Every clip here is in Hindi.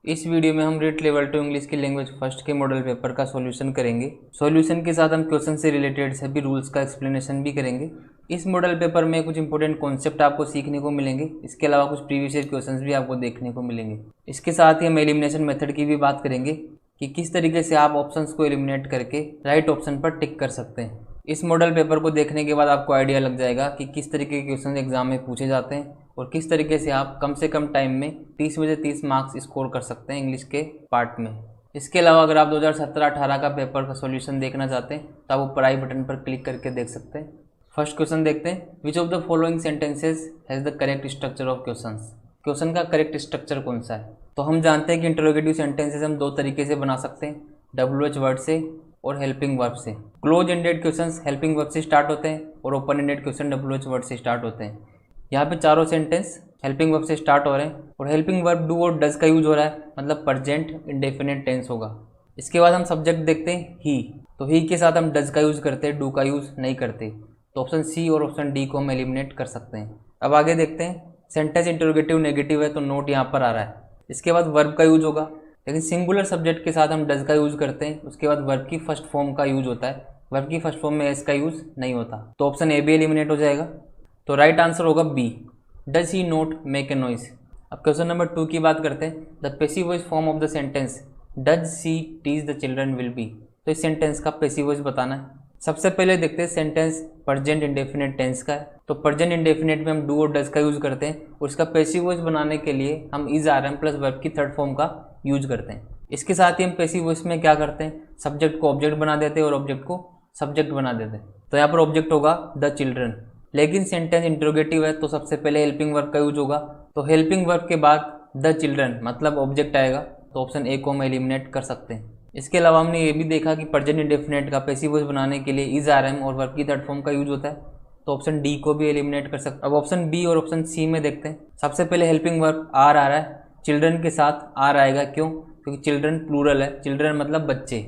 इस वीडियो में हम रीट लेवल 2 इंग्लिश की लैंग्वेज फर्स्ट के मॉडल पेपर का सॉल्यूशन करेंगे। सॉल्यूशन के साथ हम क्वेश्चन से रिलेटेड सभी रूल्स का एक्सप्लेनेशन भी करेंगे। इस मॉडल पेपर में कुछ इंपॉर्टेंट कॉन्सेप्ट आपको सीखने को मिलेंगे। इसके अलावा कुछ प्रीवियस ईयर क्वेश्चंस भी आपको देखने को मिलेंगे। इसके साथ ही हम एलिमिनेशन मेथड की भी बात करेंगे कि किस तरीके से आप ऑप्शंस को एलिमिनेट करके राइट ऑप्शन पर टिक कर सकते हैं। इस मॉडल पेपर को देखने के बाद आपको आइडिया लग जाएगा कि किस तरीके के क्वेश्चन एग्जाम में पूछे जाते हैं और किस तरीके से कम टाइम में 30 में से 30 मार्क्स स्कोर कर सकते हैं इंग्लिश के पार्ट में। इसके अलावा अगर आप 2017-18 का पेपर का सॉल्यूशन देखना चाहते हैं तो आप ऊपर आई बटन पर क्लिक करके देख सकते हैं। फर्स्ट क्वेश्चन देखते हैं, which of the following sentences has the correct structure of questions. Question का करेक्ट स्ट्रक्चर कौन सा है? तो हम जानते हैं कि इंटरोगेटिव सेंटेंसेस हम दो तरीके से बना सकते हैं, WH वर्ड से और हेल्पिंग वर्ब से। Close ended questions helping verb से स्टार्ट होते हैं और open ended question WH word से स्टार्ट होते हैं। यहाँ पे चारों सेंटेंस हेल्पिंग वर्ब से स्टार्ट हो रहे हैं और हेल्पिंग वर्ब डू और डज का यूज हो रहा है, मतलब प्रेजेंट इंडेफिनिट टेंस होगा। इसके बाद हम सब्जेक्ट देखते हैं ही, तो ही के साथ हम डज का यूज़ करते हैं, डू का यूज़ नहीं करते। तो ऑप्शन सी और ऑप्शन डी को हम एलिमिनेट कर सकते हैं। अब आगे देखते हैं, सेंटेंस इंटरोगेटिव नेगेटिव है तो नोट यहाँ पर आ रहा है। इसके बाद वर्ब का यूज होगा, लेकिन सिंगुलर सब्जेक्ट के साथ हम डज का यूज़ करते हैं। उसके बाद वर्ब की फर्स्ट फॉर्म का यूज होता है, वर्ब की फर्स्ट फॉर्म में एस का यूज़ नहीं होता। तो ऑप्शन ए भी एलिमिनेट हो जाएगा। तो राइट आंसर होगा B, does he not make a noise. अब क्वेश्चन नंबर 2 की बात करते हैं, the passive voice form of the sentence does she teach the children will be. तो इस सेंटेंस का पैसिव वॉइस बताना है। सबसे पहले देखते हैं सेंटेंस प्रेजेंट इंडेफिनिट टेंस का है। तो प्रेजेंट इंडेफिनिट में हम डू और डज का यूज़ करते हैं और इसका पैसिव वॉइस बनाने के लिए हम is are am plus verb की थर्ड फॉर्म का यूज करते हैं। इसके साथ ही हम पैसिव वॉइस में क्या करते हैं, सब्जेक्ट को ऑब्जेक्ट बना देते हैं और ऑब्जेक्ट को सब्जेक्ट बना देते हैं। तो यहाँ पर ऑब्जेक्ट होगा द चिल्ड्रन, लेकिन सेंटेंस इंटरोगेटिव है तो सबसे पहले हेल्पिंग वर्ब का यूज होगा। तो हेल्पिंग वर्ब के बाद द चिल्ड्रन मतलब ऑब्जेक्ट आएगा, तो ऑप्शन ए को हम एलिमिनेट कर सकते हैं। इसके अलावा हमने ये भी देखा कि प्रेजेंट इंडेफिनिट का पैसिव वॉइस बनाने के लिए इज आर एम और वर्ब की थर्ड फॉर्म का यूज होता है, तो ऑप्शन डी को भी एलिमिनेट कर सकते हैं। अब ऑप्शन बी और ऑप्शन सी में देखते हैं। सबसे पहले हेल्पिंग वर्ब आर आ रहा है, चिल्ड्रन के साथ आर आएगा, क्यों? क्योंकि चिल्ड्रन प्लूरल है, चिल्ड्रन मतलब बच्चे,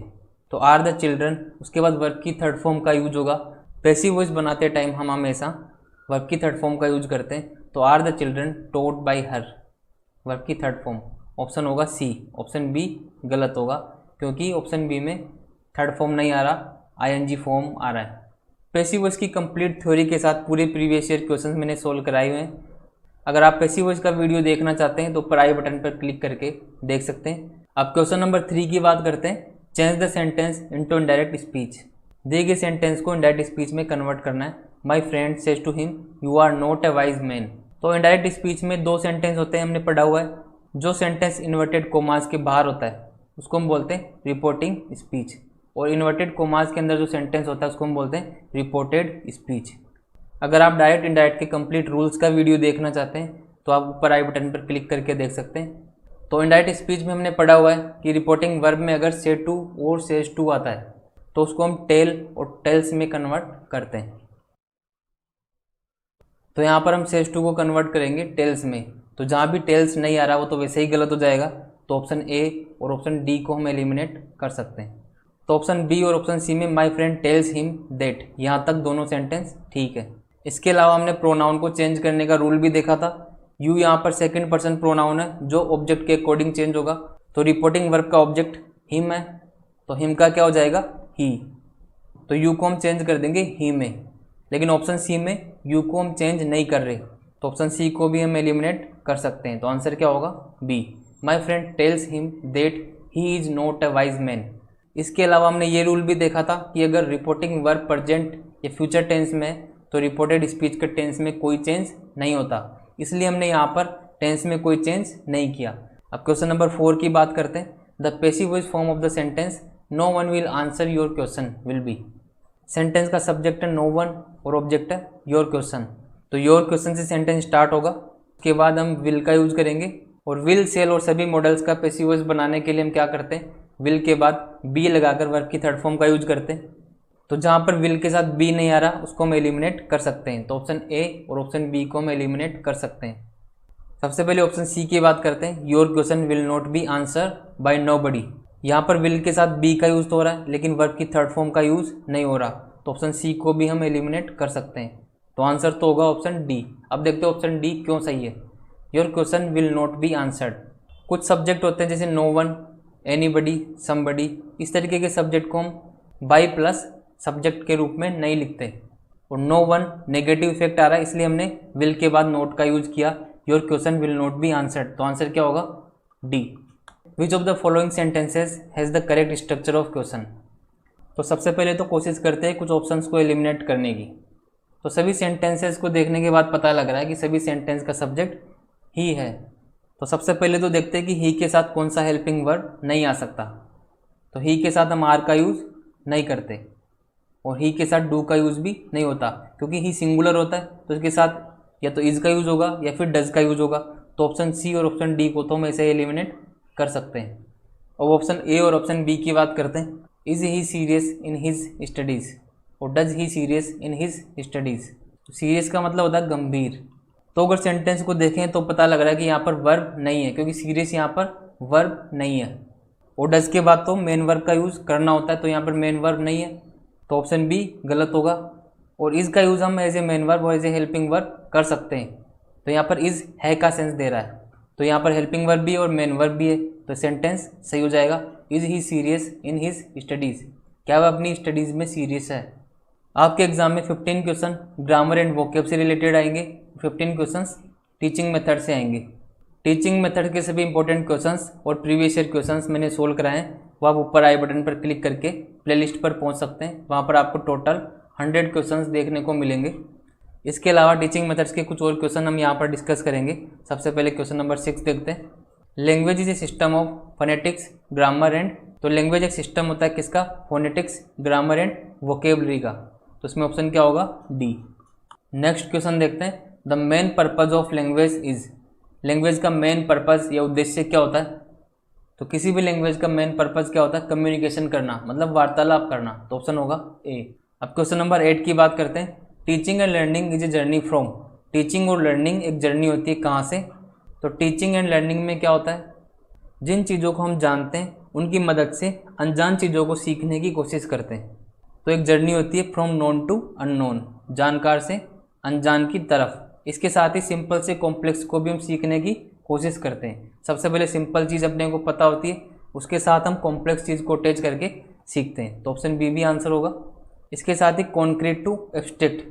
तो आर द चिल्ड्रन। उसके बाद वर्ब की थर्ड फॉर्म का यूज होगा। पैसिव वॉइस बनाते टाइम हम हमेशा वर्ब की थर्ड फॉर्म का यूज करते हैं, तो are the children taught by her, verb की थर्ड फॉर्म। ऑप्शन होगा सी, ऑप्शन बी गलत होगा क्योंकि ऑप्शन बी में थर्ड फॉर्म नहीं आ रहा, आईएनजी फॉर्म आ रहा है। पैसिव वॉइस की कंप्लीट थ्योरी के साथ पूरे प्रीवियस ईयर क्वेश्चंस मैंने सोल्व कराए हुए हैं। अगर आप पैसिव वॉइस का वीडियो देखना चाहते हैं तो ऊपर आई बटन पर क्लिक करके देख सकते हैं। अब क्वेश्चन नंबर 3 की बात करते हैं, change the sentence into indirect speech. दिए गए सेंटेंस को इनडायरेक्ट स्पीच में कन्वर्ट करना है। My friend says to him you are not a wise man. तो इनडायरेक्ट स्पीच में दो सेंटेंस होते हैं, हमने पढ़ा हुआ है। जो सेंटेंस इन्वर्टेड कोमास के बाहर होता है उसको हम बोलते हैं रिपोर्टिंग स्पीच, और इन्वर्टेड कोमास के अंदर जो सेंटेंस होता है उसको हम बोलते हैं रिपोर्टेड स्पीच। अगर आप डायरेक्ट इनडायरेक्ट के कंप्लीट रूल्स का वीडियो देखना चाहते हैं तो आप ऊपर आई बटन पर क्लिक करके देख सकते हैं। तो इनडायरेक्ट स्पीच में हमने पढ़ा हुआ है कि रिपोर्टिंग वर्ब में अगर से टू और सेज टू आता है तो उसको हम टेल और टेल्स में कन्वर्ट करते हैं। तो यहाँ पर हम सेज टू को कन्वर्ट करेंगे टेल्स में, तो जहाँ भी टेल्स नहीं आ रहा वो तो वैसे ही गलत हो जाएगा। तो ऑप्शन ए और ऑप्शन डी को हम एलिमिनेट कर सकते हैं। तो ऑप्शन बी और ऑप्शन सी में my friend tells him that, यहाँ तक दोनों सेंटेंस ठीक है। इसके अलावा हमने प्रोनाउन को चेंज करने का रूल भी देखा था। यू यहाँ पर सेकंड पर्सन प्रोनाउन है जो ऑब्जेक्ट के अकॉर्डिंग चेंज होगा। तो रिपोर्टिंग वर्ब का ऑब्जेक्ट हिम है, तो हिम का क्या हो जाएगा, ही। तो यू को हम चेंज कर देंगे ही में, लेकिन ऑप्शन सी में यू को हम चेंज नहीं कर रहे, तो ऑप्शन सी को भी हम एलिमिनेट कर सकते हैं। तो आंसर क्या होगा, B, my friend tells him that he is not a wise man. इसके अलावा हमने ये रूल भी देखा था कि अगर रिपोर्टिंग वर्ब प्रेजेंट या फ्यूचर टेंस में तो रिपोर्टेड स्पीच के टेंस में कोई चेंज नहीं होता, इसलिए हमने यहाँ पर टेंस में कोई चेंज नहीं किया। अब क्वेश्चन नंबर 4 की बात करते हैं, the passive voice form of the sentence no one will answer your question will be. Sentence का सब्जेक्ट है नो वन और ऑब्जेक्ट है योर क्वेश्चन, तो योर क्वेश्चन से सेंटेंस स्टार्ट होगा। उसके बाद हम विल का यूज करेंगे, और विल, सेल और सभी मॉडल्स का पैसिव वॉइस बनाने के लिए हम क्या करते हैं, विल के बाद बी लगाकर वर्ब की थर्ड फॉर्म का यूज करते हैं। तो जहाँ पर विल के साथ बी नहीं आ रहा उसको हम एलिमिनेट कर सकते हैं, तो ऑप्शन ए और ऑप्शन बी को हम एलिमिनेट कर सकते हैं। सबसे पहले ऑप्शन सी की बात करते हैं, your question will not B answer by nobody. यहाँ पर विल के साथ बी का यूज़ तो हो रहा है लेकिन वर्ब की थर्ड फॉर्म का यूज़ नहीं हो रहा, तो ऑप्शन सी को भी हम एलिमिनेट कर सकते हैं। तो आंसर तो होगा ऑप्शन डी। अब देखते हैं ऑप्शन डी क्यों सही है। Your question will not be answered. कुछ सब्जेक्ट होते हैं जैसे नो वन, एनीबडी, समबडी, इस तरीके के सब्जेक्ट को हम बाई प्लस सब्जेक्ट के रूप में नहीं लिखते। और नो वन नेगेटिव इफेक्ट आ रहा है इसलिए हमने विल के बाद नोट का यूज किया। Your question will not be answered, तो आंसर क्या होगा? D. Which of the following sentences has the correct structure of question. तो सबसे पहले तो कोशिश करते हैं कुछ ऑप्शंस को एलिमिनेट करने की। तो सभी सेंटेंसेस को देखने के बाद पता लग रहा है कि सभी सेंटेंस का सब्जेक्ट ही है। तो सबसे पहले तो देखते हैं कि ही के साथ कौन सा हेल्पिंग वर्ब नहीं आ सकता। तो ही के साथ हम आर का यूज़ नहीं करते और ही के साथ डू का यूज़ भी नहीं होता, क्योंकि ही सिंगुलर होता है तो इसके साथ या तो इज़ का यूज़ होगा या फिर डज का यूज़ होगा। तो ऑप्शन सी और ऑप्शन डी को तो हम ऐसे एलिमिनेट कर सकते हैं। अब ऑप्शन ए और ऑप्शन बी की बात करते हैं। Is he serious in his studies और does he serious in his studies. तो सीरियस का मतलब होता है गंभीर। तो अगर सेंटेंस को देखें तो पता लग रहा है कि यहाँ पर वर्ब नहीं है, क्योंकि सीरियस यहाँ पर वर्ब नहीं है। और डज के बाद तो मेन वर्ब का यूज़ करना होता है, तो यहाँ पर मेन वर्ब नहीं है, तो ऑप्शन बी गलत होगा। और इज़ का यूज़ हम एज ए मेन वर्ब और एज ए हेल्पिंग वर्ब कर सकते हैं। तो यहाँ पर इज़ है का सेंस दे रहा है, तो यहाँ पर हेल्पिंग वर्ब भी है और मेन वर्ब भी है, तो सेंटेंस सही हो जाएगा। Is he serious in his studies, क्या वह अपनी स्टडीज़ में सीरियस है। आपके एग्जाम में 15 क्वेश्चन ग्रामर एंड वोकैब से रिलेटेड आएंगे, 15 क्वेश्चंस टीचिंग मेथड से आएंगे। टीचिंग मेथड के सभी इंपॉर्टेंट क्वेश्चंस और प्रीवियस ईयर क्वेश्चंस मैंने सोल्व कराए हैं, वो आप ऊपर आई बटन पर क्लिक करके प्लेलिस्ट पर पहुंच सकते हैं। वहां पर आपको टोटल 100 क्वेश्चंस देखने को मिलेंगे। इसके अलावा टीचिंग मेथड्स के कुछ और क्वेश्चन हम यहाँ पर डिस्कस करेंगे। सबसे पहले क्वेश्चन नंबर 6 देखते हैं। Language is a system of phonetics, grammar and, तो लैंग्वेज एक सिस्टम होता है किसका? फोनेटिक्स, ग्रामर एंड वोकेबलरी का। तो इसमें ऑप्शन क्या होगा? डी। नेक्स्ट क्वेश्चन देखते हैं। The main purpose of language is, language का मेन पर्पज या उद्देश्य क्या होता है? तो किसी भी लैंग्वेज का मेन पर्पज क्या होता है? कम्युनिकेशन करना, मतलब वार्तालाप करना, तो ऑप्शन होगा ए। अब क्वेश्चन नंबर 8 की बात करते हैं। Teaching and learning is a journey from, teaching और लर्निंग एक जर्नी होती है कहाँ से? तो टीचिंग एंड लर्निंग में क्या होता है? जिन चीज़ों को हम जानते हैं उनकी मदद से अनजान चीज़ों को सीखने की कोशिश करते हैं। तो एक जर्नी होती है फ्रॉम नोन टू अननोन, जानकार से अनजान की तरफ। इसके साथ ही सिंपल से कॉम्प्लेक्स को भी हम सीखने की कोशिश करते हैं। सबसे पहले सिंपल चीज़ अपने को पता होती है, उसके साथ हम कॉम्प्लेक्स चीज़ को अटैच करके सीखते हैं, तो ऑप्शन बी भी आंसर होगा। इसके साथ ही concrete to abstract,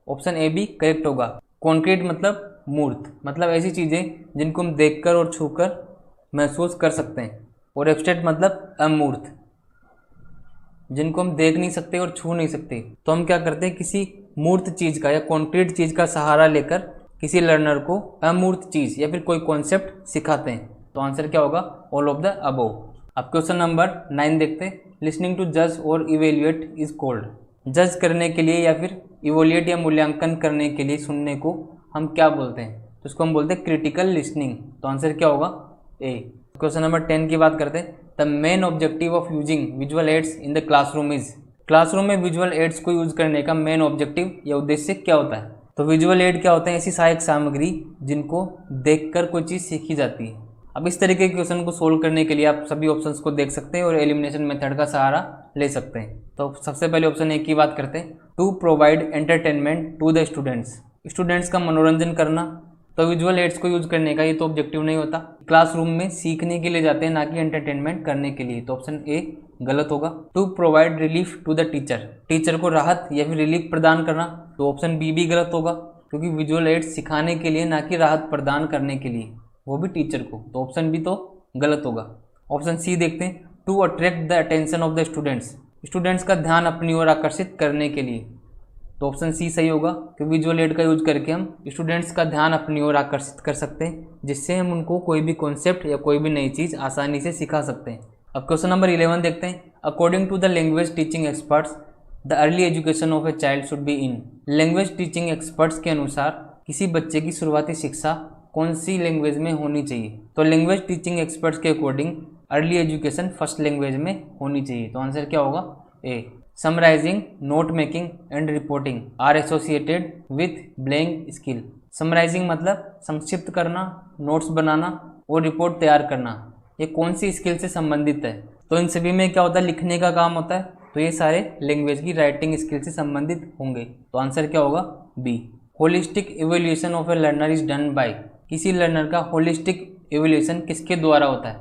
option A भी करेक्ट होगा। कॉन्क्रीट मतलब मूर्त, मतलब ऐसी चीज़ें जिनको हम देखकर और छूकर महसूस कर सकते हैं, और एब्स्ट्रैक्ट मतलब अमूर्त, जिनको हम देख नहीं सकते और छू नहीं सकते। तो हम क्या करते हैं? किसी मूर्त चीज़ का या कॉन्क्रीट चीज़ का सहारा लेकर किसी लर्नर को अमूर्त चीज़ या फिर कोई कॉन्सेप्ट सिखाते हैं। तो आंसर क्या होगा? All of the above. अब क्वेश्चन नंबर 9 देखते हैं। लिसनिंग टू जज और इवेल्युएट इज कॉल्ड, जज करने के लिए या फिर इवेल्युएट या मूल्यांकन करने के लिए सुनने को हम क्या बोलते हैं? तो इसको हम बोलते हैं क्रिटिकल लिसनिंग। तो आंसर क्या होगा? ए। क्वेश्चन नंबर 10 की बात करते हैं। The main objective of using visual aids in the classroom is, classroom में विजुअल एड्स को यूज करने का मेन ऑब्जेक्टिव या उद्देश्य क्या होता है? तो विजुअल एड क्या होते हैं? ऐसी सहायक सामग्री जिनको देखकर कोई चीज़ सीखी जाती है। अब इस तरीके के क्वेश्चन को सोल्व करने के लिए आप सभी ऑप्शंस को देख सकते हैं और एलिमिनेशन मेथड का सहारा ले सकते हैं। तो सबसे पहले ऑप्शन ए की बात करते हैं। To provide entertainment to the students, students का मनोरंजन करना। तो विजुअल एड्स को यूज करने का ये तो ऑब्जेक्टिव नहीं होता। क्लासरूम में सीखने के लिए जाते हैं, ना कि एंटरटेनमेंट करने के लिए, तो ऑप्शन ए गलत होगा। To provide relief to the teacher, teacher को राहत या फिर रिलीफ प्रदान करना, तो ऑप्शन बी भी गलत होगा, क्योंकि विजुअल एड्स सिखाने के लिए ना कि राहत प्रदान करने के लिए, वो भी टीचर को, तो ऑप्शन बी तो गलत होगा। ऑप्शन सी देखते हैं। To attract the attention of the students, students का ध्यान अपनी ओर आकर्षित करने के लिए, तो ऑप्शन सी सही होगा, कि विजुअल एड का यूज करके हम स्टूडेंट्स का ध्यान अपनी ओर आकर्षित कर सकते हैं, जिससे हम उनको कोई भी कॉन्सेप्ट या कोई भी नई चीज़ आसानी से सिखा सकते हैं। अब क्वेश्चन नंबर 11 देखते हैं। According to the language teaching experts the early education of a child should be in, language teaching experts के अनुसार किसी बच्चे की शुरुआती शिक्षा कौन सी लैंग्वेज में होनी चाहिए? तो लैंग्वेज टीचिंग एक्सपर्ट्स के according early education first language में होनी चाहिए, तो आंसर क्या होगा? A. Summarising, note making and reporting are associated with playing skill, summarising मतलब संक्षिप्त करना, नोट्स बनाना और रिपोर्ट तैयार करना, ये कौन सी स्किल से संबंधित है? तो इन सभी में क्या होता है? लिखने का काम होता है, तो ये सारे लैंग्वेज की राइटिंग स्किल से संबंधित होंगे, तो आंसर क्या होगा? B. Holistic evaluation of a learner is done by, किसी लर्नर का होलिस्टिक इवोल्यूशन किसके द्वारा होता है?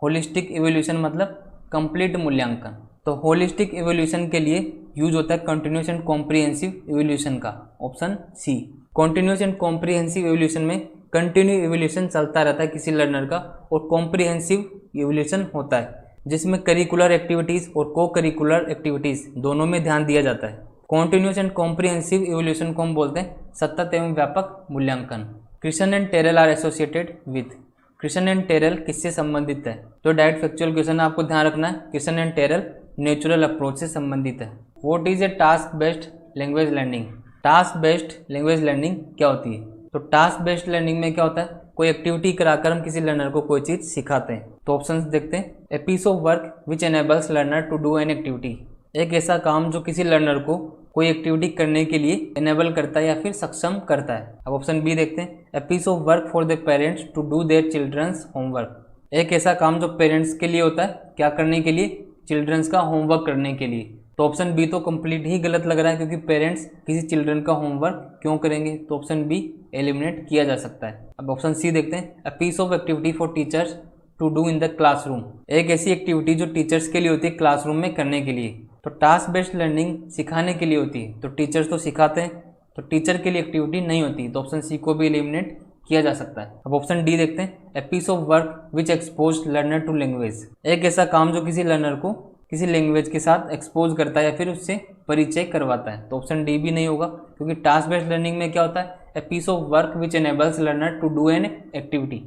होलिस्टिक इवोल्यूशन मतलब कंप्लीट मूल्यांकन। तो होलिस्टिक इवोल्यूशन के लिए यूज होता है कंटिन्यूस एंड कॉम्प्रिहेंसिव इवोल्यूशन का, option C. Continuous and comprehensive evolution में कंटिन्यू इवोल्यूशन चलता रहता है किसी लर्नर का, और कॉम्प्रिहेंसिव इवोल्यूशन होता है जिसमें करिकुलर एक्टिविटीज़ और को करिकुलर एक्टिविटीज़ दोनों में ध्यान दिया जाता है। कॉन्टिन्यूस एंड कॉम्प्रिहेंसिव इवोल्यूशन को हम बोलते हैं सतत एवं व्यापक मूल्यांकन। Krashen and Terrell are associated with. Krashen and Terrell किससे संबंधित है? तो डायरेक्ट फैक्चुअल क्वेश्चन आपको ध्यान रखना है। Krashen and Terrell natural approach से संबंधित है। What is a task based language learning? Task based language learning क्या होती है? तो टास्क बेस्ड लर्निंग में क्या होता है? कोई एक्टिविटी कराकर हम किसी लर्नर को कोई चीज़ सिखाते हैं। तो ऑप्शंस देखते हैं। A piece of work which enables learner to do an activity. एक ऐसा काम जो किसी लर्नर को कोई एक्टिविटी करने के लिए एनेबल करता है या फिर सक्षम करता है। अब ऑप्शन बी देखते हैं। A piece of work for the parents to do their children's homework. एक ऐसा काम जो पेरेंट्स के लिए होता है, क्या करने के लिए? चिल्ड्रंस का होमवर्क करने के लिए। तो ऑप्शन बी तो कंप्लीट ही गलत लग रहा है, क्योंकि पेरेंट्स किसी चिल्ड्रन का होमवर्क क्यों करेंगे? तो ऑप्शन बी एलिमिनेट किया जा सकता है। अब ऑप्शन सी देखते हैं। A piece of activity for teachers to do in the classroom. एक ऐसी एक्टिविटी जो टीचर्स के लिए होती है क्लासरूम में करने के लिए। तो टास्क बेस्ड लर्निंग सिखाने के लिए होती है, तो टीचर्स तो सिखाते हैं, तो टीचर के लिए एक्टिविटी नहीं होती। तो ऑप्शन सी को भी एलिमिनेट किया जा सकता है। अब ऑप्शन डी देखते हैं। A piece of work which expose learner to language. एक ऐसा काम जो किसी लर्नर को किसी लैंग्वेज के साथ एक्सपोज करता है या फिर उससे परिचय करवाता है। तो ऑप्शन डी भी नहीं होगा, क्योंकि टास्क बेस्ड लर्निंग में क्या होता है? A piece of work which enables learner to do an activity.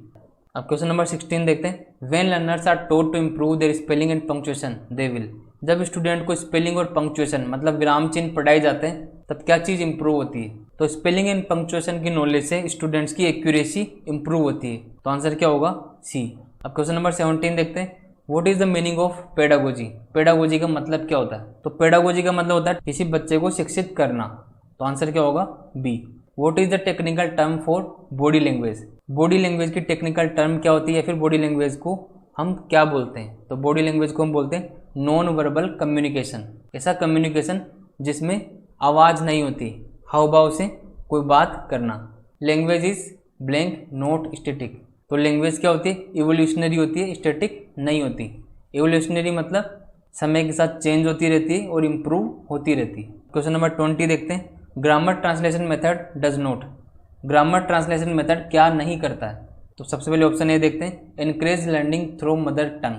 अब क्वेश्चन नंबर 16 देखते हैं। When learners are told to improve their spelling and punctuation they will. जब स्टूडेंट को स्पेलिंग और पंक्चुएशन मतलब विराम चिन्ह पढ़ाए जाते हैं, तब क्या चीज़ इंप्रूव होती है? तो स्पेलिंग एंड पंक्चुएशन की नॉलेज से स्टूडेंट्स की एक्यूरेसी इंप्रूव होती है। तो आंसर क्या होगा? सी। अब क्वेश्चन नंबर 17 देखते हैं। What is the meaning of pedagogy? Pedagogy का मतलब क्या होता है? तो पेडागोजी का मतलब होता है किसी बच्चे को शिक्षित करना। तो आंसर क्या होगा? B. What is the technical term for body language? Body language की टेक्निकल टर्म क्या होती है, या फिर बॉडी लैंग्वेज को हम क्या बोलते हैं? तो बॉडी लैंग्वेज को हम बोलते हैं नॉन वर्बल कम्युनिकेशन। ऐसा कम्युनिकेशन जिसमें आवाज़ नहीं होती, हाव भाव से कोई बात करना। Language is blank not static. तो लैंग्वेज क्या होती है? इवोल्यूशनरी होती है, स्टैटिक नहीं होती। इवोल्यूशनरी मतलब समय के साथ चेंज होती रहती है और इम्प्रूव होती रहती है। क्वेश्चन नंबर 20 देखते हैं। Grammar translation method does not. Grammar translation method क्या नहीं करता है? तो सबसे पहले ऑप्शन ए देखते हैं। Encourage learning through mother tongue.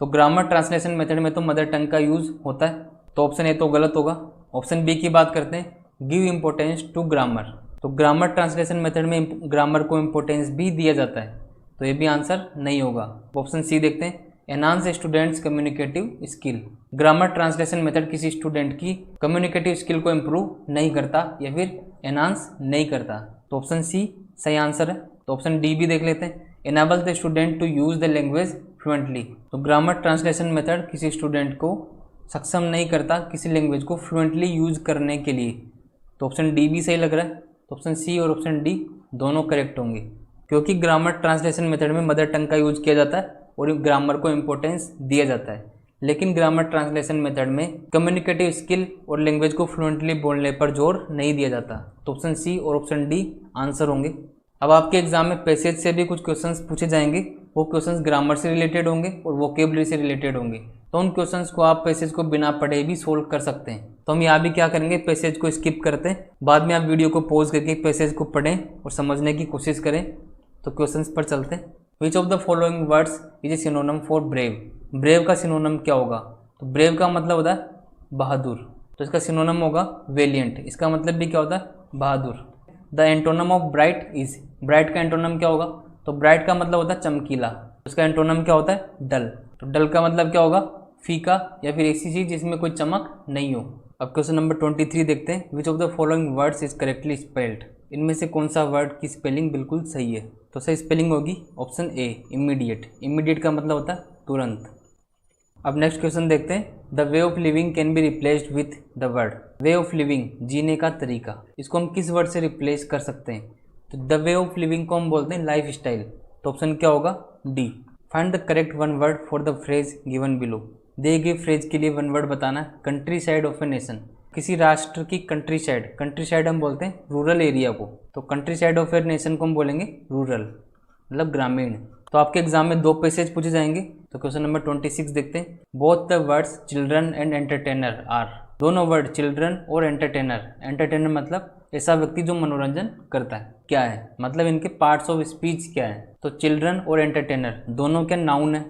तो ग्रामर ट्रांसलेशन मेथड में तो मदर टंग का यूज़ होता है, तो ऑप्शन ए तो गलत होगा। ऑप्शन बी की बात करते हैं। Give importance to grammar. तो ग्रामर ट्रांसलेशन मेथड में ग्रामर को इम्पोर्टेंस भी दिया जाता है, तो ये भी आंसर नहीं होगा। ऑप्शन सी देखते हैं। Enhance students communicative skill. Grammar translation method किसी स्टूडेंट की कम्युनिकेटिव स्किल को इम्प्रूव नहीं करता या फिर एनहांस नहीं करता। तो ऑप्शन सी सही आंसर है। तो ऑप्शन डी भी देख लेते हैं। Enable the student to use the language fluently. तो ग्रामर ट्रांसलेशन मेथड किसी स्टूडेंट को सक्षम नहीं करता किसी लैंग्वेज को फ्लुएंटली यूज़ करने के लिए। तो ऑप्शन डी भी सही लग रहा है। तो ऑप्शन सी और ऑप्शन डी दोनों करेक्ट होंगे, क्योंकि ग्रामर ट्रांसलेशन मेथड में मदर टंग का यूज़ किया जाता है और ग्रामर को इम्पोर्टेंस दिया जाता है, लेकिन ग्रामर ट्रांसलेशन मेथड में कम्युनिकेटिव स्किल और लैंग्वेज को फ्लुएंटली बोलने पर जोर नहीं दिया जाता। तो ऑप्शन सी और ऑप्शन डी आंसर होंगे। अब आपके एग्जाम में पैसेज से भी कुछ क्वेश्चंस पूछे जाएंगे, वो क्वेश्चंस ग्रामर से रिलेटेड होंगे और वोकेबलरी से रिलेटेड होंगे। तो उन क्वेश्चंस को आप पैसेज को बिना पढ़े भी सोल्व कर सकते हैं। तो हम यहाँ भी क्या करेंगे, पैसेज को स्किप करते हैं, बाद में आप वीडियो को पॉज करके पैसेज को पढ़ें और समझने की कोशिश करें। तो क्वेश्चंस पर चलते हैं। Which of the following words is a synonym for brave. Brave का सिनोनिम क्या होगा? तो ब्रेव का मतलब होता है बहादुर, तो इसका सिनोनिम होगा वेलिएंट। इसका मतलब भी क्या होता है? बहादुर। The antonym of bright is. Bright का एंटोनम क्या होगा? तो ब्राइट का मतलब होता है चमकीला, उसका एंटोनम क्या होता है? डल। तो डल का मतलब क्या होगा? फीका या फिर ऐसी चीज़ जिसमें कोई चमक नहीं हो। अब क्वेश्चन नंबर 23 देखते हैं। Which of the following words is correctly spelled. इनमें से कौन सा वर्ड की स्पेलिंग बिल्कुल सही है? तो सही स्पेलिंग होगी ऑप्शन ए इमीडिएट। इमीडिएट का मतलब होता है तुरंत। अब नेक्स्ट क्वेश्चन देखते हैं। The way of living can be replaced with the word. Way of living जीने का तरीका, इसको हम किस वर्ड से रिप्लेस कर सकते हैं? तो द वे ऑफ लिविंग को हम बोलते हैं लाइफ स्टाइल। तो ऑप्शन क्या होगा? D. Find the correct one word for the phrase given below. दिए गए फ्रेज के लिए वन वर्ड बताना है। Country side of a nation, किसी राष्ट्र की कंट्री साइड। कंट्री साइड हम बोलते हैं रूरल एरिया को, तो country side of a nation को हम बोलेंगे रूरल, मतलब ग्रामीण। तो आपके एग्जाम में 2 पैसेज पूछे जाएंगे। तो क्वेश्चन नंबर 26 देखते हैं। Both the words children and entertainer are, दोनों वर्ड चिल्ड्रन और एंटरटेनर, एंटरटेनर मतलब ऐसा व्यक्ति जो मनोरंजन करता है, क्या है, मतलब इनके पार्ट्स ऑफ स्पीच क्या है। तो चिल्ड्रन और एंटरटेनर दोनों क्या नाउन है,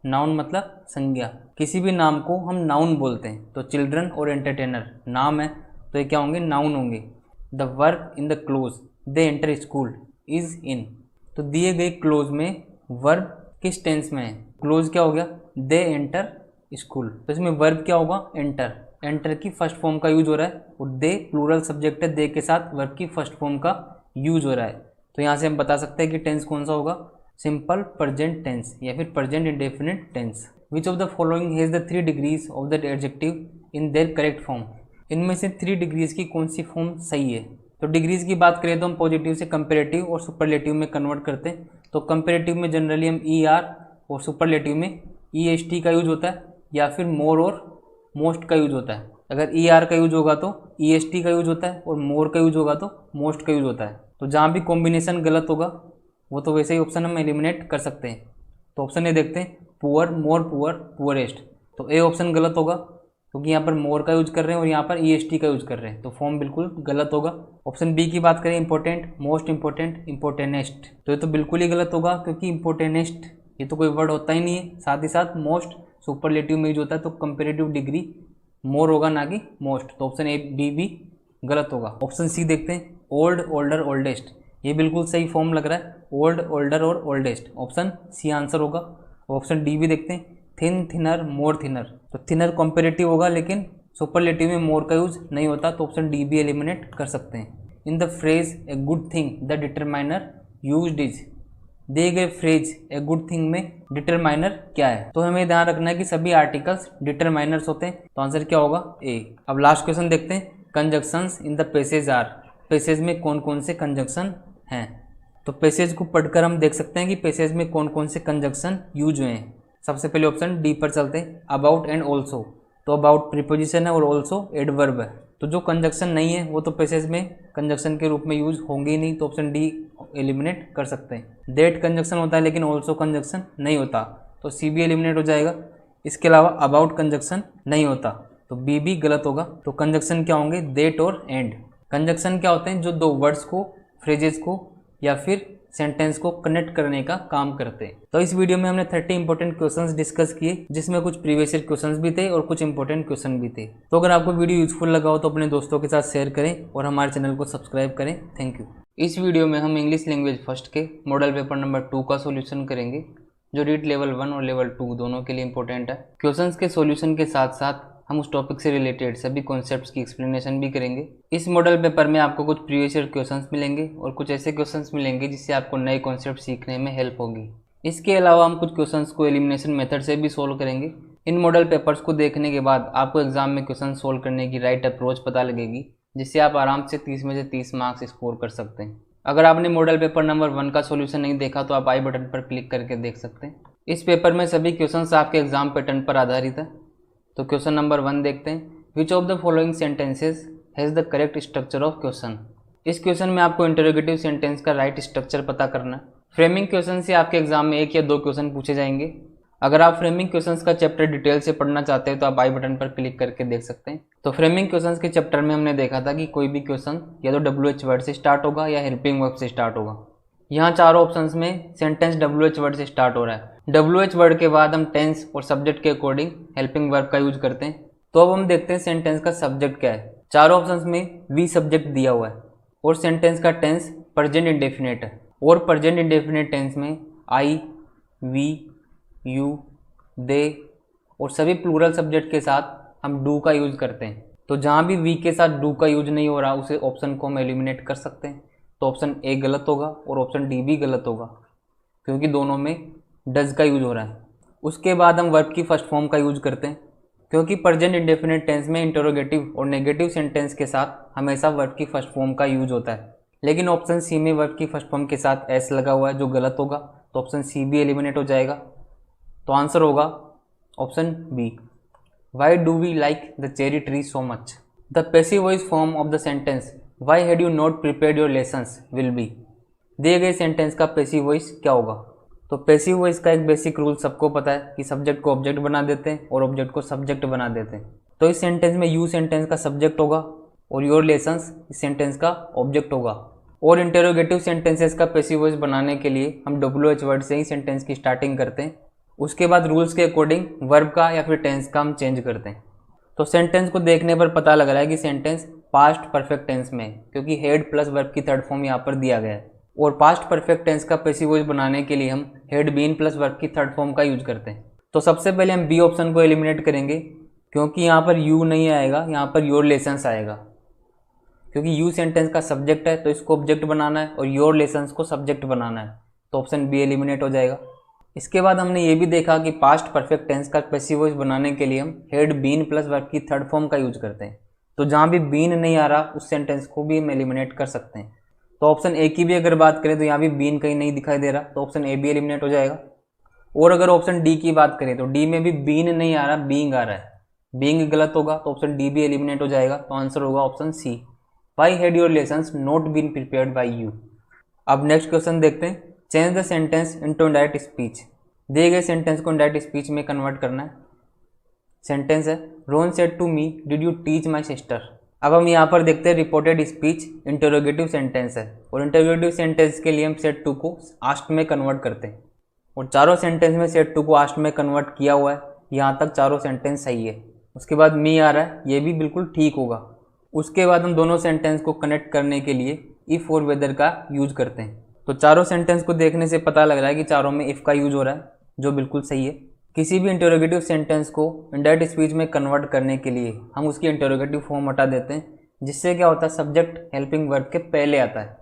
नाउन मतलब संज्ञा, किसी भी नाम को हम नाउन बोलते हैं। तो चिल्ड्रन और एंटरटेनर नाम है तो ये क्या होंगे, नाउन होंगे। The verb in the close they enter school is in, तो दिए गए क्लोज में वर्ब किस टेंस में है, क्लोज क्या हो गया, दे एंटर स्कूल, तो इसमें वर्ब क्या होगा, एंटर, एंटर की फर्स्ट फॉर्म का यूज हो रहा है और दे प्लूरल सब्जेक्ट है, दे के साथ वर्ब की फर्स्ट फॉर्म का यूज हो रहा है। तो यहाँ से हम बता सकते हैं कि टेंस कौन सा होगा, सिंपल प्रेजेंट टेंस या फिर present indefinite tense. Which of the following has the 3 degrees of the adjective in their correct form, इनमें से 3 डिग्रीज की कौन सी फॉर्म सही है। तो डिग्रीज की बात करें तो हम पॉजिटिव से कंपेरेटिव और सुपरलेटिव में कन्वर्ट करते हैं। तो कंपेरेटिव में जनरली हम ER और सुपरलेटिव में EST का यूज होता है या फिर मोर और मोस्ट का यूज होता है। अगर ER का यूज होगा तो EST का यूज होता है और मोर का यूज होगा तो मोस्ट का यूज होता है। तो जहाँ भी कॉम्बिनेशन गलत होगा वो तो वैसे ही ऑप्शन हम एलिमिनेट कर सकते हैं। तो ऑप्शन ए देखते हैं, पुअर, मोर पुअर, पुअरेस्ट, तो ए ऑप्शन गलत होगा क्योंकि यहाँ पर मोर का यूज कर रहे हैं और यहाँ पर EST का यूज कर रहे हैं, तो फॉर्म बिल्कुल गलत होगा। ऑप्शन बी की बात करें, इंपॉर्टेंट, मोस्ट इंपॉर्टेंट, इंपॉर्टेनेस्ट, तो ये तो बिल्कुल ही गलत होगा क्योंकि इंपॉर्टेनेस्ट ये तो कोई वर्ड होता ही नहीं है। साथ ही साथ मोस्ट सुपरलेटिव में यूज होता है, तो कंपेरेटिव डिग्री मोर होगा ना कि मोस्ट, तो ऑप्शन ए बी भी गलत होगा। ऑप्शन सी देखते हैं, ओल्ड, ओल्डर, ओल्डेस्ट, ये बिल्कुल सही फॉर्म लग रहा है, ओल्ड, ओल्डर और ओल्डेस्ट, ऑप्शन सी आंसर होगा। ऑप्शन डी भी देखते हैं, थिन, थिनर, मोर थिनर, तो थिनर कंपेरेटिव होगा लेकिन सुपरलेटिव में मोर का यूज नहीं होता, तो ऑप्शन डी भी एलिमिनेट कर सकते हैं। In the phrase a good thing the determiner used is, दिए गए फ्रेज ए गुड थिंग में डिटरमाइनर क्या है। तो हमें ध्यान रखना है कि सभी आर्टिकल्स डिटरमाइनर्स होते हैं, तो आंसर क्या होगा, ए। अब लास्ट क्वेश्चन देखते हैं, conjunctions in the passage are, passage में कौन कौन से कंजक्शन हैं। तो पैसेज को पढ़कर हम देख सकते हैं कि पैसेज में कौन कौन से कंजक्शन यूज हुए हैं। सबसे पहले ऑप्शन डी पर चलते हैं, अबाउट एंड ऑल्सो, तो अबाउट प्रीपोजिशन है और ऑल्सो एडवर्ब है, तो जो कंजक्शन नहीं है वो तो पैसेज में कंजक्शन के रूप में यूज होंगे ही नहीं, तो ऑप्शन डी एलिमिनेट कर सकते हैं। दैट कंजक्शन होता है लेकिन ऑल्सो कंजक्शन नहीं होता, तो सी भी एलिमिनेट हो जाएगा। इसके अलावा अबाउट कंजक्शन नहीं होता, तो बी भी गलत होगा। तो कंजक्शन क्या होंगे, दैट और एंड। कंजक्शन क्या होते हैं, जो 2 वर्ड्स को, फ्रेजेस को या फिर सेंटेंस को कनेक्ट करने का काम करते हैं। तो इस वीडियो में हमने 30 इंपॉर्टेंट क्वेश्चंस डिस्कस किए, जिसमें कुछ प्रीवियस ईयर क्वेश्चंस भी थे और कुछ इंपॉर्टेंट क्वेश्चन भी थे। तो अगर आपको वीडियो यूजफुल लगा हो तो अपने दोस्तों के साथ शेयर करें और हमारे चैनल को सब्सक्राइब करें। Thank you. इस वीडियो में हम इंग्लिश लैंग्वेज फर्स्ट के मॉडल पेपर नंबर 2 का सोल्यूशन करेंगे, जो रीड लेवल 1 और लेवल 2 दोनों के लिए इंपॉर्टेंट है। क्वेश्चंस के सोल्यूशन के साथ साथ हम उस टॉपिक से रिलेटेड सभी कॉन्सेप्ट्स की एक्सप्लेनेशन भी करेंगे। इस मॉडल पेपर में आपको कुछ प्रीवियस ईयर क्वेश्चंस मिलेंगे और कुछ ऐसे क्वेश्चंस मिलेंगे जिससे आपको नए कॉन्सेप्ट सीखने में हेल्प होगी। इसके अलावा हम कुछ क्वेश्चंस को एलिमिनेशन मेथड से भी सोल्व करेंगे। इन मॉडल पेपर्स को देखने के बाद आपको एग्जाम में क्वेश्चन सोल्व करने की राइट अप्रोच पता लगेगी, जिससे आप आराम से 30 में से 30 मार्क्स स्कोर कर सकते हैं। अगर आपने मॉडल पेपर नंबर 1 का सोल्यूशन नहीं देखा तो आप आई बटन पर क्लिक करके देख सकते हैं। इस पेपर में सभी क्वेश्चंस आपके एग्जाम पैटर्न पर आधारित है। तो क्वेश्चन नंबर 1 देखते हैं, which of the following sentences has the correct structure of question. इस क्वेश्चन में आपको इंटरोगेटिव सेंटेंस का राइट स्ट्रक्चर पता करना है। फ्रेमिंग क्वेश्चन से आपके एग्जाम में 1 या 2 क्वेश्चन पूछे जाएंगे। अगर आप फ्रेमिंग क्वेश्चंस का चैप्टर डिटेल से पढ़ना चाहते हैं तो आप आई बटन पर क्लिक करके देख सकते हैं। तो फ्रेमिंग क्वेश्चंस के चैप्टर में हमने देखा था कि कोई भी क्वेश्चन या तो WH वर्ड से स्टार्ट होगा या हेल्पिंग वर्ब से स्टार्ट होगा। यहाँ चारों ऑप्शंस में सेंटेंस WH वर्ड से स्टार्ट हो रहा है। WH वर्ड के बाद हम टेंस और सब्जेक्ट के अकॉर्डिंग हेल्पिंग वर्ब का यूज करते हैं। तो अब हम देखते हैं सेंटेंस का सब्जेक्ट क्या है। चारों ऑप्शंस में वी सब्जेक्ट दिया हुआ है और सेंटेंस का टेंस प्रेजेंट इंडेफिनिट है, और प्रेजेंट इंडेफिनिट टेंस में आई, वी, यू, दे और सभी प्लूरल सब्जेक्ट के साथ हम डू का यूज करते हैं। तो जहाँ भी वी के साथ डू का यूज नहीं हो रहा उसे ऑप्शन को हम एलिमिनेट कर सकते हैं। तो ऑप्शन ए गलत होगा और ऑप्शन डी भी गलत होगा क्योंकि दोनों में डज का यूज हो रहा है। उसके बाद हम वर्ब की फर्स्ट फॉर्म का यूज करते हैं क्योंकि प्रेजेंट इंडेफिनिट टेंस में इंटरोगेटिव और नेगेटिव सेंटेंस के साथ हमेशा वर्ब की फर्स्ट फॉर्म का यूज होता है। लेकिन ऑप्शन सी में वर्ब की फर्स्ट फॉर्म के साथ एस लगा हुआ है जो गलत होगा, तो ऑप्शन सी भी एलिमिनेट हो जाएगा। तो आंसर होगा option B. Why do we like the cherry tree so much. The passive voice form of the sentence why had you not prepared your lessons will be. दिए गए सेंटेंस का पैसिव वॉइस क्या होगा। तो पैसिव वॉइस का एक बेसिक रूल सबको पता है कि सब्जेक्ट को ऑब्जेक्ट बना देते हैं और ऑब्जेक्ट को सब्जेक्ट बना देते हैं। तो इस सेंटेंस में यू सेंटेंस का सब्जेक्ट होगा और योर लेसन्स इस सेंटेंस का ऑब्जेक्ट होगा। और इंटेरोगेटिव सेंटेंसेस का पैसिव वॉइस बनाने के लिए हम WH वर्ड से ही सेंटेंस की स्टार्टिंग करते हैं। उसके बाद रूल्स के अकॉर्डिंग वर्ब का या फिर टेंस का हम चेंज करते हैं। तो सेंटेंस को देखने पर पता लग रहा है कि सेंटेंस पास्ट परफेक्ट टेंस में है, क्योंकि हेड प्लस वर्ब की थर्ड फॉर्म यहाँ पर दिया गया है। और पास्ट परफेक्ट टेंस का पैसिव वॉइस बनाने के लिए हम हेड बीन प्लस वर्ब की थर्ड फॉर्म का यूज करते हैं। तो सबसे पहले हम बी ऑप्शन को एलिमिनेट करेंगे, क्योंकि यहाँ पर यू नहीं आएगा, यहाँ पर योर लेसन्स आएगा। क्योंकि यू सेंटेंस का सब्जेक्ट है तो इसको ऑब्जेक्ट बनाना है और योर लेसन्स को सब्जेक्ट बनाना है, तो ऑप्शन बी एलिमिनेट हो जाएगा। इसके बाद हमने ये भी देखा कि पास्ट परफेक्ट टेंस का पैसिव वॉइस बनाने के लिए हम हेड बीन प्लस वर्ब की थर्ड फॉर्म का यूज करते हैं। तो जहाँ भी बीन नहीं आ रहा उस सेंटेंस को भी हम एलिमिनेट कर सकते हैं। तो ऑप्शन ए की भी अगर बात करें तो यहाँ भी बीन कहीं नहीं दिखाई दे रहा, तो ऑप्शन ए भी एलिमिनेट हो जाएगा। और अगर ऑप्शन डी की बात करें तो डी में भी बीन नहीं आ रहा, बीइंग आ रहा है, बीइंग गलत होगा, तो ऑप्शन डी भी एलिमिनेट हो जाएगा। तो आंसर होगा option C, why had your lessons not been prepared by you. अब नेक्स्ट क्वेश्चन देखते हैं। Change the sentence into indirect speech. दिए गए सेंटेंस को इनडायरेक्ट स्पीच में कन्वर्ट करना है। सेंटेंस है Rohan said to me did you teach my sister. अब हम यहाँ पर देखते हैं रिपोर्टेड स्पीच इंटरोगेटिव सेंटेंस है और इंटरोगेटिव सेंटेंस के लिए हम सेड टू को आस्क्ड में कन्वर्ट करते हैं और चारों सेंटेंस में सेड टू को आस्क्ड में कन्वर्ट किया हुआ है। यहाँ तक चारों सेंटेंस सही है। उसके बाद मी आ रहा है, ये भी बिल्कुल ठीक होगा। उसके बाद हम दोनों सेंटेंस को कनेक्ट करने के लिए इफ़ और वेदर का यूज करते हैं। तो चारों सेंटेंस को देखने से पता लग रहा है कि चारों में इफ़ का यूज हो रहा है, जो बिल्कुल सही है। किसी भी इंटरोगेटिव सेंटेंस को इनडायरेक्ट स्पीच में कन्वर्ट करने के लिए हम उसकी इंटरोगेटिव फॉर्म हटा देते हैं, जिससे क्या होता है सब्जेक्ट हेल्पिंग वर्ब के पहले आता है।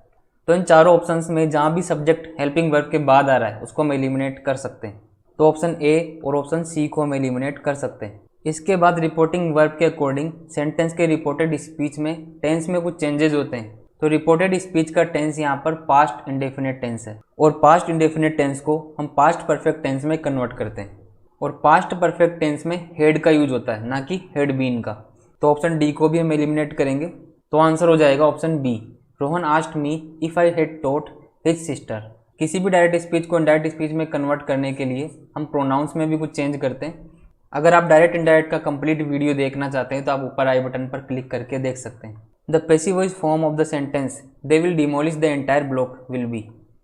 तो इन चारों ऑप्शंस में जहाँ भी सब्जेक्ट हेल्पिंग वर्ब के बाद आ रहा है उसको हम एलिमिनेट कर सकते हैं। तो ऑप्शन ए और ऑप्शन सी को हम एलिमिनेट कर सकते हैं। इसके बाद रिपोर्टिंग वर्ब के अकॉर्डिंग सेंटेंस के रिपोर्टेड स्पीच में टेंस में कुछ चेंजेस होते हैं। तो रिपोर्टेड स्पीच का टेंस यहाँ पर पास्ट इंडेफिनिट टेंस है और पास्ट इंडेफिनिट टेंस को हम पास्ट परफेक्ट टेंस में कन्वर्ट करते हैं और पास्ट परफेक्ट टेंस में हेड का यूज होता है, ना कि हेड बीन का। तो ऑप्शन डी को भी हम एलिमिनेट करेंगे। तो आंसर हो जाएगा option B, Rohan asked me if I had taught his sister. किसी भी डायरेक्ट स्पीच को इनडायरेक्ट स्पीच में कन्वर्ट करने के लिए हम प्रोनाउंस में भी कुछ चेंज करते हैं। अगर आप डायरेक्ट इनडायरेक्ट का कंप्लीट वीडियो देखना चाहते हैं तो आप ऊपर आई बटन पर क्लिक करके देख सकते हैं। The passive voice form of the sentence they will demolish the entire block will be.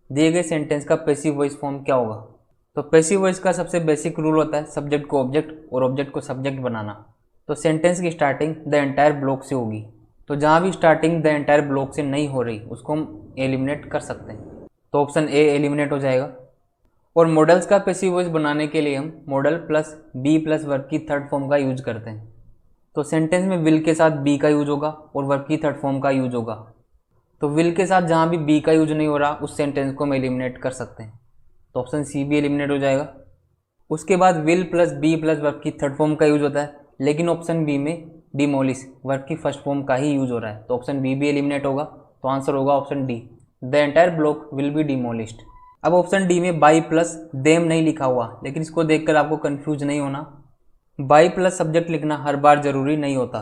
दिए गए सेंटेंस का पैसिव वॉइस फॉर्म क्या होगा? तो पैसिव वॉइस का सबसे बेसिक रूल होता है सब्जेक्ट को ऑब्जेक्ट और ऑब्जेक्ट को सब्जेक्ट बनाना। तो सेंटेंस की स्टार्टिंग द एंटायर ब्लॉक से होगी। तो जहाँ भी स्टार्टिंग द एंटायर ब्लॉक से नहीं हो रही उसको हम एलिमिनेट कर सकते हैं। तो ऑप्शन ए एलिमिनेट हो जाएगा। और मॉडल्स का पैसिव वॉइस बनाने के लिए हम modal plus be plus verb की थर्ड फॉर्म का यूज करते हैं। तो सेंटेंस में विल के साथ बी का यूज होगा और वर्ब की थर्ड फॉर्म का यूज होगा। तो विल के साथ जहाँ भी बी का यूज नहीं हो रहा उस सेंटेंस को हम एलिमिनेट कर सकते हैं। तो ऑप्शन सी भी एलिमिनेट हो जाएगा। उसके बाद will plus be plus verb की थर्ड फॉर्म का यूज होता है, लेकिन ऑप्शन बी में डिमोलिश वर्ब की फर्स्ट फॉर्म का ही यूज हो रहा है। तो ऑप्शन बी भी एलिमिनेट होगा। तो आंसर होगा option D, the entire block will be demolished. अब ऑप्शन डी में बाई प्लस देम नहीं लिखा हुआ, लेकिन इसको देखकर आपको कंफ्यूज नहीं होना। बाई प्लस सब्जेक्ट लिखना हर बार जरूरी नहीं होता।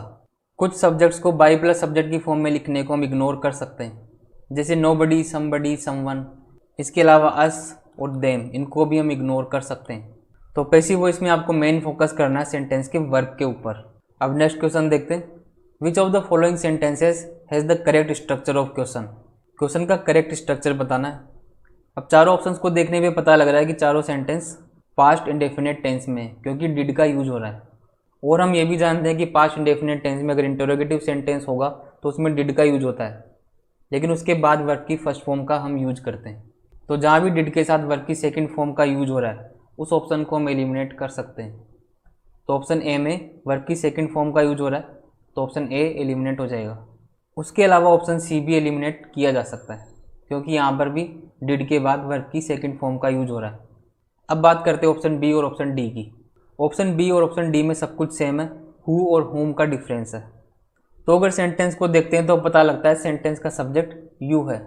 कुछ सब्जेक्ट्स को बाई प्लस सब्जेक्ट की फॉर्म में लिखने को हम इग्नोर कर सकते हैं, जैसे नोबडी, समबडी, समवन। इसके अलावा अस और देम, इनको भी हम इग्नोर कर सकते हैं। तो पैसिव वॉइस में आपको मेन फोकस करना है सेंटेंस के वर्ब के ऊपर। अब नेक्स्ट क्वेश्चन देखते हैं। Which of the following sentences has the correct structure of question. Question का करेक्ट स्ट्रक्चर बताना है। अब चारों ऑप्शंस को देखने पे पता लग रहा है कि चारों सेंटेंस पास्ट इंडेफिनिट टेंस में है, क्योंकि डिड का यूज हो रहा है। और हम ये भी जानते हैं कि पास्ट इंडेफिनिट टेंस में अगर इंटरोगेटिव सेंटेंस होगा तो उसमें डिड का यूज होता है, लेकिन उसके बाद वर्ब की फर्स्ट फॉर्म का हम यूज करते हैं। तो जहाँ भी डिड के साथ वर्ब की सेकंड फॉर्म का यूज हो रहा है उस ऑप्शन को हम एलिमिनेट कर सकते हैं। तो ऑप्शन ए में वर्ब की सेकंड फॉर्म का यूज हो रहा है, तो ऑप्शन ए एलिमिनेट हो जाएगा। उसके अलावा ऑप्शन सी भी एलिमिनेट किया जा सकता है, क्योंकि यहाँ पर भी डिड के बाद वर्ब की सेकंड फॉर्म का यूज हो रहा है। अब बात करते हैं ऑप्शन बी और ऑप्शन डी की। ऑप्शन बी और ऑप्शन डी में सब कुछ सेम है, हु और होम का डिफरेंस है। तो अगर सेंटेंस को देखते हैं तो पता लगता है सेंटेंस का सब्जेक्ट यू है,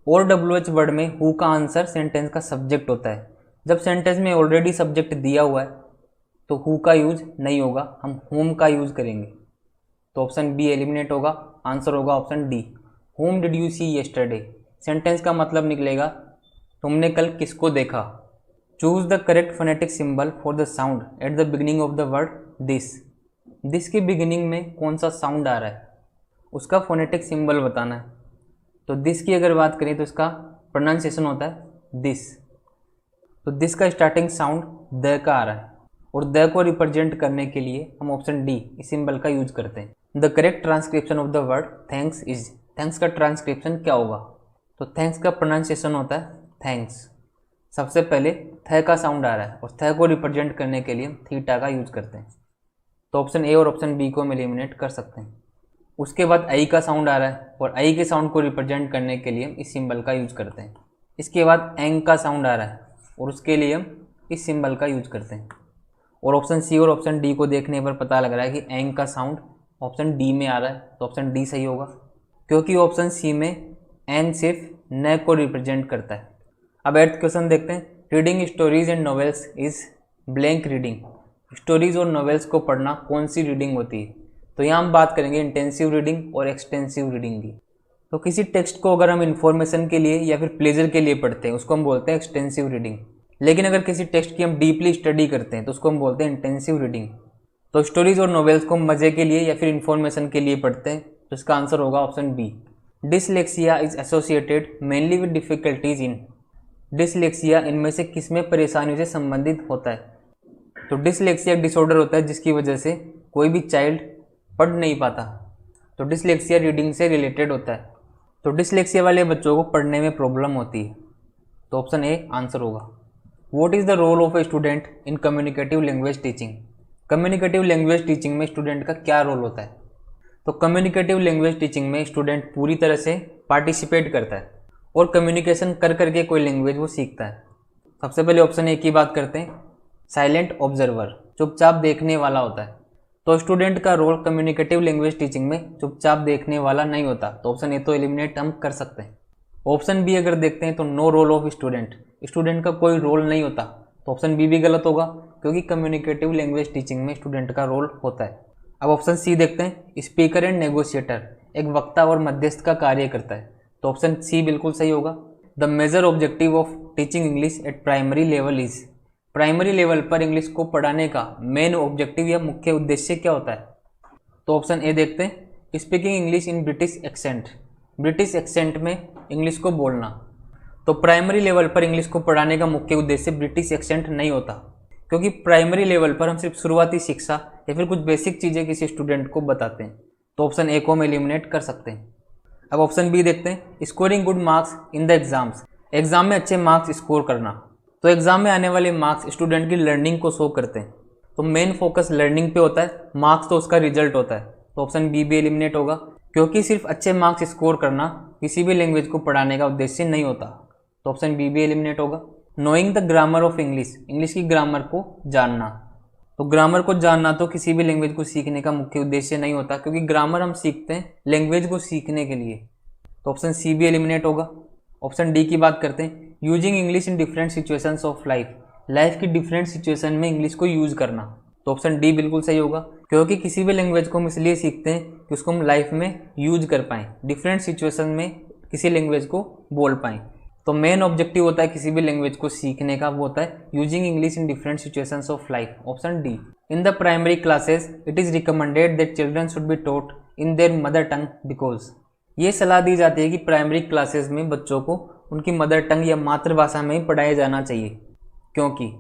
और WH वर्ड में हु का आंसर सेंटेंस का सब्जेक्ट होता है। जब सेंटेंस में ऑलरेडी सब्जेक्ट दिया हुआ है तो हु का यूज नहीं होगा, हम होम का यूज करेंगे। तो ऑप्शन बी एलिमिनेट होगा। आंसर होगा option D, whom did you see yesterday. Sentence का मतलब निकलेगा तुमने कल किसको देखा। Choose the correct phonetic symbol for the sound at the beginning of the word this. This के बिगिनिंग में कौन सा साउंड आ रहा है उसका फोनेटिक सिंबल बताना है। तो दिस की अगर बात करें तो इसका प्रोनाउंसिएशन होता है दिस। तो दिस का स्टार्टिंग साउंड द का आ रहा है और द को रिप्रेजेंट करने के लिए हम ऑप्शन डी इस सिंबल का यूज करते हैं। The correct transcription of the word thanks is. Thanks का ट्रांसक्रिप्शन क्या होगा? तो थैंक्स का प्रोनाउंसिएशन होता है थैंक्स। सबसे पहले थ का साउंड आ रहा है और थ को रिप्रेजेंट करने के लिए हम थीटा का यूज करते हैं। तो ऑप्शन ए और ऑप्शन बी को हम एलिमिनेट कर सकते हैं। उसके बाद आई का साउंड आ रहा है और आई के साउंड को रिप्रेजेंट करने के लिए हम इस सिंबल का यूज करते हैं। इसके बाद एंग का साउंड आ रहा है और उसके लिए हम इस सिंबल का यूज करते हैं। और ऑप्शन सी और ऑप्शन डी को देखने पर पता लग रहा है कि एंग का साउंड ऑप्शन डी में आ रहा है। तो ऑप्शन डी सही होगा क्योंकि ऑप्शन सी में एन सिर्फ न को रिप्रेजेंट करता है। अब एट क्वेश्चन देखते हैं। Reading stories and novels is blank reading. Stories और नॉवेल्स को पढ़ना कौन सी रीडिंग होती है? तो यहाँ हम बात करेंगे इंटेंसिव रीडिंग और एक्सटेंसिव रीडिंग की। तो किसी टेक्स्ट को अगर हम इन्फॉर्मेशन के लिए या फिर प्लेजर के लिए पढ़ते हैं उसको हम बोलते हैं एक्सटेंसिव रीडिंग। लेकिन अगर किसी टेक्स्ट की हम डीपली स्टडी करते हैं तो उसको हम बोलते हैं इंटेंसिव रीडिंग। तो स्टोरीज और नॉवेल्स को हम मजे के लिए या फिर इन्फॉर्मेशन के लिए पढ़ते हैं तो इसका आंसर होगा option B. Dyslexia is associated mainly with difficulties in. Dyslexia इनमें से किसमें परेशानियों से संबंधित होता है? तो डिसलेक्सिया डिसऑर्डर होता है जिसकी वजह से कोई भी चाइल्ड पढ़ नहीं पाता। तो डिसलेक्सिया रीडिंग से रिलेटेड होता है। तो डिसलेक्सिया वाले बच्चों को पढ़ने में प्रॉब्लम होती है। तो ऑप्शन ए आंसर होगा। What is the role of a student in communicative language teaching. Communicative language teaching में स्टूडेंट का क्या रोल होता है? तो कम्युनिकेटिव लैंग्वेज टीचिंग में स्टूडेंट पूरी तरह से पार्टिसिपेट करता है और कम्युनिकेशन कर करके कोई लैंग्वेज वो सीखता है। सबसे पहले ऑप्शन ए की बात करते हैं। साइलेंट ऑब्जर्वर, चुपचाप देखने वाला होता है। तो स्टूडेंट का रोल कम्युनिकेटिव लैंग्वेज टीचिंग में चुपचाप देखने वाला नहीं होता। तो ऑप्शन ए तो एलिमिनेट हम कर सकते हैं। ऑप्शन बी अगर देखते हैं तो no role of student, student का कोई रोल नहीं होता। तो ऑप्शन बी भी गलत होगा क्योंकि कम्युनिकेटिव लैंग्वेज टीचिंग में स्टूडेंट का रोल होता है। अब ऑप्शन सी देखते हैं। स्पीकर एंड नेगोशिएटर, एक वक्ता और मध्यस्थ का कार्य करता है। तो ऑप्शन सी बिल्कुल सही होगा। The major objective of teaching English at primary level is. Primary level पर इंग्लिश को पढ़ाने का मेन ऑब्जेक्टिव या मुख्य उद्देश्य क्या होता है? तो ऑप्शन ए देखते हैं। Speaking English in British accent, British accent में इंग्लिश को बोलना। तो प्राइमरी लेवल पर इंग्लिश को पढ़ाने का मुख्य उद्देश्य ब्रिटिश एक्सेंट नहीं होता क्योंकि प्राइमरी लेवल पर हम सिर्फ शुरुआती शिक्षा या फिर कुछ बेसिक चीज़ें किसी स्टूडेंट को बताते हैं। तो ऑप्शन ए को हम एलिमिनेट कर सकते हैं। अब ऑप्शन बी देखते हैं। Scoring good marks in the exams, exam में अच्छे मार्क्स स्कोर करना। तो एग्जाम में आने वाले मार्क्स स्टूडेंट की लर्निंग को शो करते हैं। तो मेन फोकस लर्निंग पे होता है, मार्क्स तो उसका रिजल्ट होता है। तो ऑप्शन बी भी एलिमिनेट होगा क्योंकि सिर्फ अच्छे मार्क्स स्कोर करना किसी भी लैंग्वेज को पढ़ाने का उद्देश्य नहीं होता। तो ऑप्शन बी भी एलिमिनेट होगा। Knowing the grammar of English, English की ग्रामर को जानना। तो ग्रामर को जानना तो किसी भी लैंग्वेज को सीखने का मुख्य उद्देश्य नहीं होता क्योंकि ग्रामर हम सीखते हैं लैंग्वेज को सीखने के लिए। तो ऑप्शन सी भी एलिमिनेट होगा। ऑप्शन डी की बात करते हैं। Using English in different situations of life, life की डिफरेंट सिचुएशन में इंग्लिश को यूज करना। तो ऑप्शन डी बिल्कुल सही होगा क्योंकि किसी भी लैंग्वेज को हम इसलिए सीखते हैं कि उसको हम लाइफ में यूज कर पाएँ, डिफरेंट सिचुएशन में किसी लैंग्वेज को बोल पाएँ। तो मेन ऑब्जेक्टिव होता है किसी भी लैंग्वेज को सीखने का, वो होता है using English in different situations of life. Option D. In the primary classes it is recommended that children should be taught in their mother tongue because. ये सलाह दी जाती है कि प्राइमरी क्लासेस में बच्चों को उनकी मदर टंग या मातृभाषा में ही पढ़ाया जाना चाहिए। क्योंकि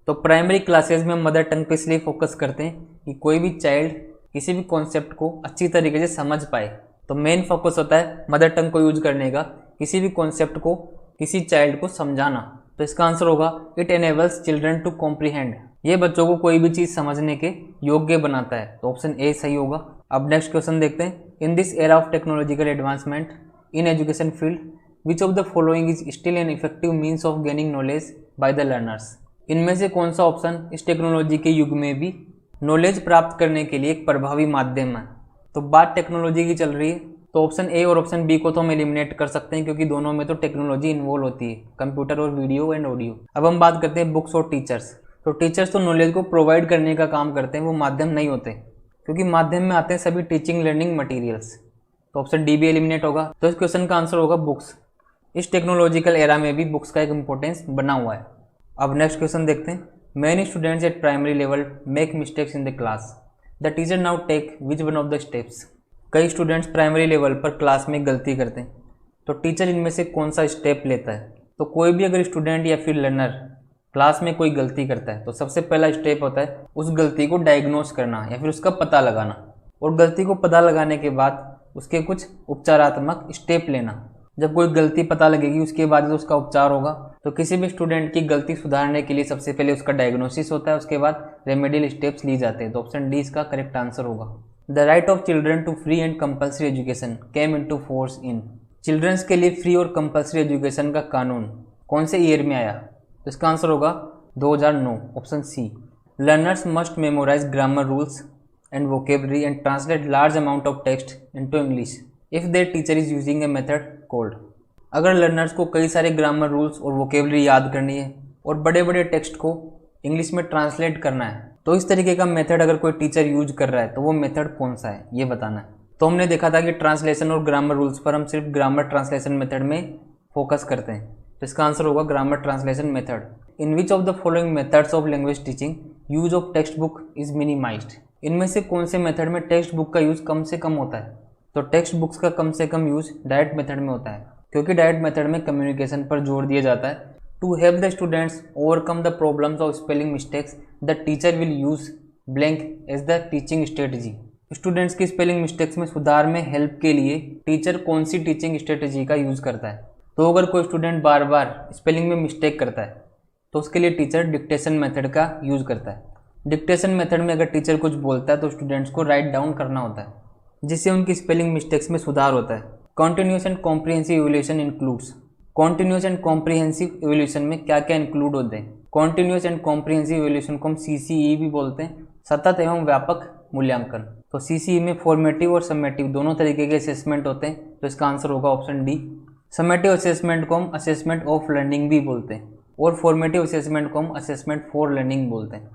तो प्राइमरी क्लासेस में मदर टंग पे इसलिए फोकस करते हैं कि कोई भी चाइल्ड किसी भी कॉन्सेप्ट को अच्छी तरीके से समझ पाए। तो मेन फोकस होता है मदर टंग को यूज करने का, किसी भी कॉन्सेप्ट को किसी चाइल्ड को समझाना। तो इसका आंसर होगा it enables children to comprehend. ये बच्चों को कोई भी चीज़ समझने के योग्य बनाता है। तो ऑप्शन ए सही होगा। अब नेक्स्ट क्वेश्चन देखते हैं। In this era of technological advancement in education field which of the following is still an effective means of gaining knowledge by the learners. इनमें से कौन सा ऑप्शन इस टेक्नोलॉजी के युग में भी नॉलेज प्राप्त करने के लिए एक प्रभावी माध्यम है? तो बात टेक्नोलॉजी की चल रही है तो ऑप्शन ए और ऑप्शन बी को तो हम एलिमिनेट कर सकते हैं क्योंकि दोनों में तो टेक्नोलॉजी इन्वॉल्व होती है, कंप्यूटर और वीडियो एंड ऑडियो। अब हम बात करते हैं बुक्स और टीचर्स। तो टीचर्स तो नॉलेज को प्रोवाइड करने का काम करते हैं, वो माध्यम नहीं होते क्योंकि माध्यम में आते हैं सभी टीचिंग लर्निंग मटेरियल्स। तो ऑप्शन डी भी एलिमिनेट होगा। तो इस क्वेश्चन का आंसर होगा बुक्स। इस टेक्नोलॉजिकल एरा में भी बुक्स का एक इम्पोर्टेंस बना हुआ है। अब नेक्स्ट क्वेश्चन देखते हैं। Many students at primary level make mistakes in the class, the teacher now take which one of the steps. कई स्टूडेंट्स प्राइमरी लेवल पर क्लास में गलती करते हैं, तो टीचर इनमें से कौन सा स्टेप लेता है। तो कोई भी अगर स्टूडेंट या फिर लर्नर क्लास में कोई गलती करता है तो सबसे पहला स्टेप होता है उस गलती को डायग्नोस करना या फिर उसका पता लगाना, और गलती को पता लगाने के बाद उसके कुछ उपचारात्मक स्टेप लेना। जब कोई गलती पता लगेगी उसके बाद तो उसका उपचार होगा। तो किसी भी स्टूडेंट की गलती सुधारने के लिए सबसे पहले उसका डायग्नोसिस होता है, उसके बाद रेमेडियल स्टेप्स ली जाते हैं। तो ऑप्शन डी इसका करेक्ट आंसर होगा। The right of children to free and compulsory education came into force in. Children's के लिए फ्री और कंपल्सरी एजुकेशन का कानून कौन से ईयर में आया। तो इसका आंसर होगा 2009, option C. Learners must memorise grammar rules and vocabulary and translate large amount of text into English if their teacher is using a method called. अगर लर्नर्स को कई सारे ग्रामर रूल्स और वोकेबलरी याद करनी है और बड़े बड़े टेक्स्ट को इंग्लिश में ट्रांसलेट करना है, तो इस तरीके का मेथड अगर कोई टीचर यूज कर रहा है तो वो मेथड कौन सा है ये बताना है। तो हमने देखा था कि ट्रांसलेशन और ग्रामर रूल्स पर हम सिर्फ ग्रामर ट्रांसलेशन मेथड में फोकस करते हैं। तो इसका आंसर होगा grammar translation method. In which of the following methods of language teaching use of text book is minimised. इनमें से कौन से मेथड में टेक्स्ट बुक का यूज कम से कम होता है। तो टेक्स्ट बुक्स का कम से कम यूज डायरेक्ट मेथड में होता है, क्योंकि डायरेक्ट मेथड में कम्युनिकेशन पर जोर दिया जाता है। To help the students overcome the problems of spelling mistakes the teacher will use blank as the teaching strategy. Students की स्पेलिंग मिस्टेक्स में सुधार में हेल्प के लिए टीचर कौन सी टीचिंग स्ट्रेटजी का यूज करता है। तो अगर कोई स्टूडेंट बार बार स्पेलिंग में मिस्टेक करता है तो उसके लिए टीचर डिक्टेशन मेथड का यूज करता है। डिक्टेशन मेथड में अगर टीचर कुछ बोलता है तो स्टूडेंट्स को राइट डाउन करना होता है, जिससे उनकी स्पेलिंग मिस्टेक्स में सुधार होता है। Continuous and comprehensive evaluation includes. Continuous and comprehensive evaluation में क्या क्या इंक्लूड होते हैं। कॉन्टिन्यूस एंड कॉम्प्रिहेंसिव इवैल्यूएशन को हम CCE भी बोलते हैं, सतत एवं व्यापक मूल्यांकन। तो CCE में फॉर्मेटिव और समेटिव दोनों तरीके के असेसमेंट होते हैं। तो इसका आंसर होगा ऑप्शन डी। समेटिव असेसमेंट को हम असेसमेंट ऑफ लर्निंग भी बोलते हैं और फॉर्मेटिव असेसमेंट को हम असेसमेंट फॉर लर्निंग बोलते हैं।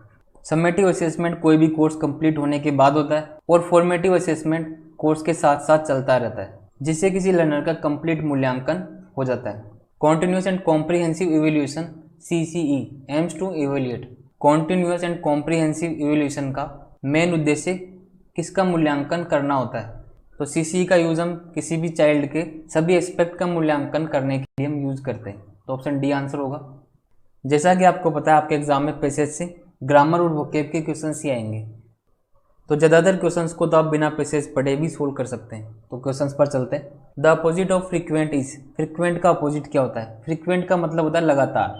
समेटिव असेसमेंट कोई भी कोर्स कंप्लीट होने के बाद होता है और फॉर्मेटिव असेसमेंट कोर्स के साथ साथ चलता रहता है, जिससे किसी लर्नर का कंप्लीट मूल्यांकन हो जाता है। Continuous and comprehensive evaluation CCE aims to evaluate. Continuous and comprehensive evaluation का मेन उद्देश्य किसका मूल्यांकन करना होता है। तो CCE का यूज हम किसी भी चाइल्ड के सभी एस्पेक्ट का मूल्यांकन करने के लिए हम यूज करते हैं। तो ऑप्शन डी आंसर होगा। जैसा कि आपको पता है आपके एग्जाम में पैसेज से ग्रामर और वोकेब के क्वेश्चंस ही आएंगे, तो ज़्यादातर क्वेश्चंस को तो आप बिना पैसेज पढ़े भी सोल्व कर सकते हैं। तो क्वेश्चंस पर चलते हैं। The opposite of frequent is. Frequent का अपोजिट क्या होता है। फ्रीक्वेंट का मतलब होता है लगातार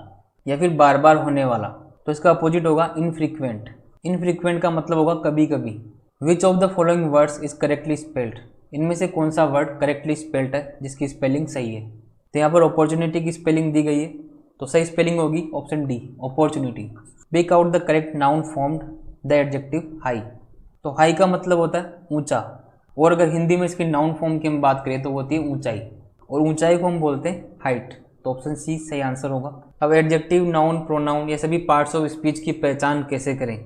या फिर बार बार होने वाला, तो इसका अपोजिट होगा इनफ्रीक्वेंट। इनफ्रीक्वेंट का मतलब होगा कभी कभी। विच of the following words is correctly spelled. इनमें से कौन सा वर्ड करेक्टली स्पेल्ड है जिसकी स्पेलिंग सही है। तो यहाँ पर अपॉर्चुनिटी की स्पेलिंग दी गई है, तो सही स्पेलिंग होगी option D opportunity. Speak out the correct noun formed the adjective high. तो हाई का मतलब होता है ऊंचा, और अगर हिंदी में इसकी नाउन फॉर्म की हम बात करें तो वो होती है ऊंचाई, और ऊंचाई को हम बोलते हैं हाइट। तो ऑप्शन सी सही आंसर होगा। अब एडजेक्टिव, नाउन, प्रोनाउन ये सभी पार्ट्स ऑफ स्पीच की पहचान कैसे करें,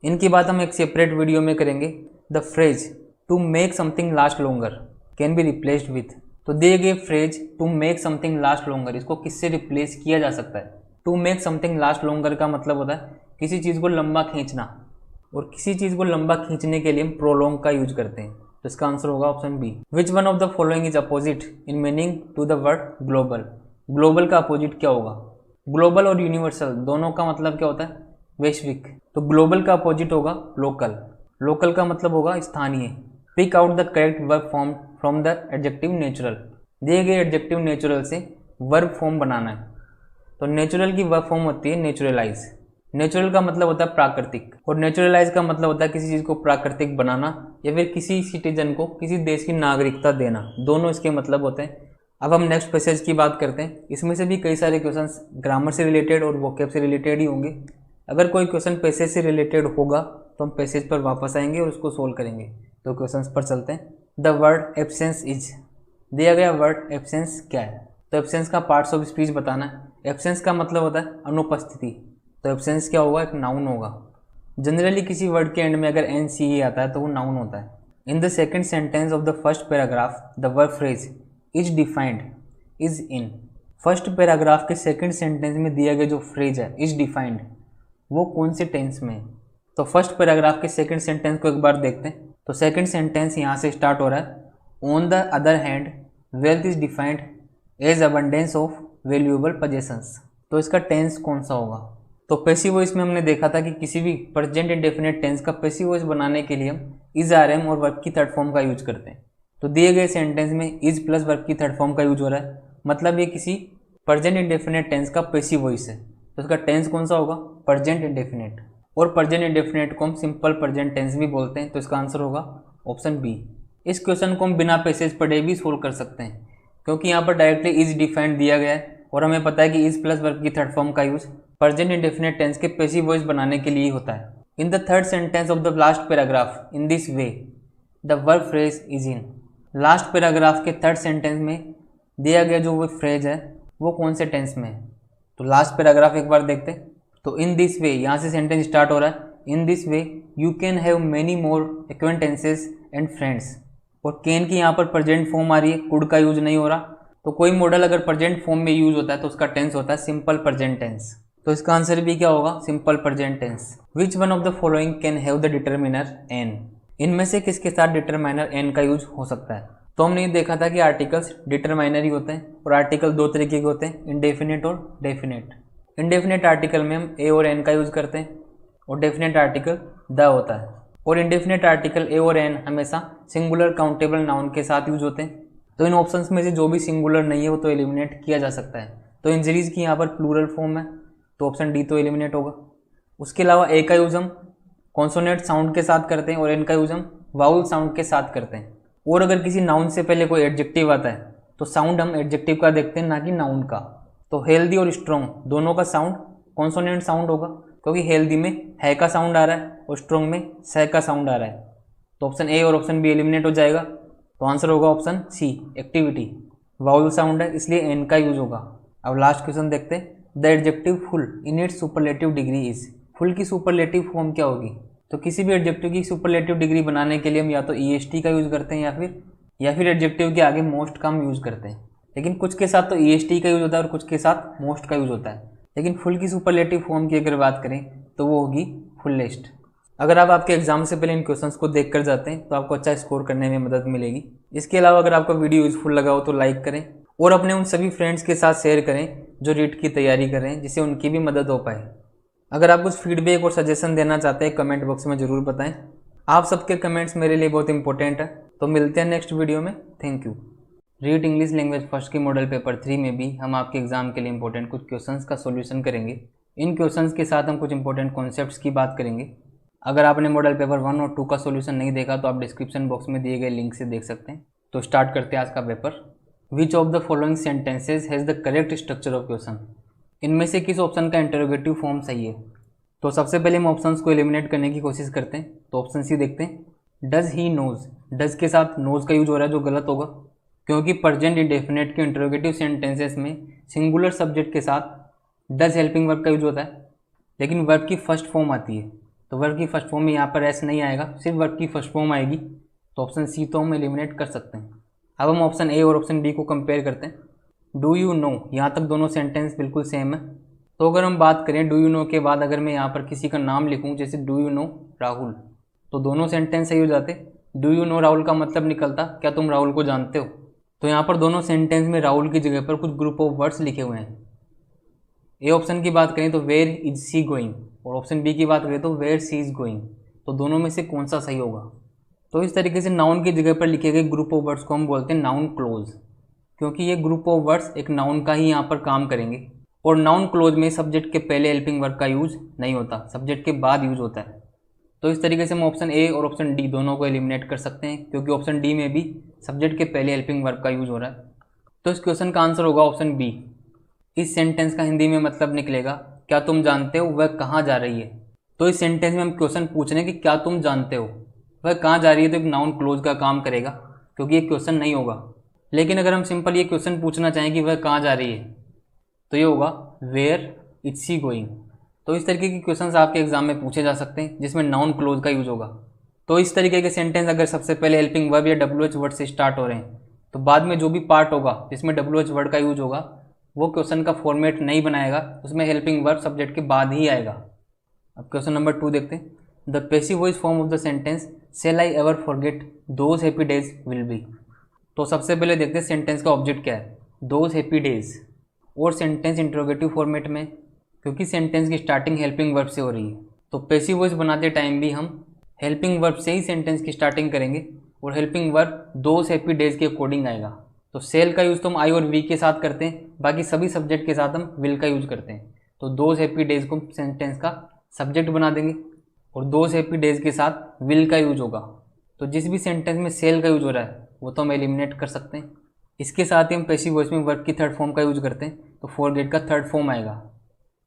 इनकी बात हम एक सेपरेट वीडियो में करेंगे। The phrase to make something last longer can be replaced with. तो दिए गए phrase to make something last longer, इसको किससे रिप्लेस किया जा सकता है। To make something last longer का मतलब होता है किसी चीज़ को लंबा खींचना, और किसी चीज़ को लंबा खींचने के लिए हम प्रोलॉन्ग का यूज करते हैं। तो इसका आंसर होगा option B. Which one of the following is opposite in meaning to the word global. Global का अपोजिट क्या होगा। ग्लोबल और यूनिवर्सल दोनों का मतलब क्या होता है वैश्विक। तो ग्लोबल का अपोजिट होगा लोकल। लोकल का मतलब होगा स्थानीय। Pick out the correct verb form from the adjective natural. दिए गए एडजेक्टिव नेचुरल से वर्ब फॉर्म बनाना है। तो नेचुरल की वर्ब फॉर्म होती है नेचुरलाइज। नेचुरल का मतलब होता है प्राकृतिक, और नेचुरलाइज का मतलब होता है किसी चीज़ को प्राकृतिक बनाना या फिर किसी सिटीजन को किसी देश की नागरिकता देना, दोनों इसके मतलब होते हैं। अब हम नेक्स्ट पैसेज की बात करते हैं। इसमें से भी कई सारे क्वेश्चंस ग्रामर से रिलेटेड और वोकैब से रिलेटेड ही होंगे। अगर कोई क्वेश्चन पैसेज से रिलेटेड होगा तो हम पैसेज पर वापस आएंगे और उसको सोल्व करेंगे। तो क्वेश्चंस पर चलते हैं। The word absence is. दिया गया वर्ड एब्सेंस क्या है। तो एब्सेंस का पार्ट्स ऑफ स्पीच बताना है। एब्सेंस का मतलब होता है अनुपस्थिति। तो एब्सेंस क्या होगा, एक नाउन होगा। जनरली किसी वर्ड के एंड में अगर NCE आता है तो वो नाउन होता है। In the second sentence of the first paragraph the verb phrase is defined is in. First paragraph के सेकंड सेंटेंस में दिया गया जो फ्रेज है इज डिफाइंड, वो कौन से टेंस में है। तो फर्स्ट पैराग्राफ के सेकंड सेंटेंस को एक बार देखते हैं। तो सेकंड सेंटेंस यहाँ से स्टार्ट हो रहा है, on the other hand wealth is defined as abundance of valuable possessions. तो इसका टेंस कौन सा होगा। तो पैसिव वॉइस में हमने देखा था कि किसी भी प्रेजेंट इंडेफिनिट टेंस का पैसिव वॉइस बनाने के लिए हम इज आर एम और वर्ब की थर्ड फॉर्म का यूज करते हैं। तो दिए गए सेंटेंस में इज प्लस वर्ब की थर्ड फॉर्म का यूज हो रहा है, मतलब ये किसी प्रेजेंट इंडेफिनिट टेंस का पैसिव वॉइस है। तो इसका टेंस कौन सा होगा, प्रेजेंट इंडेफिनिट। और प्रेजेंट इंडेफिनिट को हम सिंपल प्रेजेंट टेंस भी बोलते हैं। तो इसका आंसर होगा ऑप्शन बी। इस क्वेश्चन को हम बिना पैसेज पढ़े भी सोल्व कर सकते हैं, क्योंकि यहाँ पर डायरेक्टली इज डिफाइंड दिया गया है और हमें पता है कि इज प्लस वर्ब की थर्ड फॉर्म का यूज प्रेजेंट इंडेफिनिट टेंस के पैसिव वॉइस बनाने के लिए होता है। In the third sentence of the last paragraph in this way the verb phrase is in. Last paragraph के थर्ड सेंटेंस में दिया गया जो वो फ्रेज है वो कौन से टेंस में है। तो लास्ट पैराग्राफ एक बार देखते हैं। तो इन दिस वे, यहाँ से सेंटेंस स्टार्ट हो रहा है, in this way you can have many more acquaintances and friends. और कैन की यहाँ पर प्रेजेंट फॉर्म आ रही है, कुड का यूज नहीं हो रहा। तो कोई मॉडल अगर प्रेजेंट फॉर्म में यूज होता है तो उसका टेंस होता है सिंपल प्रेजेंट टेंस। तो इसका आंसर भी क्या होगा, simple present tense. Which one of the following can have the determiner an. इनमें से किसके साथ डिटरमाइनर एन का यूज हो सकता है। तो हमने ये देखा था कि आर्टिकल्स डिटरमाइनर ही होते हैं और आर्टिकल दो तरीके के होते हैं, इंडेफिनिट और डेफिनेट। इंडेफिनेट आर्टिकल में हम ए और एन का यूज करते हैं और डेफिनेट आर्टिकल द होता है। और इंडेफिनेट आर्टिकल ए और एन हमेशा सिंगुलर काउंटेबल नाउन के साथ यूज होते हैं। तो इन ऑप्शंस में से जो भी सिंगुलर नहीं है वो तो एलिमिनेट किया जा सकता है। तो इंजरीज की यहाँ पर प्लूरल फॉर्म है, तो ऑप्शन डी तो एलिमिनेट होगा। उसके अलावा ए का यूज हम कॉन्सोनेंट साउंड के साथ करते हैं और एन का यूज हम वाउल साउंड के साथ करते हैं। और अगर किसी नाउन से पहले कोई एडजेक्टिव आता है तो साउंड हम एडजेक्टिव का देखते हैं, ना कि नाउन का। तो हेल्दी और स्ट्रॉन्ग दोनों का साउंड कॉन्सोनेंट साउंड होगा, क्योंकि हेल्दी में है का साउंड आ रहा है और स्ट्रॉन्ग में स का साउंड आ रहा है। तो ऑप्शन ए और ऑप्शन बी एलिमिनेट हो जाएगा। तो आंसर होगा option C, activity. Vowel sound है इसलिए एन का यूज होगा। अब लास्ट क्वेश्चन देखते हैं। The adjective full in its superlative degree is. Full की सुपरलेटिव फॉर्म क्या होगी। तो किसी भी एडजेक्टिव की सुपरलेटिव डिग्री बनाने के लिए हम या तो ईएसटी का यूज करते हैं या फिर एडजेक्टिव के आगे मोस्ट का हम यूज करते हैं। लेकिन कुछ के साथ तो ईएसटी का यूज होता है और कुछ के साथ मोस्ट का यूज होता है। लेकिन फुल की सुपरलेटिव फॉर्म की अगर बात करें तो वो होगी फुलेस्ट। अगर आप आपके एग्जाम से पहले इन क्वेश्चंस को देख कर जाते हैं तो आपको अच्छा स्कोर करने में मदद मिलेगी। इसके अलावा अगर आपको वीडियो यूजफुल लगा हो तो लाइक करें और अपने उन सभी फ्रेंड्स के साथ शेयर करें जो रीट की तैयारी कर रहे हैं, जिससे उनकी भी मदद हो पाए। अगर आप कुछ फीडबैक और सजेशन देना चाहते हैं कमेंट बॉक्स में ज़रूर बताएं। आप सबके कमेंट्स मेरे लिए बहुत इंपॉर्टेंट है। तो मिलते हैं नेक्स्ट वीडियो में। Thank you. REET English language first के मॉडल पेपर 3 में भी हम आपके एग्जाम के लिए इंपॉर्टेंट कुछ क्वेश्चंस का सॉल्यूशन करेंगे। इन क्वेश्चंस के साथ हम कुछ इंपॉर्टेंट कॉन्सेप्ट्स की बात करेंगे। अगर आपने मॉडल पेपर 1 और 2 का सॉल्यूशन नहीं देखा तो आप डिस्क्रिप्शन बॉक्स में दिए गए लिंक से देख सकते हैं। तो स्टार्ट करते हैं आज का paper. Which of the following sentences has the correct structure of question. इनमें से किस ऑप्शन का इंटरोगेटिव फॉर्म सही है। तो सबसे पहले हम ऑप्शंस को एलिमिनेट करने की कोशिश करते हैं। तो ऑप्शन सी देखते हैं। Does he knows. डज के साथ नोज का यूज हो रहा है जो गलत होगा, क्योंकि प्रेजेंट इंडेफिनिट के इंटरोगेटिव सेंटेंसेस में सिंगुलर सब्जेक्ट के साथ डज हेल्पिंग वर्ब का यूज होता है, लेकिन वर्ब की फर्स्ट फॉर्म आती है। तो वर्ब की फर्स्ट फॉर्म में यहाँ पर एस नहीं आएगा, सिर्फ वर्ब की फर्स्ट फॉर्म आएगी। तो ऑप्शन सी तो हम एलिमिनेट कर सकते हैं। अब हम ऑप्शन ए और ऑप्शन बी को कंपेयर करते हैं। डू यू नो, यहाँ तक दोनों सेंटेंस बिल्कुल सेम है। तो अगर हम बात करें डू यू नो के बाद अगर मैं यहाँ पर किसी का नाम लिखूँ, जैसे डू यू नो राहुल, तो दोनों सेंटेंस सही हो जाते। डू यू नो राहुल का मतलब निकलता क्या तुम राहुल को जानते हो। तो यहाँ पर दोनों सेंटेंस में राहुल की जगह पर कुछ ग्रुप ऑफ वर्ड्स लिखे हुए हैं। ए ऑप्शन की बात करें तो वेयर इज सी गोइंग, और ऑप्शन बी की बात करें तो वेयर सी इज गोइंग। तो दोनों में से कौन सा सही होगा। तो इस तरीके से नाउन की जगह पर लिखे गए ग्रुप ऑफ वर्ड्स को हम बोलते हैं नाउन क्लोज, क्योंकि ये ग्रुप ऑफ वर्ड्स एक नाउन का ही यहाँ पर काम करेंगे। और नाउन क्लोज में सब्जेक्ट के पहले हेल्पिंग वर्ब का यूज नहीं होता, सब्जेक्ट के बाद यूज होता है। तो इस तरीके से हम ऑप्शन ए और ऑप्शन डी दोनों को एलिमिनेट कर सकते हैं, क्योंकि ऑप्शन डी में भी सब्जेक्ट के पहले हेल्पिंग वर्ब का यूज हो रहा है। तो इस क्वेश्चन का आंसर होगा ऑप्शन बी। इस सेंटेंस का हिंदी में मतलब निकलेगा क्या तुम जानते हो वह कहाँ जा रही है। तो इस सेंटेंस में हम क्वेश्चन पूछ रहे हैं कि क्या तुम जानते हो वह कहाँ जा रही है, तो एक नाउन क्लोज का काम करेगा, क्योंकि ये क्वेश्चन नहीं होगा। लेकिन अगर हम सिंपल ये क्वेश्चन पूछना चाहें कि वह कहाँ जा रही है, तो ये होगा वेयर इज सी गोइंग। तो इस तरीके के क्वेश्चंस आपके एग्जाम में पूछे जा सकते हैं जिसमें नाउन क्लोज का यूज होगा। तो इस तरीके के सेंटेंस अगर सबसे पहले हेल्पिंग वर्ब या WH वर्ड से स्टार्ट हो रहे हैं, तो बाद में जो भी पार्ट होगा जिसमें WH वर्ड का यूज होगा वो क्वेश्चन का फॉर्मेट नहीं बनाएगा, उसमें हेल्पिंग वर्ब सब्जेक्ट के बाद ही आएगा। अब क्वेश्चन नंबर 2 देखते हैं। The passive voice form of the sentence shall I ever forget those happy days will be. तो सबसे पहले देखते हैं सेंटेंस का ऑब्जेक्ट क्या है, दोज हैप्पी डेज। और सेंटेंस इंट्रोगेटिव फॉर्मेट में, क्योंकि सेंटेंस की स्टार्टिंग हेल्पिंग वर्ब से हो रही है, तो पैसिव वॉइस बनाते टाइम भी हम हेल्पिंग वर्ब से ही सेंटेंस की स्टार्टिंग करेंगे और helping verb those happy days के अकॉर्डिंग आएगा। तो सेल का यूज़ तो हम आई और वी के साथ करते हैं, बाकी सभी सब्जेक्ट के साथ हम विल का यूज करते हैं। तो दोज हैप्पी डेज को सेंटेंस का सब्जेक्ट बना देंगे और दोज हैप्पी डेज के साथ विल का यूज होगा। तो जिस भी सेंटेंस में सेल का यूज हो रहा है वो तो हम एलिमिनेट कर सकते हैं। इसके साथ ही हम पैसिव वॉइस में वर्ब की थर्ड फॉर्म का यूज करते हैं, तो फॉरगेट का थर्ड फॉर्म आएगा।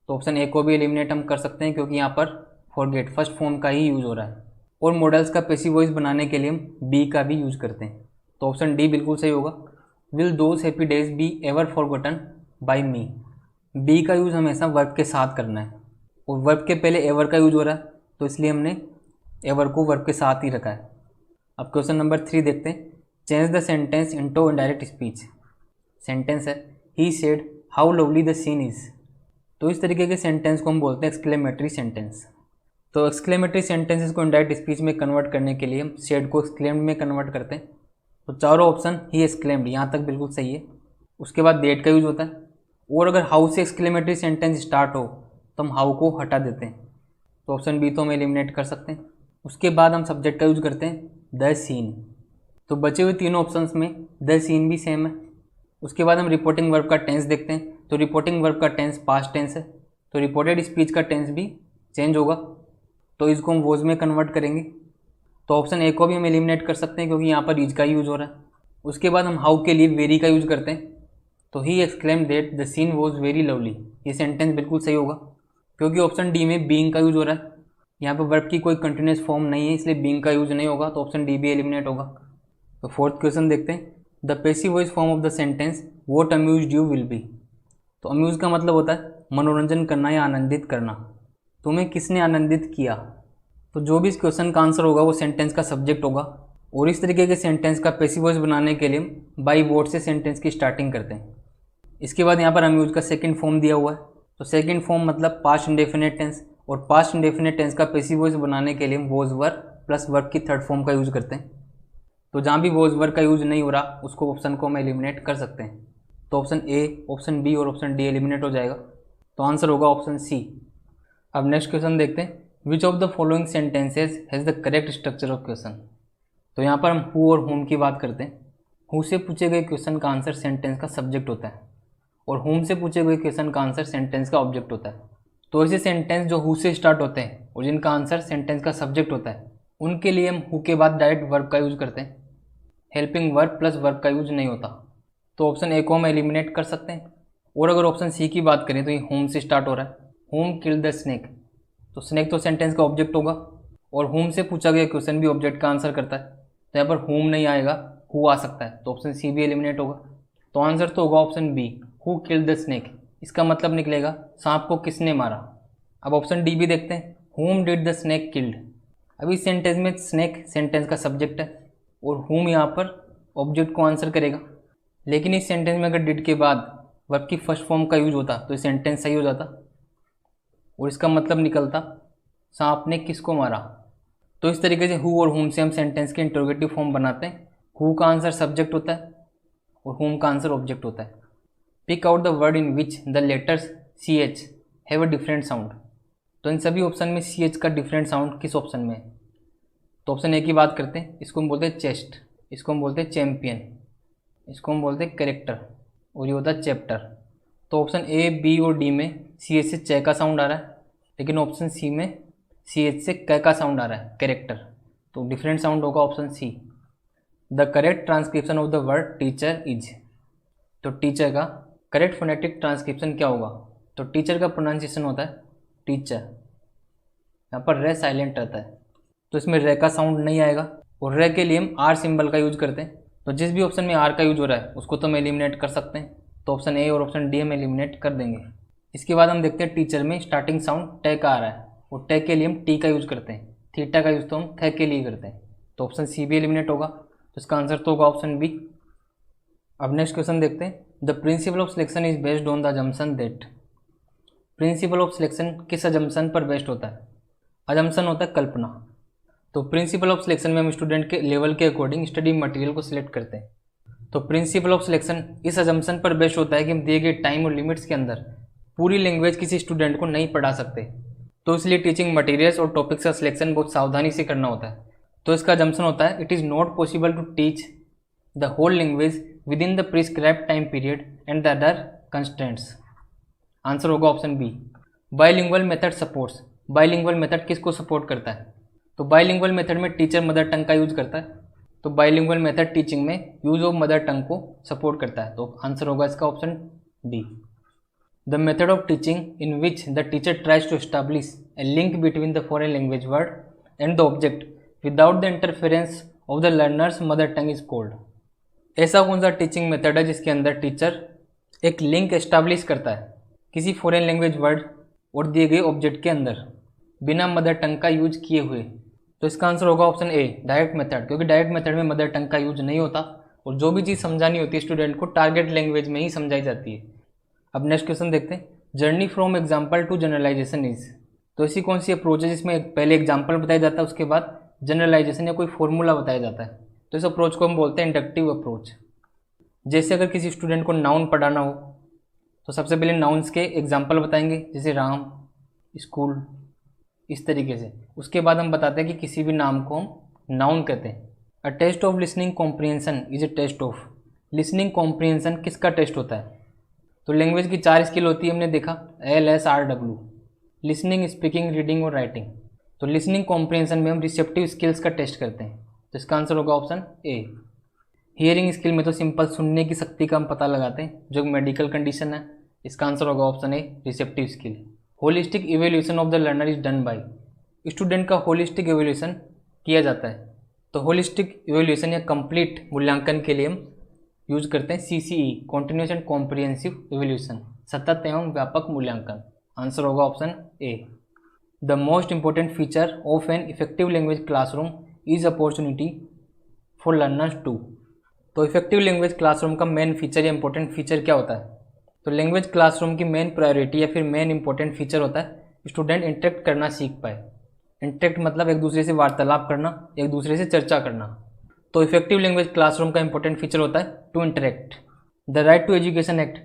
तो ऑप्शन ए को भी एलिमिनेट हम कर सकते हैं, क्योंकि यहाँ पर फॉरगेट फर्स्ट फॉर्म का ही यूज हो रहा है। और मॉडल्स का पैसिव वॉइस बनाने के लिए हम बी का भी यूज करते हैं। तो ऑप्शन डी बिल्कुल सही होगा। Will those happy days be ever forgotten by me. Be का यूज़ हमेशा वर्ब के साथ करना है और वर्ब के पहले एवर का यूज हो रहा है, तो इसलिए हमने एवर को वर्ब के साथ ही रखा है। अब क्वेश्चन नंबर 3 देखते हैं। Change the sentence into indirect speech. Sentence है he said how lovely the scene is. तो इस तरीके के सेंटेंस को हम बोलते हैं एक्सक्लेमेटरी सेंटेंस। तो एक्सक्लेमेटरी सेंटेंसेस को इनडायरेक्ट स्पीच में कन्वर्ट करने के लिए हम सेड को एक्सक्लेम्ड में कन्वर्ट करते हैं। तो चारों ऑप्शन ही एक्सक्लेम्ड यहाँ तक बिल्कुल सही है। उसके बाद डेट का यूज होता है, और अगर हाउ से एक्सक्लेमेटरी सेंटेंस स्टार्ट हो तो हम हाउ को हटा देते हैं। तो ऑप्शन बी तो हम एलिमिनेट कर सकते हैं। उसके बाद हम सब्जेक्ट का यूज करते हैं द सीन। तो बचे हुए तीनों ऑप्शंस में द सीन भी सेम है। उसके बाद हम रिपोर्टिंग वर्ब का टेंस देखते हैं। तो रिपोर्टिंग वर्ब का टेंस पास्ट टेंस है, तो रिपोर्टेड स्पीच का टेंस भी चेंज होगा, तो इसको हम वॉज में कन्वर्ट करेंगे। तो ऑप्शन ए को भी हम एलिमिनेट कर सकते हैं, क्योंकि यहाँ पर इज का यूज हो रहा है। उसके बाद हम हाउ के लिए वेरी का यूज करते हैं। तो he exclaim that the scene was very lovely. ये सेंटेंस बिल्कुल सही होगा, क्योंकि ऑप्शन डी में बीइंग का यूज हो रहा है। यहाँ पर वर्ब की कोई कंटिन्यूस फॉर्म नहीं है, इसलिए बीइंग का यूज नहीं होगा, तो ऑप्शन डी भी एलिमिनेट होगा। तो फोर्थ क्वेश्चन देखते हैं। The passive voice form of the sentence what amused you will be. तो अम्यूज का मतलब होता है मनोरंजन करना या आनंदित करना। तुम्हें किसने आनंदित किया। तो जो भी इस क्वेश्चन का आंसर होगा वो सेंटेंस का सब्जेक्ट होगा। और इस तरीके के सेंटेंस का पैसिव वॉइस बनाने के लिए बाई वॉट से सेंटेंस की स्टार्टिंग करते हैं। इसके बाद यहाँ पर अम्यूज का सेकंड फॉर्म दिया हुआ है। तो सेकंड फॉर्म मतलब पास्ट इंडेफिनेट टेंस, और पास्ट इंडेफिनेट टेंस का पैसिव वॉइस बनाने के लिए हम वॉज वर्ब प्लस वर्ब की थर्ड फॉर्म का यूज करते हैं। तो जहाँ भी वॉज वर्ब का यूज नहीं हो रहा उसको ऑप्शन को हम एलिमिनेट कर सकते हैं। तो ऑप्शन ए, ऑप्शन बी और ऑप्शन डी एलिमिनेट हो जाएगा। तो आंसर होगा ऑप्शन सी। अब नेक्स्ट क्वेश्चन देखते हैं। Which of the following sentences has the correct structure of question. तो यहाँ पर हम हु और होम की बात करते हैं। हु से पूछे गए क्वेश्चन का आंसर सेंटेंस का सब्जेक्ट होता है, और होम से पूछे गए क्वेश्चन का आंसर सेंटेंस का ऑब्जेक्ट होता है। तो ऐसे सेंटेंस जो हु से स्टार्ट होते हैं और जिनका आंसर सेंटेंस का सब्जेक्ट होता है, उनके लिए हम हु के बाद डायरेक्ट वर्ब का यूज करते हैं। हेल्पिंग वर्ब प्लस वर्ब का यूज नहीं होता। तो ऑप्शन ए को हम एलिमिनेट कर सकते हैं। और अगर ऑप्शन सी की बात करें तो ये होम से स्टार्ट हो रहा है। Home kill the snake. तो स्नेक तो सेंटेंस का ऑब्जेक्ट होगा, और होम से पूछा गया क्वेश्चन भी ऑब्जेक्ट का आंसर करता है, तो यहाँ पर होम नहीं आएगा, हु आ सकता है। तो ऑप्शन सी भी एलिमिनेट होगा। तो आंसर तो होगा option B, who kill the snake. इसका मतलब निकलेगा सांप को किसने मारा। अब ऑप्शन डी भी देखते हैं। Home did the snake killed. अब इस सेंटेंस में स्नेक सेंटेंस का सब्जेक्ट है और होम यहाँ पर ऑब्जेक्ट को आंसर करेगा। लेकिन इस सेंटेंस में अगर डिड के बाद वर्ब की फर्स्ट फॉर्म का यूज होता तो ये सेंटेंस सही हो जाता और इसका मतलब निकलता सांप ने किसको मारा। तो इस तरीके से हु और होम से हम सेंटेंस के इंटरोगेटिव फॉर्म बनाते हैं। हु का आंसर सब्जेक्ट होता है और होम का आंसर ऑब्जेक्ट होता है। Pick out the word in which the letters C H have a different sound. तो इन सभी ऑप्शन में सी एच का डिफरेंट साउंड किस ऑप्शन में है। तो ऑप्शन ए की बात करते हैं। इसको हम बोलते हैं चेस्ट, इसको हम बोलते हैं चैम्पियन, इसको हम बोलते हैं कैरेक्टर, और ये होता है चैप्टर। तो ऑप्शन ए, बी और डी में सी एच से चे का साउंड आ रहा है, लेकिन ऑप्शन सी में सी एच से कै का साउंड आ रहा है, कैरेक्टर। तो डिफरेंट साउंड होगा option C. The correct transcription of the word teacher is. तो टीचर का करेक्ट फोनेटिक ट्रांसक्रिप्शन क्या होगा। तो टीचर का प्रोनाउंसिएशन होता है टीचर। यहाँ पर रे साइलेंट रहता है, तो इसमें रे का साउंड नहीं आएगा। और रे के लिए हम आर सिंबल का यूज करते हैं। तो जिस भी ऑप्शन में आर का यूज हो रहा है उसको तो हम एलिमिनेट कर सकते हैं। तो ऑप्शन ए और ऑप्शन डी हम एलिमिनेट कर देंगे। इसके बाद हम देखते हैं टीचर में स्टार्टिंग साउंड टे का आ रहा है, और टे के लिए हम टी का यूज करते हैं। थीटा का यूज तो हम थे के लिए करते हैं। तो ऑप्शन सी भी एलिमिनेट होगा। तो इसका आंसर तो होगा ऑप्शन बी। अब नेक्स्ट क्वेश्चन देखते हैं। The principle of selection is based on the assumption that. Principle of selection किस अजम्पशन पर बेस्ड होता है? अजम्पशन होता है कल्पना। तो प्रिंसिपल ऑफ सिलेक्शन में हम स्टूडेंट के लेवल के अकॉर्डिंग स्टडी मटेरियल को सिलेक्ट करते हैं। तो प्रिंसिपल ऑफ सिलेक्शन इस अजम्पशन पर बेस्ड होता है कि हम दिए गए टाइम और लिमिट्स के अंदर पूरी लैंग्वेज किसी स्टूडेंट को नहीं पढ़ा सकते, तो इसलिए टीचिंग मटेरियल्स और टॉपिक्स का सिलेक्शन बहुत सावधानी से करना होता है। तो इसका अजम्पशन होता है it is not possible to teach the whole language within the prescribed time period and the other constraints. Answer होगा option B. Bilingual method supports. Bilingual method किसको सपोर्ट करता है? तो बाइलिंगुअल मेथड में टीचर मदर टंग का यूज करता है, तो बाइलिंगुअल मेथड टीचिंग में यूज ऑफ मदर टंग को सपोर्ट करता है। तो आंसर होगा इसका option D. The method of teaching in which the teacher tries to establish a link between the foreign language word and the object without the interference of the learners mother tongue is called. ऐसा कौन सा टीचिंग मेथड है जिसके अंदर टीचर एक लिंक एस्टैब्लिश करता है किसी फॉरेन लैंग्वेज वर्ड और दिए गए ऑब्जेक्ट के अंदर बिना मदर टंग का यूज किए हुए? तो इसका आंसर होगा ऑप्शन ए, डायरेक्ट मेथड, क्योंकि डायरेक्ट मेथड में मदर टंग का यूज नहीं होता और जो भी चीज़ समझानी होती है स्टूडेंट को टारगेट लैंग्वेज में ही समझाई जाती है। अब नेक्स्ट क्वेश्चन देखते हैं। Journey from example to generalisation is. तो ऐसी कौन सी अप्रोच है जिसमें पहले एग्जाम्पल बताया जाता है उसके बाद जनरलाइजेशन या कोई फॉर्मूला बताया जाता है? तो इस अप्रोच को हम बोलते हैं इंडक्टिव अप्रोच। जैसे अगर किसी स्टूडेंट को नाउन पढ़ाना हो तो सबसे पहले नाउन्स के एग्जाम्पल बताएंगे, जैसे राम, स्कूल, इस तरीके से। उसके बाद हम बताते हैं कि किसी भी नाम को हम नाउन कहते हैं। A test of listening comprehension is a test of. Listening comprehension किसका टेस्ट होता है? तो लैंग्वेज की 4 स्किल होती है, हमने देखा LSRW, लिसनिंग, स्पीकिंग, रीडिंग और राइटिंग। तो लिसनिंग कॉम्प्रिहेंशन में हम रिसेप्टिव स्किल्स का टेस्ट करते हैं, तो इसका आंसर होगा ऑप्शन ए। हियरिंग स्किल में तो सिंपल सुनने की शक्ति का हम पता लगाते हैं, जो एक मेडिकल कंडीशन है। इसका आंसर होगा option A, receptive skill. Holistic evaluation of the learner is done bye. Student का होलिस्टिक इवेल्यूशन किया जाता है, तो होलिस्टिक इवेल्यूशन या कंप्लीट मूल्यांकन के लिए हम यूज करते हैं CCE, continuous and comprehensive evaluation, सतत एवं व्यापक मूल्यांकन। आंसर होगा option A. The most important feature of an effective language classroom is opportunity for learners to. तो इफेक्टिव लैंग्वेज क्लासरूम का मेन फीचर या इंपॉर्टेंट फीचर क्या होता है? तो लैंग्वेज क्लासरूम की मेन प्रायोरिटी या फिर मेन इंपॉर्टेंट फीचर होता है स्टूडेंट इंटरेक्ट करना सीख पाए। इंटरेक्ट मतलब एक दूसरे से वार्तालाप करना, एक दूसरे से चर्चा करना। तो इफेक्टिव लैंग्वेज क्लासरूम का इंपॉर्टेंट फीचर होता है to interact. The right to education act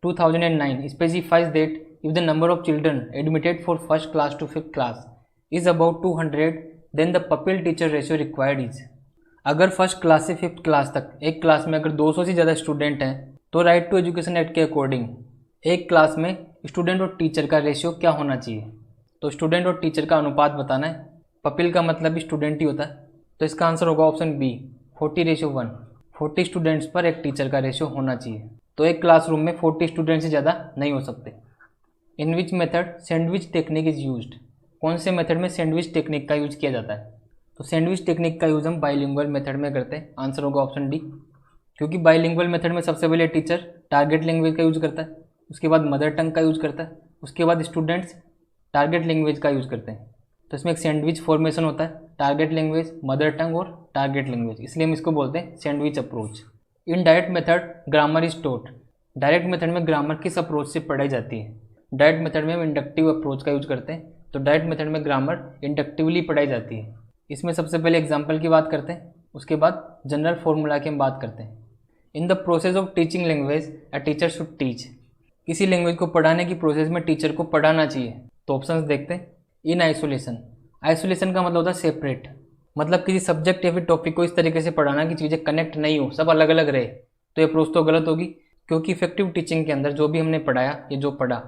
2009 specifies that if the number of children admitted for first class to 5th class is about 200 then the pupil teacher ratio required is. अगर फर्स्ट क्लास से 5th क्लास तक एक क्लास में अगर 200 से ज़्यादा स्टूडेंट हैं तो राइट टू एजुकेशन एक्ट के अकॉर्डिंग एक क्लास में स्टूडेंट और टीचर का रेशियो क्या होना चाहिए? तो स्टूडेंट और टीचर का अनुपात बताना है। पपिल का मतलब भी स्टूडेंट ही होता है, तो इसका आंसर होगा ऑप्शन बी, 40:1। 40 स्टूडेंट्स पर एक टीचर का रेशियो होना चाहिए, तो एक क्लासरूम में 40 स्टूडेंट से ज़्यादा नहीं हो सकते। In which method sandwich technique is used. कौन से मेथड में सैंडविच टेक्निक का यूज किया जाता है? तो सैंडविच टेक्निक का यूज हम बाइलिंगुअल मेथड में करते हैं। आंसर होगा ऑप्शन डी, क्योंकि बाइलिंगुअल मेथड में सबसे पहले टीचर टारगेट लैंग्वेज का यूज करता है, उसके बाद मदर टंग का यूज करता है, उसके बाद स्टूडेंट्स टारगेट लैंग्वेज का यूज करते हैं। तो इसमें एक सैंडविच फॉर्मेशन होता है, टारगेट लैंग्वेज, मदर टंग और टारगेट लैंग्वेज, इसलिए हम इसको बोलते हैं sandwich approach. In direct method grammar is taught. Direct method में ग्रामर किस अप्रोच से पढ़ाई जाती है? डायरेक्ट मेथड में हम इंडक्टिव अप्रोच का यूज करते हैं, तो डायरेक्ट मेथड में ग्रामर इंडक्टिवली पढ़ाई जाती है। इसमें सबसे पहले एग्जाम्पल की बात करते हैं, उसके बाद जनरल फॉर्मूला की हम बात करते हैं। In the process of teaching language a teacher should teach. किसी लैंग्वेज को पढ़ाने की प्रोसेस में टीचर को पढ़ाना चाहिए, तो ऑप्शंस देखते हैं। In isolation. आइसोलेशन का मतलब होता है सेपरेट, मतलब किसी सब्जेक्ट या फिर टॉपिक को इस तरीके से पढ़ाना कि चीज़ें कनेक्ट नहीं हो, सब अलग अलग रहे। तो ये अप्रोच तो गलत होगी, क्योंकि इफेक्टिव टीचिंग के अंदर जो भी हमने पढ़ाया या जो पढ़ा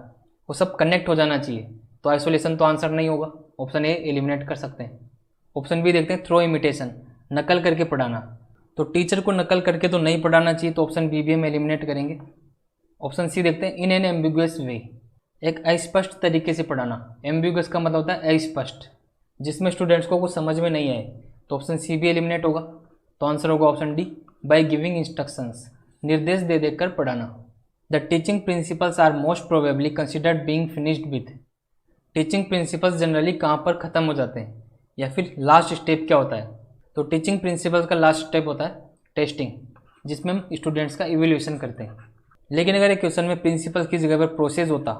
वो सब कनेक्ट हो जाना चाहिए, तो आइसोलेशन तो आंसर नहीं होगा। ऑप्शन ए एलिमिनेट कर सकते हैं। ऑप्शन बी देखते हैं, थ्रो इमिटेशन, नकल करके पढ़ाना। तो टीचर को नकल करके तो नहीं पढ़ाना चाहिए, तो ऑप्शन बी भी हम एलिमिनेट करेंगे। ऑप्शन सी देखते हैं, इन एन एम्बिगुअस वे, एक अस्पष्ट तरीके से पढ़ाना। एम्बिगुअस का मतलब होता है अस्पष्ट, जिसमें स्टूडेंट्स को कुछ समझ में नहीं आए, तो ऑप्शन सी भी एलिमिनेट होगा। तो आंसर होगा option D, by giving instructions, निर्देश दे देकर पढ़ाना। The teaching principles are most probably considered being finished with. Teaching principles generally कहाँ पर ख़त्म हो जाते हैं, या फिर लास्ट स्टेप क्या होता है? तो टीचिंग प्रिंसिपल्स का लास्ट स्टेप होता है टेस्टिंग, जिसमें हम स्टूडेंट्स का इवैल्यूएशन करते हैं। लेकिन अगर एक क्वेश्चन में प्रिंसिपल की जगह पर प्रोसेस होता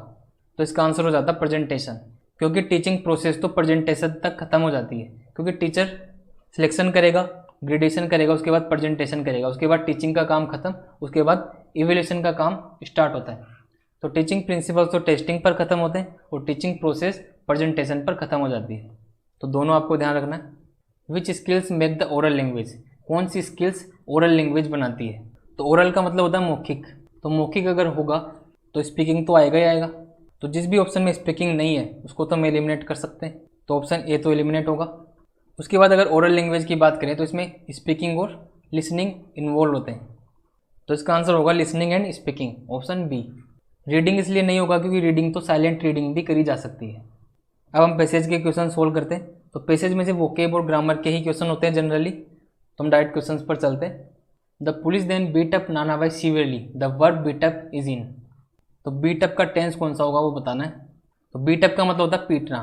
तो इसका आंसर हो जाता प्रेजेंटेशन, क्योंकि टीचिंग प्रोसेस तो प्रेजेंटेशन तक खत्म हो जाती है, क्योंकि टीचर सिलेक्शन करेगा, ग्रेडेशन करेगा, उसके बाद प्रेजेंटेशन करेगा, उसके बाद टीचिंग का काम खत्म, उसके बाद इवैल्यूएशन का काम स्टार्ट होता है। तो टीचिंग प्रिंसिपल्स तो टेस्टिंग पर खत्म होते हैं और टीचिंग प्रोसेस प्रेजेंटेशन पर खत्म हो जाती है। तो दोनों आपको ध्यान रखना है। Which skills make the oral language, कौन सी स्किल्स ओरल लैंग्वेज बनाती है? तो ओरल का मतलब होता है मौखिक, तो मौखिक अगर होगा तो स्पीकिंग तो आएगा ही आएगा। तो जिस भी ऑप्शन में स्पीकिंग नहीं है उसको तो हम एलिमिनेट कर सकते हैं, तो ऑप्शन ए तो एलिमिनेट होगा। उसके बाद अगर ओरल लैंग्वेज की बात करें तो इसमें स्पीकिंग और लिसनिंग इन्वॉल्व होते हैं, तो इसका आंसर होगा listening and speaking, option B. Reading इसलिए नहीं होगा क्योंकि रीडिंग तो साइलेंट रीडिंग भी करी जा सकती है। अब हम पैसेज के क्वेश्चन सोल्व करते हैं। तो पैसेज में से वोकेब और ग्रामर के ही क्वेश्चन होते हैं जनरली, तो हम डायरेक्ट क्वेश्चन पर चलते हैं। The police then beat up Nana Bhai severely, the verb beat up is in. तो बीट अप का टेंस कौन सा होगा वो बताना है। तो बीट अप का मतलब होता है पीटना,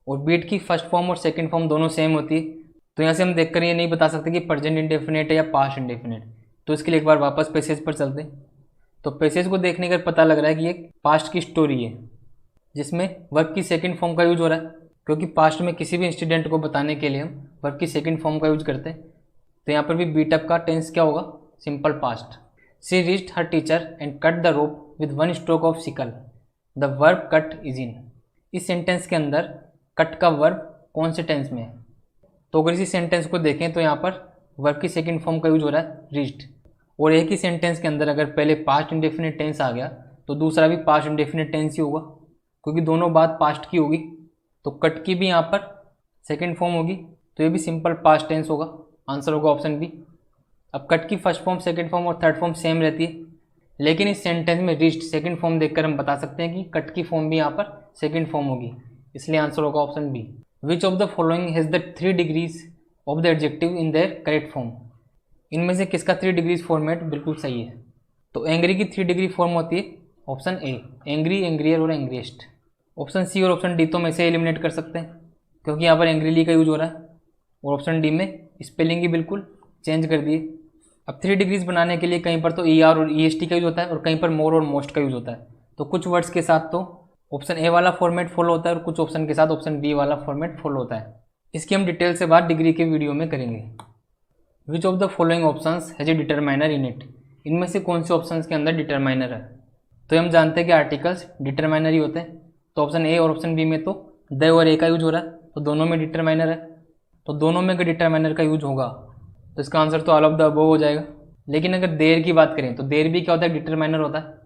और बीट की फर्स्ट फॉर्म और सेकंड फॉर्म दोनों सेम होती है। तो यहाँ से हम देखकर ये नहीं बता सकते कि प्रेजेंट इंडेफिनिट है या पास्ट इंडेफिनिट, तो इसके लिए एक बार वापस पैसेज पर चलते हैं। तो पैसेज को देखने का पता लग रहा है कि ये पास्ट की स्टोरी है जिसमें वर्ब की सेकंड फॉर्म का यूज हो रहा है, क्योंकि पास्ट में किसी भी इंसिडेंट को बताने के लिए हम वर्ब की सेकंड फॉर्म का यूज करते हैं। तो यहाँ पर भी बीट अप का टेंस क्या होगा? Simple past. She reached her teacher and cut the rope with one stroke of sickle, the verb cut is in. इस सेंटेंस के अंदर कट का वर्ब कौन से टेंस में है? तो अगर इसी सेंटेंस को देखें तो यहाँ पर वर्ब की सेकंड फॉर्म का यूज हो रहा है रीच्ड, और एक ही सेंटेंस के अंदर अगर पहले पास्ट इंडेफिनिट टेंस आ गया तो दूसरा भी पास्ट इंडेफिनिट टेंस ही होगा, क्योंकि दोनों बात पास्ट की होगी। तो कट की भी यहाँ पर सेकंड फॉर्म होगी, तो ये भी सिंपल पास्ट टेंस होगा, आंसर होगा ऑप्शन बी। अब कट की फर्स्ट फॉर्म, सेकंड फॉर्म और थर्ड फॉर्म सेम रहती है, लेकिन इस सेंटेंस में रीच्ड सेकंड फॉर्म देखकर हम बता सकते हैं कि कट की फॉर्म भी यहाँ पर सेकंड फॉर्म होगी, इसलिए आंसर होगा option B. Which of the following has the 3 degrees of the adjective in their correct form. इनमें से किसका 3 डिग्रीज फॉर्मेट बिल्कुल सही है? तो एंग्री की 3 डिग्री फॉर्म होती है ऑप्शन ए, एंग्री, एंग्रियर और एंग्रीएस्ट। ऑप्शन सी और ऑप्शन डी तो में से एलिमिनेट कर सकते हैं, क्योंकि यहाँ पर एंग्रीली का यूज हो रहा है, और ऑप्शन डी में स्पेलिंग ही बिल्कुल चेंज कर दिए। अब 3 डिग्रीज बनाने के लिए कहीं पर तो ई आर और ई एस टी का यूज होता है और कहीं पर मोर और मोस्ट का यूज होता है। तो कुछ वर्ड्स के साथ तो ऑप्शन ए वाला फॉर्मेट फॉलो होता है और कुछ ऑप्शन के साथ ऑप्शन बी वाला फॉर्मेट फॉलो होता है। इसकी हम डिटेल से बात डिग्री के वीडियो में करेंगे। विच of the following options has a determiner in it. इनमें से कौन से ऑप्शंस के अंदर डिटरमाइनर है? तो हम जानते हैं कि आर्टिकल्स डिटरमाइनर ही होते हैं, तो ऑप्शन ए और ऑप्शन बी में तो द और ए का यूज हो रहा है, तो दोनों में डिटरमाइनर है। तो दोनों में अगर डिटरमाइनर का यूज होगा तो इसका आंसर तो ऑल ऑफ द अबव हो जाएगा। लेकिन अगर देर की बात करें तो देर भी क्या होता है? डिटरमाइनर होता है।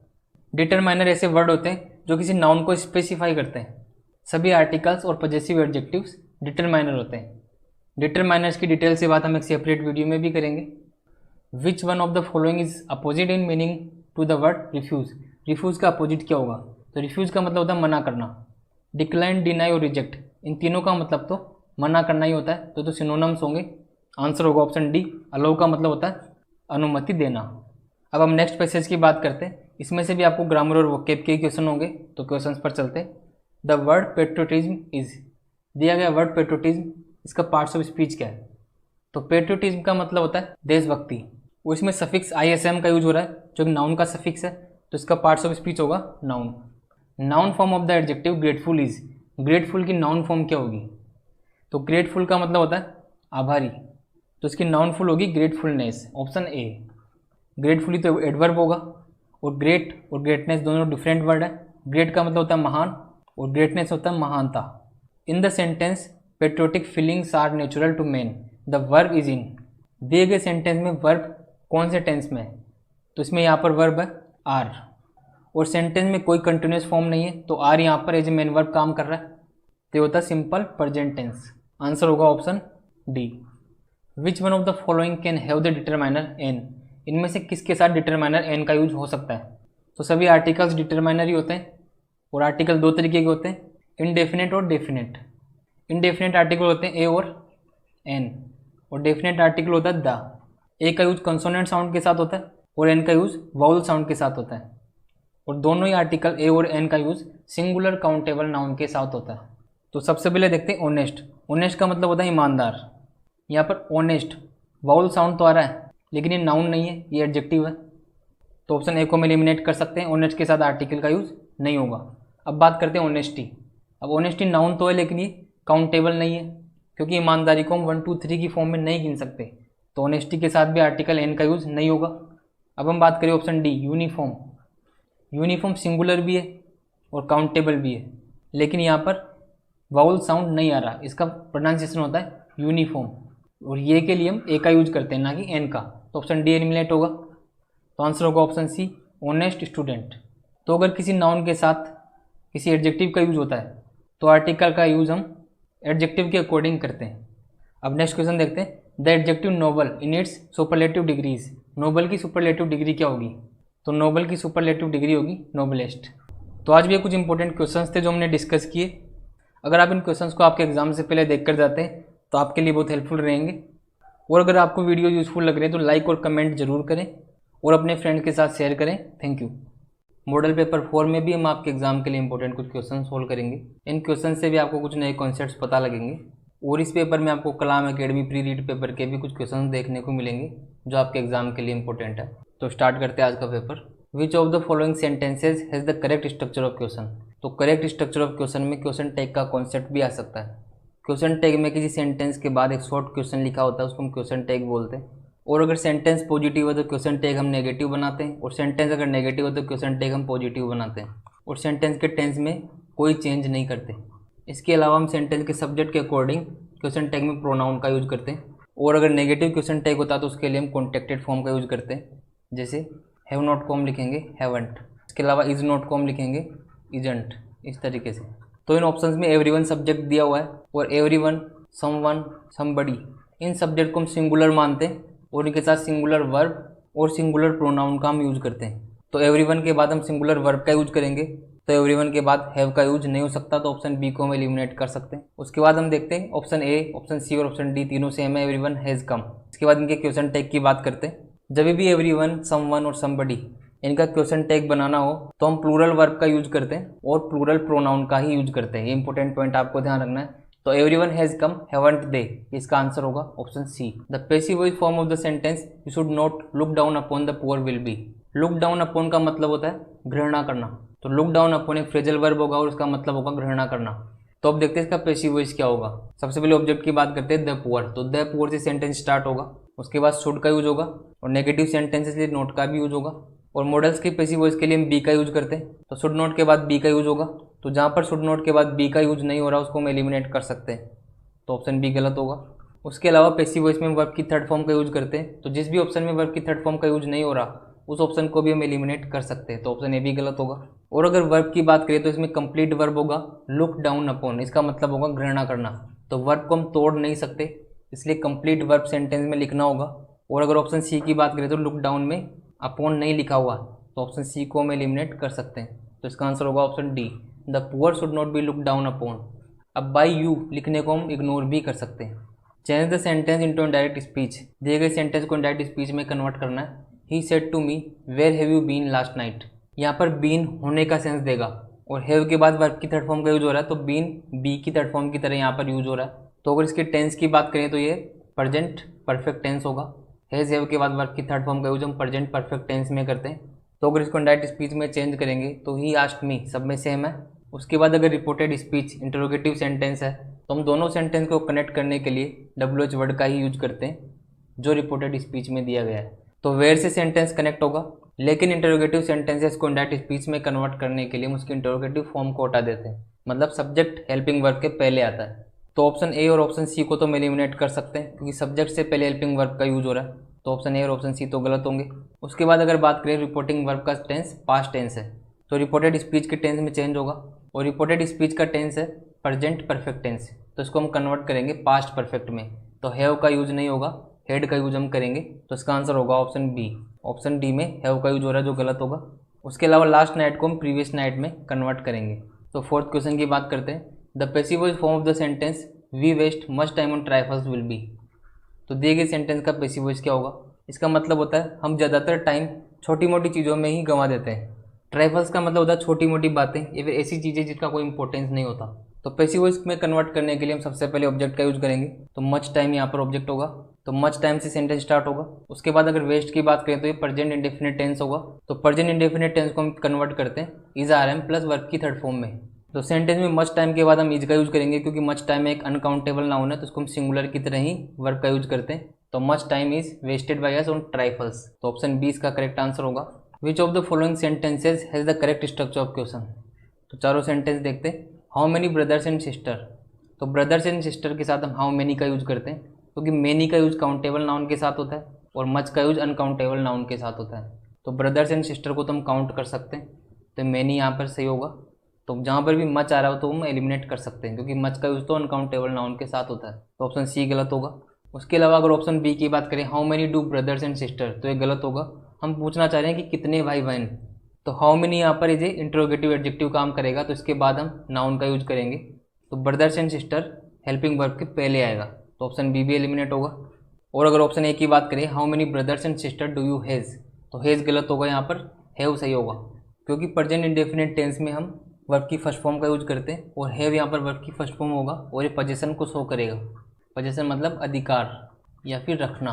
डिटरमाइनर ऐसे वर्ड होते हैं जो किसी नाउन को स्पेसिफाई करते हैं। सभी आर्टिकल्स और पॉजेसिव एडजेक्टिव्स डिटरमाइनर होते हैं। डिटरमाइनर्स की डिटेल से बात हम एक सेपरेट वीडियो में भी करेंगे। Which one of the following is opposite in meaning to the word refuse. Refuse का अपोजिट क्या होगा? तो रिफ्यूज़ का मतलब होता है मना करना। डिक्लाइन, डिनाई और रिजेक्ट, इन तीनों का मतलब तो मना करना ही होता है, तो सिनोनिम्स होंगे। आंसर होगा ऑप्शन डी। अलाउ का मतलब होता है अनुमति देना। अब हम नेक्स्ट पैसेज की बात करते हैं। इसमें से भी आपको ग्रामर और वोकेब के क्वेश्चन होंगे, तो क्वेश्चंस पर चलते हैं। द वर्ड पेट्रोटिज्म इज, दिया गया वर्ड पेट्रोटिज्म, इसका पार्ट्स ऑफ स्पीच क्या है? तो पेट्रोटिज्म का मतलब होता है देशभक्ति, और इसमें सफिक्स ISM का यूज हो रहा है जो कि नाउन का सफिक्स है, तो इसका पार्ट्स ऑफ स्पीच होगा noun. Noun form of the adjective grateful is, grateful की नाउन फॉर्म क्या होगी? तो ग्रेटफुल का मतलब होता है आभारी, तो इसकी नाउन फॉर्म होगी ग्रेटफुलनेस, ऑप्शन ए। ग्रेटफुली तो एडवर्ब होगा, और ग्रेट और ग्रेटनेस दोनों डिफरेंट वर्ड है। ग्रेट का मतलब होता है महान और ग्रेटनेस होता है महानता। In the sentence patriotic feelings are natural to man, the verb is in. दिए गए सेंटेंस में वर्ब कौन से टेंस में है? तो इसमें यहाँ पर वर्ब है आर, और सेंटेंस में कोई कंटिन्यूस फॉर्म नहीं है, तो आर यहाँ पर एज ए मेन वर्ब काम कर रहा है, तो होता है सिंपल प्रेजेंट टेंस। आंसर होगा option D. Which one of the following can have the determiner an. इनमें से किसके साथ डिटरमाइनर एन का यूज हो सकता है? तो सभी आर्टिकल्स डिटरमाइनर ही होते हैं, और आर्टिकल 2 तरीके के होते हैं, इनडेफिनेट और डेफिनेट। इनडेफिनेट आर्टिकल होते हैं ए और एन, और डेफिनेट आर्टिकल होता है द। ए का यूज कंसोनेंट साउंड के साथ होता है और एन का यूज वाउल साउंड के साथ होता है, और दोनों ही आर्टिकल ए और एन का यूज सिंगुलर काउंटेबल नाउन के साथ होता है। तो सबसे पहले देखते हैं ऑनेस्ट। ऑनेस्ट का मतलब होता है ईमानदार। यहाँ पर ऑनेस्ट वाउल साउंड तो आ रहा है, लेकिन ये नाउन नहीं है, ये एडजेक्टिव है। तो ऑप्शन ए को हम एलिमिनेट कर सकते हैं, ऑनेस्ट के साथ आर्टिकल का यूज़ नहीं होगा। अब बात करते हैं ऑनेस्टी। अब ऑनेस्टी नाउन तो है लेकिन ये काउंटेबल नहीं है, क्योंकि ईमानदारी को हम 1 2 3 की फॉर्म में नहीं गिन सकते, तो ऑनेस्टी के साथ भी आर्टिकल एन का यूज़ नहीं होगा। अब हम बात करें option D, uniform. Uniform singular भी है और काउंटेबल भी है, लेकिन यहाँ पर वाउल साउंड नहीं आ रहा, इसका प्रोनाउंसिएशन होता है यूनिफॉर्म, और ये के लिए हम ए का यूज करते हैं ना कि एन का, तो ऑप्शन डी एलिमिनेट होगा। तो आंसर होगा ऑप्शन सी, ऑनेस्ट स्टूडेंट। तो अगर किसी नाउन के साथ किसी एडजेक्टिव का यूज होता है तो आर्टिकल का यूज हम एडजेक्टिव के अकॉर्डिंग करते हैं। अब नेक्स्ट क्वेश्चन देखते हैं, the adjective noble in its superlative degrees. Noble की सुपरलेटिव डिग्री क्या होगी? तो नोबल की सुपरलेटिव डिग्री होगी नोबलेस्ट। तो आज भी ये कुछ इंपॉर्टेंट क्वेश्चंस थे जो हमने डिस्कस किए। अगर आप इन क्वेश्चंस को आपके एग्जाम से पहले देख कर जाते हैं तो आपके लिए बहुत हेल्पफुल रहेंगे। और अगर आपको वीडियो यूजफुल लग रहे हैं तो लाइक और कमेंट जरूर करें और अपने फ्रेंड के साथ शेयर करें। Thank you. मॉडल पेपर 4 में भी हम आपके एग्जाम के लिए इंपॉर्टेंट कुछ क्वेश्चन सोल्व करेंगे। इन क्वेश्चन से भी आपको कुछ नए कॉन्सेप्ट्स पता लगेंगे, और इस पेपर में आपको कलाम एकेडमी प्री रीड पेपर के भी कुछ क्वेश्चन देखने को मिलेंगे जो आपके एग्जाम के लिए इंपॉर्टेंट है। तो स्टार्ट करते हैं आज का paper. Which of the following sentences has the correct structure of question. तो करेक्ट स्ट्रक्चर ऑफ क्वेश्चन में क्वेश्चन टैग का कॉन्सेप्ट भी आ सकता है। क्वेश्चन टैग में किसी सेंटेंस के बाद एक शॉर्ट क्वेश्चन लिखा होता है, उसको हम क्वेश्चन टैग बोलते हैं। और अगर सेंटेंस पॉजिटिव है तो क्वेश्चन टैग हम नेगेटिव बनाते हैं, और सेंटेंस अगर नेगेटिव है तो क्वेश्चन टैग हम पॉजिटिव बनाते हैं, और सेंटेंस के टेंस में कोई चेंज नहीं करते। इसके अलावा हम सेंटेंस के सब्जेक्ट के अकॉर्डिंग क्वेश्चन टैग में प्रोनाउन का यूज़ करते हैं, और अगर नेगेटिव क्वेश्चन टैग होता है तो उसके लिए हम कॉन्टेक्टेड फॉर्म का यूज़ करते हैं, जैसे हैव नॉट को हम लिखेंगे हैवंट। इसके अलावा इज़ नॉट को हम लिखेंगे इजंट, इस तरीके से। तो इन ऑप्शंस में एवरीवन सब्जेक्ट दिया हुआ है, और एवरीवन, समवन, समबडी, इन सब्जेक्ट को हम सिंगुलर मानते हैं और इनके साथ सिंगुलर वर्ब और सिंगुलर प्रोनाउन का हम यूज़ करते हैं। तो एवरीवन के बाद हम सिंगुलर वर्ब का यूज़ करेंगे, तो एवरीवन के बाद हैव का यूज नहीं हो सकता, तो ऑप्शन बी को हम एलिमिनेट कर सकते हैं। उसके बाद हम देखते हैं ऑप्शन ए, ऑप्शन सी और ऑप्शन डी तीनों सेम है, एवरीवन हैज़ कम। इसके बाद इनके क्वेश्चन टैग की बात करते हैं। जब भी एवरीवन, समवन और समबडी इनका क्वेश्चन टैग बनाना हो तो हम प्लूरल वर्ब का यूज करते हैं और प्लूरल प्रोनाउन का ही यूज करते हैं। ये इंपॉर्टेंट पॉइंट आपको ध्यान रखना है। तो everyone has come, haven't they, इसका आंसर होगा option C. The passive voice form of the sentence you should not look down upon the poor will be. Look down upon का मतलब होता है घृणा करना, तो लुक डाउन अपॉन एक फ्रेजल वर्ब होगा और उसका मतलब होगा घृणा करना। तो अब देखते हैं इसका पैसिव वॉइस क्या होगा। सबसे पहले ऑब्जेक्ट की बात करते हैं, द पुअर। तो द पुअर से सेंटेंस स्टार्ट होगा, उसके बाद शुड का यूज होगा, और नेगेटिव सेंटेंसेस के लिए नोट का भी यूज होगा, और मॉडल्स के पैसिव वॉइस के लिए हम बी का यूज करते हैं। तो शुड नोट के बाद बी का यूज होगा, तो जहाँ पर शुड नोट के बाद बी का यूज नहीं हो रहा उसको हम एलिमिनेट कर सकते हैं, तो ऑप्शन बी गलत होगा। उसके अलावा पैसिव वॉइस में वर्ब की थर्ड फॉर्म का यूज करते हैं, तो जिस भी ऑप्शन में वर्ब की थर्ड फॉर्म का यूज नहीं हो रहा उस ऑप्शन को भी हम एलिमिनेट कर सकते हैं, तो ऑप्शन ए भी गलत होगा। और अगर वर्ब की बात करें तो इसमें कंप्लीट वर्ब होगा लुक डाउन अपॉन, इसका मतलब होगा घृणा करना, तो वर्ब को हम तोड़ नहीं सकते, इसलिए कंप्लीट वर्ब सेंटेंस में लिखना होगा। और अगर ऑप्शन सी की बात करें तो लुक डाउन में अपॉन नहीं लिखा हुआ, तो ऑप्शन सी को हम एलिमिनेट कर सकते हैं, तो इसका आंसर होगा option D, the poor should not be look down upon. अब बाय यू लिखने को हम इग्नोर भी कर सकते हैं। Change the sentence into indirect speech, दिए गए सेंटेंस को इनडायरेक्ट स्पीच में कन्वर्ट करना है। He said to me where have you been last night, यहाँ पर बीन होने का सेंस देगा, और हैव के बाद वर्ब की थर्ड फॉर्म का यूज हो रहा है, तो बीन बी की थर्ड फॉर्म की तरह यहाँ पर यूज हो रहा है। तो अगर इसके टेंस की बात करें तो ये प्रेजेंट परफेक्ट टेंस होगा। हैज़ हैव के बाद वर्ब की थर्ड फॉर्म का यूज हम प्रेजेंट परफेक्ट टेंस में करते हैं। तो अगर इसको इनडायरेक्ट स्पीच में चेंज करेंगे तो ही आस्क्ड मी, सब में सेम है। उसके बाद अगर रिपोर्टेड स्पीच इंटरोगेटिव सेंटेंस है तो हम दोनों सेंटेंस को कनेक्ट करने के लिए WH वर्ड का ही यूज करते हैं जो रिपोर्टेड स्पीच में दिया गया है। तो वेयर से सेंटेंस कनेक्ट होगा, लेकिन इंटरोगेटिव सेंटेंसेस को इनडायरेक्ट स्पीच में कन्वर्ट करने के लिए हम उसकी इंटरोगेटिव फॉर्म को हटा देते हैं, मतलब सब्जेक्ट हेल्पिंग वर्ब के पहले आता है। तो ऑप्शन ए और ऑप्शन सी को तो हम एलिमिनेट कर सकते हैं क्योंकि सब्जेक्ट से पहले हेल्पिंग वर्ब का यूज हो रहा है, तो ऑप्शन ए और ऑप्शन सी तो गलत होंगे। उसके बाद अगर बात करें रिपोर्टिंग वर्ब का टेंस पास्ट टेंस है, तो रिपोर्टेड स्पीच के टेंस में चेंज होगा, और रिपोर्टेड स्पीच का टेंस है प्रेजेंट परफेक्ट टेंस, तो इसको हम कन्वर्ट करेंगे पास्ट परफेक्ट में, तो हैव का यूज नहीं होगा, हेड का यूज हम करेंगे, तो इसका आंसर होगा ऑप्शन बी। ऑप्शन डी में हैव का यूज हो रहा है जो गलत होगा। उसके अलावा लास्ट नाइट को हम प्रीवियस नाइट में कन्वर्ट करेंगे। तो फोर्थ क्वेश्चन की बात करते हैं, the passive voice form of the sentence we waste much time on trifles will be. तो दिए गए सेंटेंस का पैसिव वॉइस क्या होगा? इसका मतलब होता है हम ज़्यादातर टाइम छोटी मोटी चीज़ों में ही गंवा देते हैं। ट्राइफल्स का मतलब होता है छोटी मोटी बातें या फिर ऐसी चीज़ें जिसका कोई इंपॉर्टेंस नहीं होता। तो पैसिव वॉइस में कन्वर्ट करने के लिए हम सबसे पहले ऑब्जेक्ट का यूज करेंगे, तो मच टाइम यहाँ पर ऑब्जेक्ट होगा। तो मच टाइम से सेंटेंस स्टार्ट होगा। उसके बाद अगर वेस्ट की बात करें तो ये प्रेजेंट इंडेफिनिट टेंस होगा। तो प्रेजेंट इंडेफिनिट टेंस को हम कन्वर्ट करते हैं is are am plus verb की थर्ड फॉर्म में। तो सेंटेंस में मच टाइम के बाद हम इज का यूज करेंगे, क्योंकि मच टाइम एक अनकाउंटेबल नाउन है तो उसको हम सिंगुलर की तरह ही वर्ब का यूज करते हैं। तो much time is wasted by us on trifles. तो ऑप्शन बी इसका करेक्ट आंसर होगा। Which of the following sentences has the correct structure of question. तो चारों सेंटेंस देखते हैं। How many brothers and sister. तो ब्रदर्स एंड सिस्टर के साथ हम हाउ मेनी का यूज करते हैं, क्योंकि मेनी का यूज काउंटेबल नाउन के साथ होता है और मच का यूज अनकाउंटेबल नाउन के साथ होता है। तो ब्रदर्स एंड सिस्टर को तो हम काउंट कर सकते हैं, तो मेनी यहाँ पर सही होगा। तो जहाँ पर भी मच आ रहा हो तो हम एलिमिनेट कर सकते हैं, क्योंकि मच का यूज तो अनकाउंटेबल नाउन के साथ होता है। तो ऑप्शन सी गलत होगा। उसके अलावा अगर ऑप्शन बी की बात करें, how many do brothers and sister, तो ये गलत होगा। हम पूछना चाह रहे हैं कि कितने भाई बहन। तो हाउ मेनी यहाँ पर ये इंट्रोगेटिव एडजेक्टिव काम करेगा, तो इसके बाद हम नाउन का यूज करेंगे। तो brothers and sister helping verb के पहले आएगा, तो ऑप्शन बी भी एलिमिनेट होगा। और अगर ऑप्शन ए की बात करें, how many brothers and sister do you has, तो हैज़ गलत होगा, यहाँ पर हैव सही होगा, क्योंकि प्रेजेंट इंडेफिनिट टेंस में हम वर्ब की फर्स्ट फॉर्म का यूज करते हैं और हैव यहाँ पर वर्ब की फर्स्ट फॉर्म होगा और ये पोजीशन को शो करेगा। पोजीशन मतलब अधिकार या फिर रखना।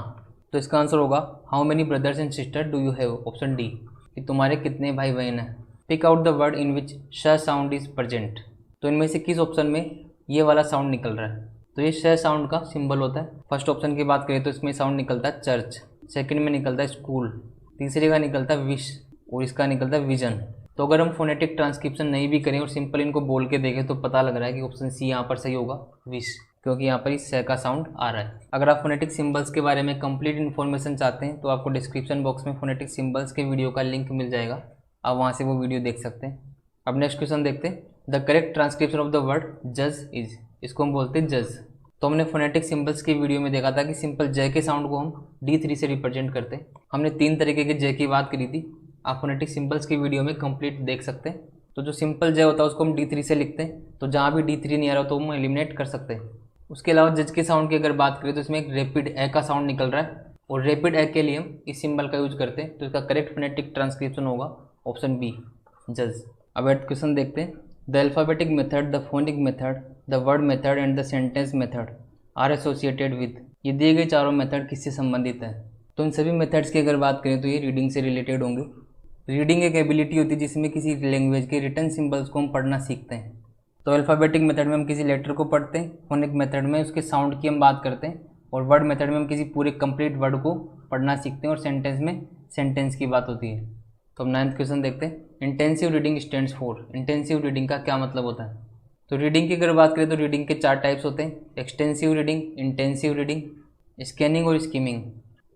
तो इसका आंसर होगा how many brothers and sister do you have, option D, कि तुम्हारे कितने भाई बहन हैं। Pick out the word in which sh sound is present. तो इनमें से किस ऑप्शन में ये वाला साउंड निकल रहा है। तो ये श साउंड का सिंबल होता है। फर्स्ट ऑप्शन की बात करें तो इसमें साउंड निकलता है चर्च, सेकंड में निकलता है स्कूल, तीसरे का निकलता है विश और इसका निकलता है विजन। तो अगर हम फोनेटिक ट्रांसक्रिप्शन नहीं भी करें और सिंपल इनको बोल के देखें तो पता लग रहा है कि ऑप्शन सी यहाँ पर सही होगा, विश, क्योंकि यहाँ पर इस स का साउंड आ रहा है। अगर आप फोनेटिक सिंबल्स के बारे में कंप्लीट इन्फॉर्मेशन चाहते हैं तो आपको डिस्क्रिप्शन बॉक्स में फोनेटिक सिंबल्स के वीडियो का लिंक मिल जाएगा, आप वहाँ से वो वीडियो देख सकते हैं। अब नेक्स्ट क्वेश्चन देखते हैं। The correct transcription of the word जज इज, इसको हम बोलते हैं जज। तो हमने फोनेटिक सिंबल्स की वीडियो में देखा था कि सिंपल जय के साउंड को हम D3 से रिप्रेजेंट करते हैं। हमने 3 तरीके के जय की बात करी थी, आप फोनेटिक सिंबल्स की वीडियो में कंप्लीट देख सकते हैं। तो जो सिंपल जय होता है उसको हम D3 से लिखते हैं, तो जहाँ भी D3 नहीं आ रहा तो हम एलिमिनेट कर सकते हैं। उसके अलावा जज के साउंड की अगर बात करें तो इसमें एक रैपिड ए का साउंड निकल रहा है और रैपिड ए के लिए हम इस सिंबल का यूज करते हैं, तो इसका करेक्ट फोनेटिक ट्रांसक्रिप्शन होगा ऑप्शन बी, जज। अब एड क्वेश्चन देखते हैं। The alphabetic method, the phonic method, the word method and the sentence method are associated with. ये दिए गए चारों मेथड किससे संबंधित है। तो इन सभी मेथड्स की अगर बात करें तो ये रीडिंग से रिलेटेड होंगे। रीडिंग एक एबिलिटी होती है जिसमें किसी लैंग्वेज के रिटन सिंबल्स को हम पढ़ना सीखते हैं। तो अल्फ़ाबेटिक मेथड में हम किसी लेटर को पढ़ते हैं, फोनिक मेथड में उसके साउंड की हम बात करते हैं और वर्ड मेथड में हम किसी पूरे कंप्लीट वर्ड को पढ़ना सीखते हैं और सेंटेंस में सेंटेंस की बात होती है। तो हम 9th क्वेश्चन देखते हैं। Intensive reading stands for. Intensive reading का क्या मतलब होता है। तो रीडिंग की अगर बात करें तो रीडिंग के 4 टाइप्स होते हैं, extensive reading, intensive reading, scanning और स्कीमिंग।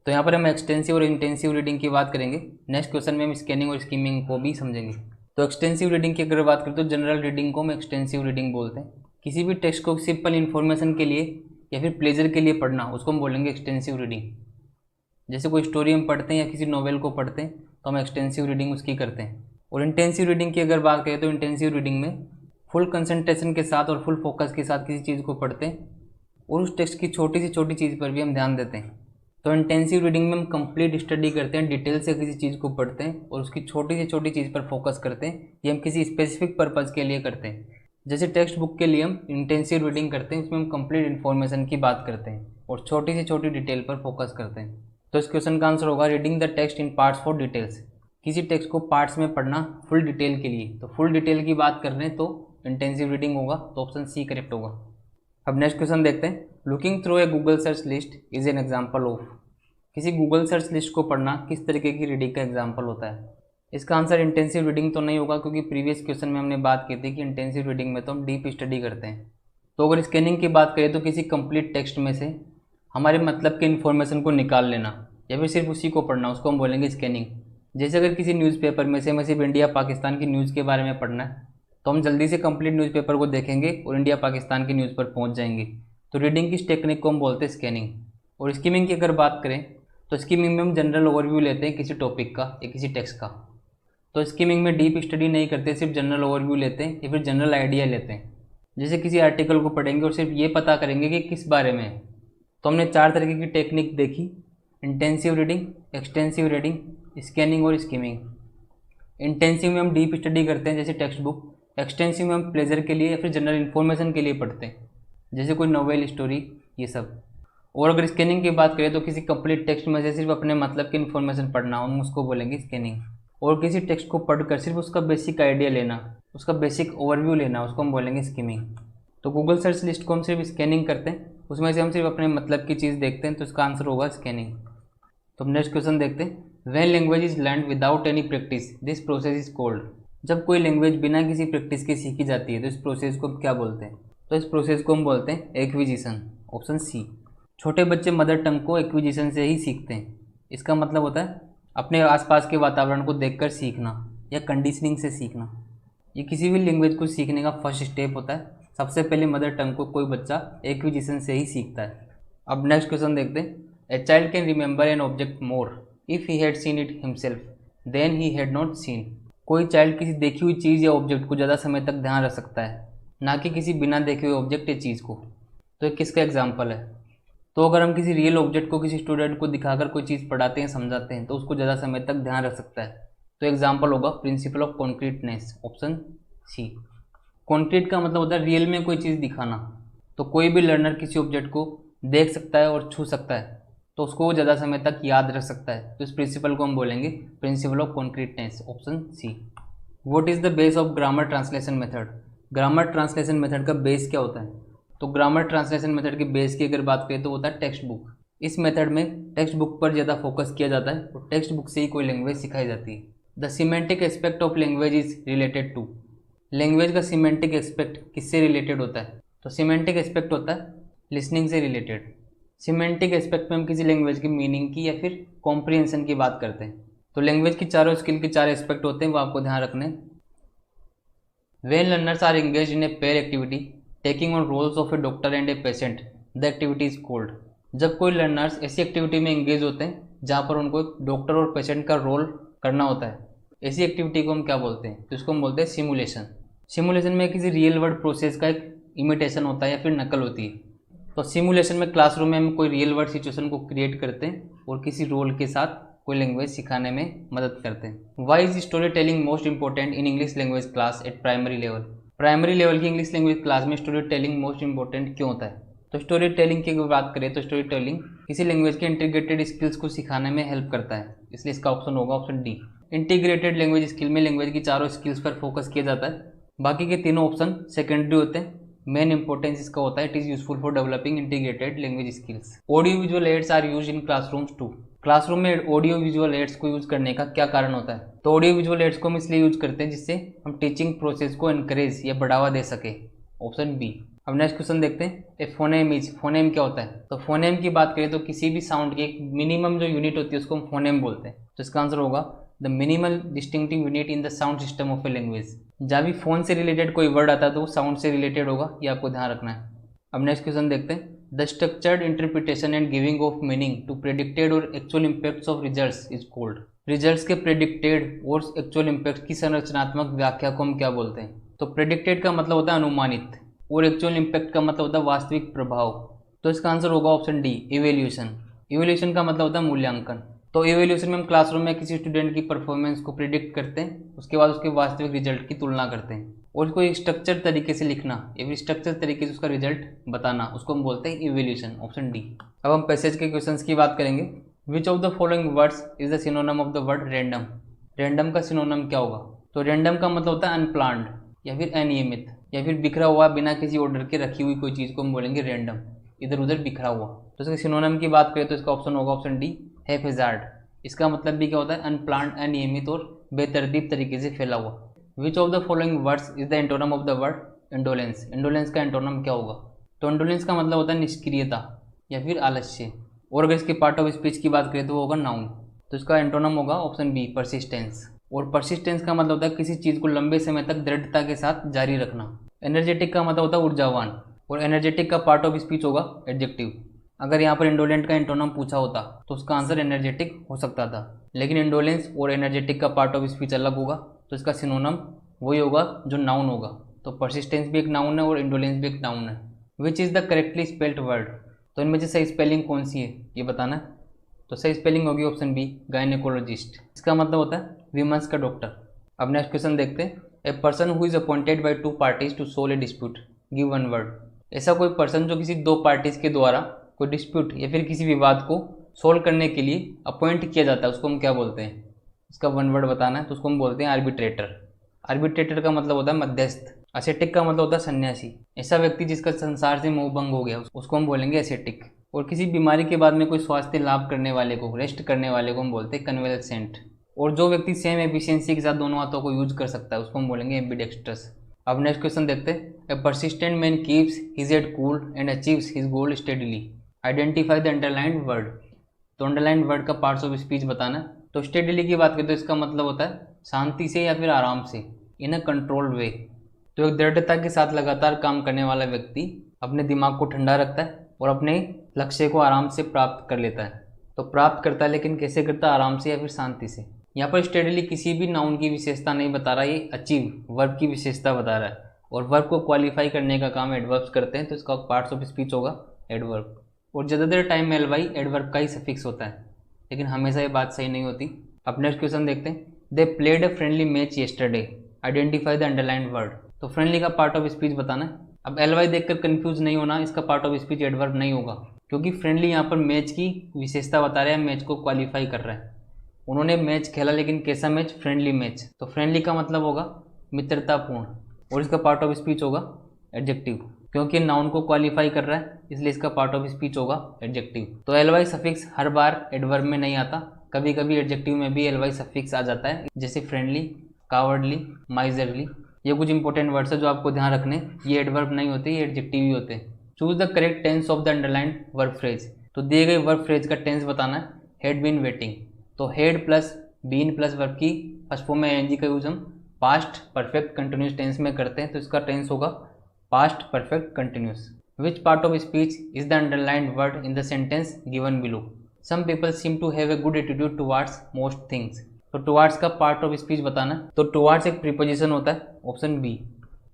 तो यहाँ पर हम एक्सटेंसिव और इंटेंसिव रीडिंग की बात करेंगे। नेक्स्ट क्वेश्चन में हम स्कैनिंग और स्कीमिंग को भी समझेंगे। तो एक्सटेंसिव रीडिंग की अगर बात करें तो जनरल रीडिंग को हम एक्सटेंसिव रीडिंग बोलते हैं। किसी भी टेक्स्ट को सिंपल इन्फॉर्मेशन के लिए या फिर प्लेजर के लिए पढ़ना, उसको हम बोलेंगे एक्सटेंसिव रीडिंग। जैसे कोई स्टोरी हम पढ़ते हैं या किसी नॉवेल को पढ़ते हैं तो हम एक्सटेंसिव रीडिंग उसकी करते हैं। और इंटेंसिव रीडिंग की अगर बात करें तो इंटेंसिव रीडिंग में फुल कंसंट्रेशन के साथ और फुल फोकस के साथ किसी चीज़ को पढ़ते हैं और उस टेक्स्ट की छोटी से छोटी चीज़ पर भी हम ध्यान देते हैं। तो इंटेंसिव रीडिंग में हम कंप्लीट स्टडी करते हैं, डिटेल से किसी चीज़ को पढ़ते हैं और उसकी छोटी से छोटी चीज़ पर फोकस करते हैं। ये हम किसी स्पेसिफिक पर्पज़ के लिए करते हैं। जैसे टेक्स्ट बुक के लिए हम इंटेंसिव रीडिंग करते हैं, उसमें हम कंप्लीट इन्फॉर्मेशन की बात करते हैं और छोटी से छोटी डिटेल पर फोकस करते हैं। तो इस क्वेश्चन का आंसर होगा reading the text in parts for details. किसी टेक्स्ट को पार्ट्स में पढ़ना फुल डिटेल के लिए। तो फुल डिटेल की बात कर रहे हैं तो इंटेंसिव रीडिंग होगा, तो ऑप्शन सी करेक्ट होगा। अब नेक्स्ट क्वेश्चन देखते हैं। Looking through a Google search list is an example of. किसी गूगल सर्च लिस्ट को पढ़ना किस तरीके की रीडिंग का एग्जाम्पल होता है। इसका आंसर इंटेंसिव रीडिंग तो नहीं होगा, क्योंकि प्रीवियस क्वेश्चन में हमने बात की थी कि इंटेंसिव रीडिंग में तो हम डीप स्टडी करते हैं। तो अगर स्कैनिंग की बात करें तो किसी कंप्लीट टेक्स्ट में से हमारे मतलब के इन्फॉर्मेशन को निकाल लेना या फिर सिर्फ उसी को पढ़ना, उसको हम बोलेंगे स्कैनिंग। जैसे अगर किसी न्यूज़पेपर में से हमें सिर्फ इंडिया पाकिस्तान की न्यूज़ के बारे में पढ़ना है तो हम जल्दी से कंप्लीट न्यूज़पेपर को देखेंगे और इंडिया पाकिस्तान की न्यूज़ पर पहुंच जाएंगे। तो रीडिंग की इस टेक्निक को हम बोलते हैं स्कैनिंग। और स्कीमिंग की अगर बात करें तो स्कीमिंग में हम जनरल ओवरव्यू लेते हैं किसी टॉपिक का या किसी टेक्स्ट का। तो स्कीमिंग में डीप स्टडी नहीं करते, सिर्फ जनरल ओवरव्यू लेते हैं या फिर जनरल आइडिया लेते हैं। जैसे किसी आर्टिकल को पढ़ेंगे और सिर्फ ये पता करेंगे कि किस बारे में है। तो हमने 4 तरीके की टेक्निक देखी, intensive reading, extensive reading, scanning और स्कीमिंग। इंटेंसिव में हम डीप स्टडी करते हैं जैसे टेक्स्ट बुक। एक्सटेंसिव में हम प्लेजर के लिए या फिर जनरल इन्फॉर्मेशन के लिए पढ़ते हैं, जैसे कोई नॉवेल, स्टोरी, ये सब। और अगर स्कैनिंग की बात करें तो किसी कंप्लीट टेक्स्ट में से सिर्फ अपने मतलब की इन्फॉर्मेशन पढ़ना, हम उसको बोलेंगे स्कैनिंग। और किसी टेक्स्ट को पढ़कर सिर्फ उसका बेसिक आइडिया लेना, उसका बेसिक ओवरव्यू लेना, उसको हम बोलेंगे स्किमिंग। तो गूगल सर्च लिस्ट को हम सिर्फ स्कैनिंग करते हैं, उसमें से हम सिर्फ अपने मतलब की चीज़ देखते हैं, तो इसका आंसर होगा स्कैनिंग। तो हम नेक्स्ट क्वेश्चन देखते हैं। When language is learn without any practice this process is called. जब कोई लैंग्वेज बिना किसी प्रैक्टिस के सीखी जाती है तो इस प्रोसेस को क्या बोलते हैं? तो इस प्रोसेस को हम बोलते हैं एक्विजिशन, ऑप्शन सी। छोटे बच्चे मदर टंग को एक्विजिशन से ही सीखते हैं। इसका मतलब होता है अपने आसपास के वातावरण को देखकर सीखना या कंडीशनिंग से सीखना। ये किसी भी लैंग्वेज को सीखने का फर्स्ट स्टेप होता है। सबसे पहले मदर टंग को कोई बच्चा एक्विजिशन से ही सीखता है। अब नेक्स्ट क्वेश्चन देखते हैं। A child can remember an object more if he had seen it himself then he had not seen. कोई चाइल्ड किसी देखी हुई चीज़ या ऑब्जेक्ट को ज़्यादा समय तक ध्यान रख सकता है, ना कि किसी बिना देखे हुए ऑब्जेक्ट या चीज़ को। तो ये किसका एग्जाम्पल है? तो अगर हम किसी रियल ऑब्जेक्ट को किसी स्टूडेंट को दिखाकर कोई चीज़ पढ़ाते हैं, समझाते हैं, तो उसको ज़्यादा समय तक ध्यान रख सकता है। तो एग्जाम्पल होगा principle of concreteness, option C. Concrete का मतलब होता है रियल में कोई चीज़ दिखाना। तो कोई भी लर्नर किसी ऑब्जेक्ट को देख सकता है और छू सकता है, तो उसको वो ज़्यादा समय तक याद रख सकता है। तो इस प्रिंसिपल को हम बोलेंगे principle of concreteness, option C. What is the base of grammar translation method. Grammar translation method का बेस क्या होता है? तो ग्रामर ट्रांसलेशन मेथड के बेस की अगर बात करें तो होता है टेक्स्ट बुक। इस मेथड में टेक्स्ट बुक पर ज़्यादा फोकस किया जाता है और टेक्स्ट बुक से ही कोई लैंग्वेज सिखाई जाती है। The semantic aspect of language is related to. Language का सिमेंटिक एस्पेक्ट किससे रिलेटेड होता है? तो सिमेंटिक एस्पेक्ट होता है लिसनिंग से रिलेटेड। सिमेंटिक एस्पेक्ट में हम किसी लैंग्वेज की मीनिंग की या फिर कॉम्प्रिहेंशन की बात करते हैं। तो लैंग्वेज की चारों स्किल के चार एस्पेक्ट होते हैं, वो आपको ध्यान रखने। When learners are engaged in a pair activity taking on roles of a doctor and a patient the activity is called. जब कोई लर्नर्स ऐसी एक्टिविटी में एंगेज होते हैं जहाँ पर उनको एक डॉक्टर और पेशेंट का रोल करना होता है, ऐसी एक्टिविटी को हम क्या बोलते हैं? तो इसको हम बोलते हैं सिमुलेशन। सिमुलेशन में किसी रियल वर्ल्ड प्रोसेस का एक इमिटेशन होता है या फिर नकल होती है। तो सिमुलेशन में क्लासरूम में हम कोई रियल वर्ल्ड सिचुएशन को क्रिएट करते हैं और किसी रोल के साथ कोई लैंग्वेज सिखाने में मदद करते हैं। Why is story telling most important in English language class at primary level. Primary level की इंग्लिश लैंग्वेज क्लास में स्टोरी टेलिंग मोस्ट इंपॉर्टेंट क्यों होता है? तो स्टोरी टेलिंग की अगर बात करें तो स्टोरी टेलिंग किसी लैंग्वेज के इंटीग्रेटेड स्किल्स को सिखाने में हेल्प करता है, इसलिए इसका ऑप्शन होगा option D. Integrated language skill में लैंग्वेज की चारों स्किल्स पर फोकस किया जाता है, बाकी के तीनों ऑप्शन सेकेंडरी होते हैं। मेन इंपॉर्टेंस इसका होता है it is useful for developing integrated language skills. Audio visual aids are use in classrooms to. Classroom में ऑडियो विजुअल एड्स को यूज करने का क्या कारण होता है? तो ऑडियो विजुअल एड्स को हम इसलिए यूज करते हैं जिससे हम टीचिंग प्रोसेस को एनकरेज या बढ़ावा दे सके, ऑप्शन बी। अब नेक्स्ट क्वेश्चन देखते हैं। ए फोनेम इज, फोनेम क्या होता है? तो फोनेम की बात करें तो किसी भी साउंड की एक मिनिमम जो यूनिट होती है उसको हम फोनेम बोलते हैं। तो इसका आंसर होगा the minimal distinctive unit in the sound system of a language. जहाँ भी फोन से रिलेटेड कोई वर्ड आता है तो वो साउंड से रिलेटेड होगा, ये आपको ध्यान रखना है। अब नेक्स्ट क्वेश्चन देखते हैं। The structured interpretation and giving of meaning to predicted और actual impacts of results is called. Results के प्रेडिक्टेड और एक्चुअल इम्पैक्ट की संरचनात्मक व्याख्या को हम क्या बोलते हैं? तो प्रेडिक्टेड का मतलब होता है अनुमानित और एक्चुअल इम्पैक्ट का मतलब होता है वास्तविक प्रभाव। तो इसका आंसर होगा ऑप्शन डी, इवेल्यूशन। इवेल्यूशन का मतलब होता है मूल्यांकन। तो इवेल्यूशन में हम क्लासरूम में किसी स्टूडेंट की परफॉर्मेंस को प्रिडिक्ट करते हैं, उसके बाद उसके वास्तविक रिजल्ट की तुलना करते हैं और उसको एक स्ट्रक्चर तरीके से लिखना या फिर स्ट्रक्चर तरीके से उसका रिजल्ट बताना, उसको हम बोलते हैं इवेल्यूशन, ऑप्शन डी। अब हम पैसेज के क्वेश्चंस की बात करेंगे। विच of the following words is the synonym of the word random. Random का सिनोनिम क्या होगा? तो रैंडम का मतलब होता है अनप्लान्ड या फिर अनियमित या फिर बिखरा हुआ, बिना किसी ऑर्डर के रखी हुई कोई चीज़ को हम बोलेंगे रैंडम, इधर उधर बिखरा हुआ। तो इसके सिनोनिम की बात करें तो इसका ऑप्शन होगा ऑप्शन डी, हैफेजार्ड। इसका मतलब भी क्या होता है? अनप्लान्ड, अनियमित और बेतरतीब तरीके से फैला हुआ। विच of the following words is the antonym of the word indolence. Indolence का एंटोनम क्या होगा? तो इंडोलेंस का मतलब होता है निष्क्रियता या फिर आलस्य। और अगर इसके पार्ट ऑफ स्पीच की बात करें तो वो होगा नाउन। तो इसका एंटोनम होगा ऑप्शन बी, परसिस्टेंस। और परसिस्टेंस का मतलब होता है किसी चीज़ को लंबे समय तक दृढ़ता के साथ जारी रखना। एनर्जेटिक का मतलब होता है ऊर्जावान और एनर्जेटिक का पार्ट ऑफ स्पीच होगा एडजेक्टिव। अगर यहाँ पर इंडोलेंट का एंटोनम पूछा होता तो उसका आंसर एनर्जेटिक हो सकता था, लेकिन इंडोलेंस और एनर्जेटिक का पार्ट ऑफ स्पीच अलग होगा, तो इसका सिनोनिम वही होगा जो नाउन होगा। तो परसिस्टेंस भी एक नाउन है और इंडोलेंस भी एक नाउन है। Which is the correctly spelled word. तो इनमें से सही स्पेलिंग कौन सी है ये बताना है। तो सही स्पेलिंग होगी ऑप्शन बी, गायनेकोलॉजिस्ट। इसका मतलब होता है विमेंस का डॉक्टर। अब नेक्स्ट क्वेश्चन देखते हैं। A person who is appointed by two parties to solve a dispute, give one word. ऐसा कोई पर्सन जो किसी दो पार्टीज के द्वारा कोई डिस्प्यूट या फिर किसी विवाद को सोल्व करने के लिए अपॉइंट किया जाता है उसको हम क्या बोलते हैं, इसका वन वर्ड बताना है तो उसको हम बोलते हैं आर्बिट्रेटर। आर्बिट्रेटर का मतलब होता है मध्यस्थ। एसेटिक का मतलब होता है सन्यासी। ऐसा व्यक्ति जिसका संसार से मोह भंग हो गया उसको हम बोलेंगे एसेटिक। और किसी बीमारी के बाद में कोई स्वास्थ्य लाभ करने वाले को, रेस्ट करने वाले को हम बोलते हैं कन्वेलेसेंट। और जो व्यक्ति सेम एफिशिएंसी के साथ दोनों हाथों को यूज कर सकता है उसको हम बोलेंगे एम्बिडेक्स्ट्रस। अब नेक्स्ट क्वेश्चन देखते हैं। A persistent man keeps his head cool and achieves his goal steadily, identify the underlined word. तो अंडरलाइंड वर्ड का पार्ट्स ऑफ स्पीच बताना। तो स्टेडीली की बात करें तो इसका मतलब होता है शांति से या फिर आराम से, इन अ कंट्रोल्ड वे। तो एक दृढ़ता के साथ लगातार काम करने वाला व्यक्ति अपने दिमाग को ठंडा रखता है और अपने लक्ष्य को आराम से प्राप्त कर लेता है। तो प्राप्त करता है लेकिन कैसे करता है, आराम से या फिर शांति से। यहाँ पर स्टेडीली किसी भी नाउन की विशेषता नहीं बता रहा, ये अचीव वर्ब की विशेषता बता रहा है। और वर्ब को क्वालिफाई करने का काम एडवर्ब्स करते हैं तो इसका पार्ट्स ऑफ स्पीच होगा एडवर्ब। और ज़्यादातर टाइम में एलवाई एडवर्ब का ही सफिक्स होता है, लेकिन हमेशा ये बात सही नहीं होती। अब नेक्स्ट क्वेश्चन देखते हैं। They played a friendly match yesterday, identify the underlined word. तो फ्रेंडली का पार्ट ऑफ स्पीच बताना है। अब एलवाई देखकर कंफ्यूज नहीं होना, इसका पार्ट ऑफ स्पीच एडवर्ब नहीं होगा, क्योंकि फ्रेंडली यहाँ पर मैच की विशेषता बता रहा है, मैच को क्वालिफाई कर रहा है। उन्होंने मैच खेला लेकिन कैसा मैच, फ्रेंडली मैच। तो फ्रेंडली का मतलब होगा मित्रतापूर्ण, और इसका पार्ट ऑफ स्पीच होगा एडजेक्टिव, क्योंकि नाउन को क्वालिफाई कर रहा है इसलिए इसका पार्ट ऑफ स्पीच होगा एडजेक्टिव। तो एलवाई सफिक्स हर बार एडवर्ब में नहीं आता, कभी कभी एडजेक्टिव में भी एलवाई सफिक्स आ जाता है, जैसे फ्रेंडली, कावर्डली, माइजरली। ये कुछ इंपॉर्टेंट वर्ड्स है जो आपको ध्यान रखने, ये एडवर्ब नहीं होते, ये एडजेक्टिव ही होते हैं। Choose the correct tense of the underlined verb phrase. तो दिए गए वर्ब फ्रेज का टेंस बताना है। हैड बीन वेटिंग, तो had plus been plus verb की फर्स्ट फॉर्म में एनजी का यूज हम पास्ट परफेक्ट कंटिन्यूस टेंस में करते हैं, तो इसका टेंस होगा past perfect continuous. Which part of speech is the underlined word in the sentence given below. Some people seem to have a good attitude towards most things. तो टुवार्ड्स का पार्ट ऑफ स्पीच बताना। तो टुवार्ड्स एक प्रीपोजिशन होता है, ऑप्शन बी।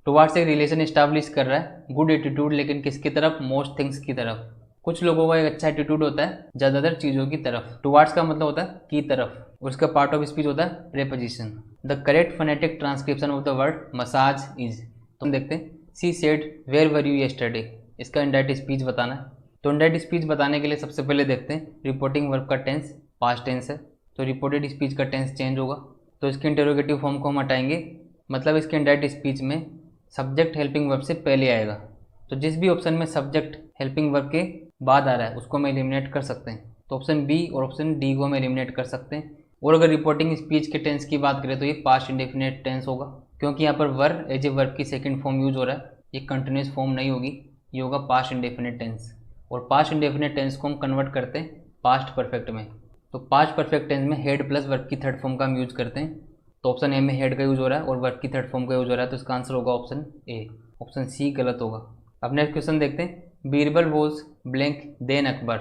टुवार्ड्स एक रिलेशन एस्टैब्लिश कर रहा है, गुड एटीट्यूड, लेकिन किसकी तरफ, मोस्ट थिंग्स की तरफ। कुछ लोगों का एक अच्छा एटीट्यूड होता है ज़्यादातर चीज़ों की तरफ। टुवार्ड्स का मतलब होता है की तरफ, और उसका पार्ट ऑफ स्पीच होता है preposition. The correct phonetic transcription of the word massage is. तो हम देखते हैं। She said where were you yesterday, इसका इनडायरेक्ट स्पीच बताना है। तो इनडायरेक्ट स्पीच बताने के लिए सबसे पहले देखते हैं रिपोर्टिंग वर्ब का टेंस पास्ट टेंस है, तो रिपोर्टेड स्पीच का टेंस चेंज होगा। तो इसके इंटरोगेटिव फॉर्म को हम हटाएंगे, मतलब इसके इनडायरेक्ट स्पीच में सब्जेक्ट हेल्पिंग वर्ब से पहले आएगा। तो जिस भी ऑप्शन में सब्जेक्ट हेल्पिंग वर्ब के बाद आ रहा है उसको हम एलिमिनेट कर सकते हैं। तो ऑप्शन बी और ऑप्शन डी को हम एलिमिनेट कर सकते हैं। और अगर रिपोर्टिंग स्पीच के टेंस की बात करें तो ये पास्ट इंडेफिनिट टेंस होगा, क्योंकि यहाँ पर वर एज ए वर्ब की सेकंड फॉर्म यूज हो रहा है, ये कंटिन्यूस फॉर्म नहीं होगी, ये होगा पास्ट इंडेफिनिट टेंस। और पास्ट इंडेफिनिट टेंस को हम कन्वर्ट करते हैं पास्ट परफेक्ट में। तो पास्ट परफेक्ट टेंस में हेड प्लस वर्ब की थर्ड फॉर्म का हम यूज करते हैं। तो ऑप्शन ए में हेड का यूज हो रहा है और वर्ब की थर्ड फॉर्म का यूज हो रहा है, तो इसका आंसर होगा ऑप्शन ए। ऑप्शन सी गलत होगा। अब नेक्स्ट क्वेश्चन देखते हैं। Birbal was blank then Akbar.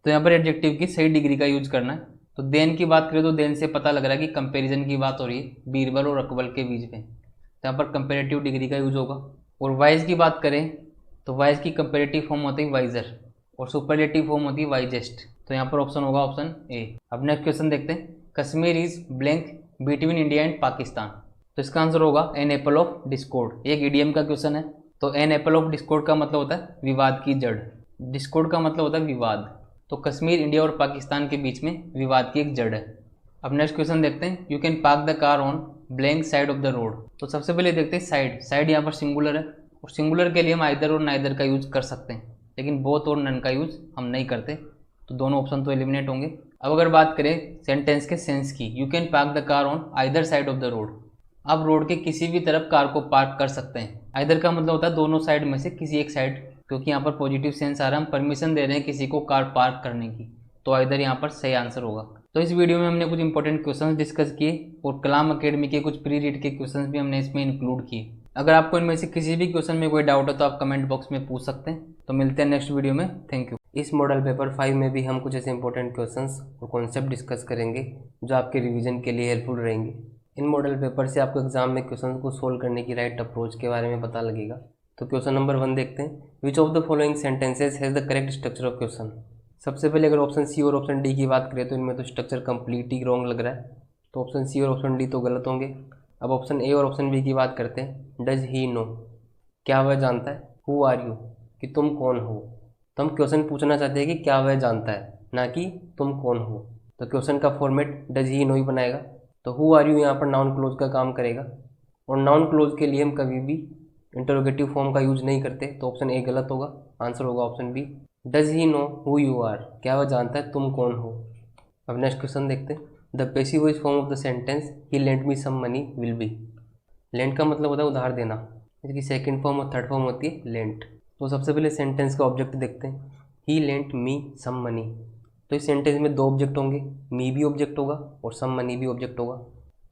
तो यहाँ पर एडजेक्टिव की सही डिग्री का यूज करना है। तो देन की बात करें तो देन से पता लग रहा है कि कंपैरिजन की बात हो रही है बीरबल और अकबर के बीच में, तो यहाँ पर कंपेरेटिव डिग्री का यूज होगा। और वाइज की बात करें तो वाइज की कंपेरेटिव फॉर्म होती है वाइजर और सुपरलेटिव फॉर्म होती है वाइजेस्ट। तो यहाँ पर ऑप्शन होगा ऑप्शन ए। अब नेक्स्ट क्वेश्चन देखते हैं। Kashmir is blank between India and Pakistan. तो इसका आंसर होगा एन एप्पल ऑफ डिस्कॉर्ड। एक इडियम का क्वेश्चन है। तो एन एप्पल ऑफ डिस्कॉर्ड का मतलब होता है विवाद की जड़, डिस्कॉर्ड का मतलब होता है विवाद। तो कश्मीर, इंडिया और पाकिस्तान के बीच में विवाद की एक जड़ है। अब नेक्स्ट क्वेश्चन देखते हैं। You can park the car on blank side of the road. तो सबसे पहले देखते हैं साइड। साइड यहाँ पर सिंगुलर है और सिंगुलर के लिए हम आइदर और नाइदर का यूज कर सकते हैं, लेकिन बोथ और नन का यूज हम नहीं करते, तो दोनों ऑप्शन तो एलिमिनेट होंगे। अब अगर बात करें सेंटेंस के सेंस की, you can park the car on either side of the road. आप रोड के किसी भी तरफ कार को पार्क कर सकते हैं। आइदर का मतलब होता है दोनों साइड में से किसी एक साइड, क्योंकि यहाँ पर पॉजिटिव सेंस आ रहा है, हम परमिशन दे रहे हैं किसी को कार पार्क करने की, तो आइदर यहाँ पर सही आंसर होगा। तो इस वीडियो में हमने कुछ इंपॉर्टेंट क्वेश्चंस डिस्कस किए और कलाम अकेडमी के कुछ प्री रीड के क्वेश्चंस भी हमने इसमें इंक्लूड किए। अगर आपको इनमें से किसी भी क्वेश्चन में कोई डाउट है तो आप कमेंट बॉक्स में पूछ सकते हैं। तो मिलते हैं नेक्स्ट वीडियो में। Thank you. इस मॉडल पेपर 5 में भी हम कुछ ऐसे इंपॉर्टेंट क्वेश्चंस और कॉन्सेप्ट डिस्कस करेंगे जो आपके रिवीजन के लिए हेल्पफुल रहेंगे। इन मॉडल पेपर से आपको एग्जाम में क्वेश्चन को सोल्व करने की राइट अप्रोच के बारे में पता लगेगा। तो क्वेश्चन नंबर 1 देखते हैं। Which of the following sentences has the correct structure of question. सबसे पहले अगर ऑप्शन सी और ऑप्शन डी की बात करें तो इनमें तो स्ट्रक्चर कंप्लीटली रॉन्ग लग रहा है, तो ऑप्शन सी और ऑप्शन डी तो गलत होंगे। अब ऑप्शन ए और ऑप्शन बी की बात करते हैं। डज ही नो, क्या वह जानता है। हु आर यू, कि तुम कौन हो, तो हम क्वेश्चन पूछना चाहते हैं कि क्या वह जानता है, ना कि तुम कौन हो। तो क्वेश्चन का फॉर्मेट डज ही नो ही बनाएगा। तो हु आर यू यहाँ पर नाउन क्लोज का काम करेगा, और नाउन क्लोज के लिए हम कभी भी इंटरोगेटिव फॉर्म का यूज नहीं करते, तो ऑप्शन ए गलत होगा, आंसर होगा option B. Does he know who you are, क्या वह जानता है तुम कौन हो। अब नेक्स्ट क्वेश्चन देखते हैं। The passive voice form of the sentence he lent me some money will be. Lent का मतलब होता है उधार देना, इसकी सेकंड फॉर्म और थर्ड फॉर्म होती है लेंट। तो सबसे पहले सेंटेंस का ऑब्जेक्ट देखते हैं, ही लेंट मी सम मनी। तो इस सेंटेंस में दो ऑब्जेक्ट होंगे, मी भी ऑब्जेक्ट होगा और सम मनी भी ऑब्जेक्ट होगा।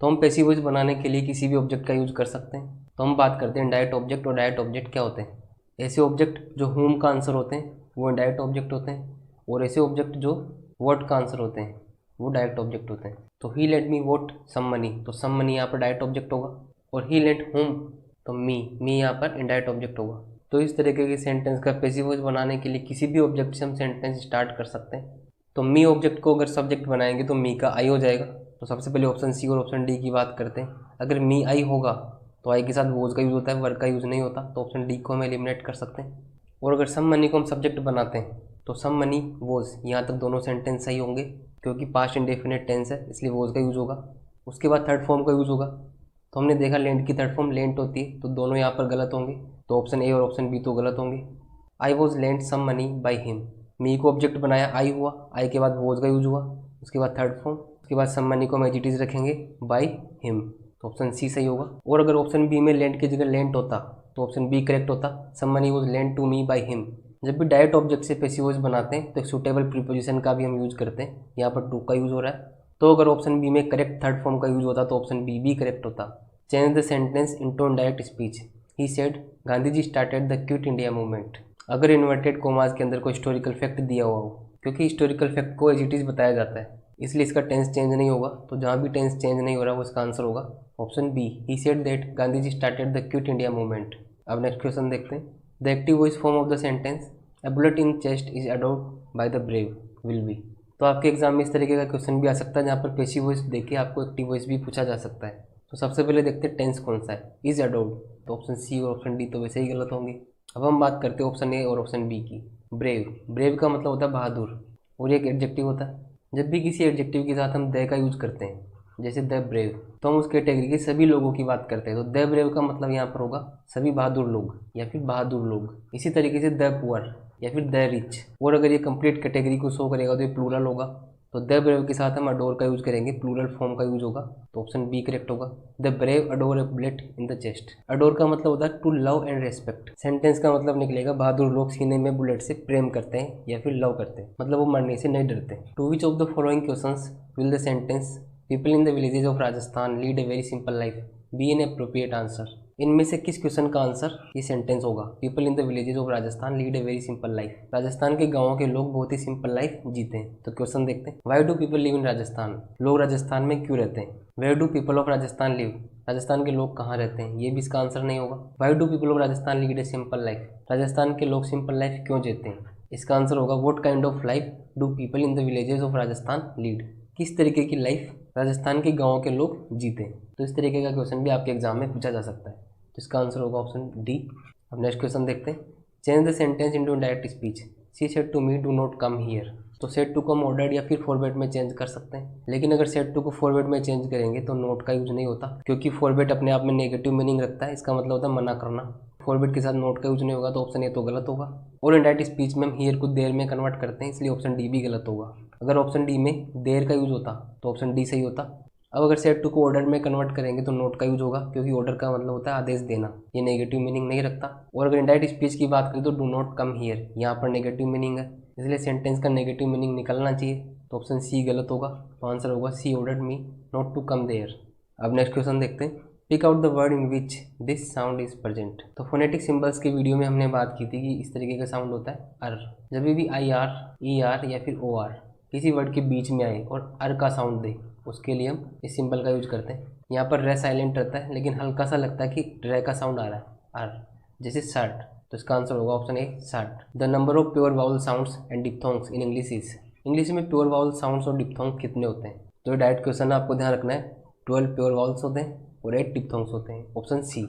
तो हम पैसिव वॉइस बनाने के लिए किसी भी ऑब्जेक्ट का यूज कर सकते हैं। तो हम बात करते हैं डायरेक्ट ऑब्जेक्ट, और डायरेक्ट ऑब्जेक्ट क्या होते हैं। ऐसे ऑब्जेक्ट जो हुम का आंसर होते हैं वो डायरेक्ट ऑब्जेक्ट होते हैं, और ऐसे ऑब्जेक्ट जो व्हाट का आंसर होते हैं वो डायरेक्ट ऑब्जेक्ट होते हैं। तो he lent me what some money, तो सम मनी यहाँ पर डायरेक्ट ऑब्जेक्ट होगा, और ही लेंट हुम तो मी यहाँ पर इनडायरेक्ट ऑब्जेक्ट होगा। तो इस तरीके के सेंटेंस का पैसिव वॉइस बनाने के लिए किसी भी ऑब्जेक्ट से हम सेंटेंस स्टार्ट कर सकते हैं। तो मी ऑब्जेक्ट को अगर सब्जेक्ट बनाएंगे तो मी का आई हो जाएगा। तो सबसे पहले ऑप्शन सी और ऑप्शन डी की बात करते हैं। अगर मी आई होगा तो आई के साथ वॉज का यूज़ होता है, वर्क का यूज़ नहीं होता, तो ऑप्शन डी को हम एलिमिनेट कर सकते हैं। और अगर सम मनी को हम सब्जेक्ट बनाते हैं तो सम मनी वॉज, यहाँ तक दोनों सेंटेंस सही होंगे क्योंकि पास्ट इंडेफिनेट टेंस है, इसलिए वॉज का यूज़ होगा। उसके बाद थर्ड फॉर्म का यूज़ होगा। तो हमने देखा लेंट की थर्ड फॉर्म लेंट होती है, तो दोनों यहाँ पर गलत होंगे, तो ऑप्शन ए और ऑप्शन बी तो गलत होंगे। I was lent some money by him, me को ऑब्जेक्ट बनाया आई हुआ, आई के बाद वॉज का यूज हुआ, उसके बाद थर्ड फॉर्म, उसके बाद सम मनी को हम एज इट इज रखेंगे बाई हिम, तो ऑप्शन सी सही होगा। और अगर ऑप्शन बी में लेंट की जगह लेंट होता तो ऑप्शन बी करेक्ट होता, some money was lent to me by him. जब भी डायरेक्ट ऑब्जेक्ट से पैसिव वॉइस बनाते हैं तो एक सुटेबल प्रीपोजिशन का भी हम यूज करते हैं, यहाँ पर टू का यूज हो रहा है। तो अगर ऑप्शन बी में करेक्ट थर्ड फॉर्म का यूज होता तो ऑप्शन बी भी करेक्ट होता। Change the sentence into indirect speech, he said Gandhi ji started the Quit India Movement. अगर इन्वर्टेड कोमास के अंदर कोई हिस्टोरिकल फैक्ट दिया हुआ हो, क्योंकि हिस्टोरिकल फैक्ट को एज इट इज बताया जाता है इसलिए इसका टेंस चेंज नहीं होगा, तो जहाँ भी टेंस चेंज नहीं हो रहा वो इसका आंसर होगा option B, he said that Gandhi ji started the Quit India Movement. अब नेक्स्ट क्वेश्चन देखते हैं। The active voice form of the sentence a bullet in chest is adored by the brave will be. तो आपके एग्जाम में इस तरीके का क्वेश्चन भी आ सकता है जहाँ पर पैसिव वॉइस देके आपको एक्टिव वॉइस भी पूछा जा सकता है। तो सबसे पहले देखते हैं टेंस कौन सा है, इज अडोर्ड, तो ऑप्शन सी और ऑप्शन डी तो वैसे ही गलत होंगे। अब हम बात करते हैं ऑप्शन ए और ऑप्शन बी की। ब्रेव, ब्रेव का मतलब होता है बहादुर, और एक एडजेक्टिव होता है। जब भी किसी एडजेक्टिव के साथ हम द का यूज करते हैं, जैसे द ब्रेव, तो हम उस कैटेगरी के सभी लोगों की बात करते हैं, तो द ब्रेव का मतलब यहाँ पर होगा सभी बहादुर लोग या फिर बहादुर लोग। इसी तरीके से द पुअर या फिर द रिच, और अगर ये कंप्लीट कैटेगरी को शो करेगा तो ये प्लूरल होगा, तो द ब्रेव के साथ हम अडोर का यूज करेंगे, प्लूरल फॉर्म का यूज होगा, तो ऑप्शन बी करेक्ट होगा। The brave adore a bullet in the chest. Adore का मतलब होता है to love and respect. Sentence का मतलब निकलेगा बहादुर लोग सीने में बुलेट से प्रेम करते हैं या फिर लव करते हैं, मतलब वो मरने से नहीं डरते। To which of the following questions will the sentence people in the villages of Rajasthan lead a very simple life be an appropriate answer. इनमें से किस क्वेश्चन का आंसर ये सेंटेंस होगा, people in the villages of Rajasthan lead a very simple life. Rajasthan के गांवों के लोग बहुत ही सिंपल लाइफ जीते हैं। तो क्वेश्चन देखते हैं, why do people live in Rajasthan, लोग राजस्थान में क्यों रहते हैं। Where do people of Rajasthan live, Rajasthan के लोग कहाँ रहते हैं, ये भी इसका आंसर नहीं होगा। Why do people of Rajasthan lead a simple life, Rajasthan के लोग सिंपल लाइफ क्यों जीते हैं, इसका आंसर होगा what kind of life do people in the villages of Rajasthan lead, किस तरीके की लाइफ राजस्थान के गाँव के लोग जीते हैं। तो इस तरीके का क्वेश्चन भी आपके एग्जाम में पूछा जा सकता है, तो इसका आंसर होगा ऑप्शन डी। अब नेक्स्ट क्वेश्चन देखते हैं, change the sentence into direct speech, she said to me do not come here. तो सेड टू को हम ऑर्डर्ड या फिर फॉरवर्ड में चेंज कर सकते हैं, लेकिन अगर सेड टू को फॉरवर्ड में चेंज करेंगे तो नोट का यूज नहीं होता, क्योंकि फॉरवर्ड अपने आप में नेगेटिव मीनिंग रखता है, इसका मतलब होता है मना करना। फॉरवर्ड के साथ नोट का यूज नहीं होगा, तो ऑप्शन ए तो गलत होगा। और इनडायरेक्ट स्पीच में हम हियर को देर में कन्वर्ट करते हैं, इसलिए ऑप्शन डी भी गलत होगा। अगर ऑप्शन डी में देर का यूज होता तो ऑप्शन डी सही होता। अब अगर सेड टू को ऑर्डर में कन्वर्ट करेंगे तो नोट का यूज होगा, क्योंकि ऑर्डर का मतलब होता है आदेश देना, ये नेगेटिव मीनिंग नहीं रखता। और अगर इनडायरेक्ट स्पीच की बात करें तो डू नॉट कम हियर, यहाँ पर नेगेटिव मीनिंग है, इसलिए सेंटेंस का नेगेटिव मीनिंग निकलना चाहिए, तो ऑप्शन सी गलत होगा, तो आंसर होगा C ordered me not to come there. अब नेक्स्ट क्वेश्चन देखते हैं, pick out the word in which this sound is present. तो फोनेटिक सिंबल्स की वीडियो में हमने बात की थी कि इस तरीके का साउंड होता है अर। जब भी आई आर, ई आर या फिर ओ आर किसी वर्ड के बीच में आए और अर का साउंड दे, उसके लिए हम इस सिंबल का यूज करते हैं। यहाँ पर रे साइलेंट रहता है, लेकिन हल्का सा लगता है कि रे का साउंड आ रहा है अर, जैसे शर्ट, तो इसका आंसर होगा option A shirt. The number of pure vowel sounds and diphthongs in English is, English में प्योर वाउल साउंड्स और डिप्थोंग कितने होते हैं। तो डायरेक्ट क्वेश्चन आपको ध्यान रखना है, 12 प्योर वाउल्स होते हैं और 8 डिप्थोंग्स होते हैं, option C.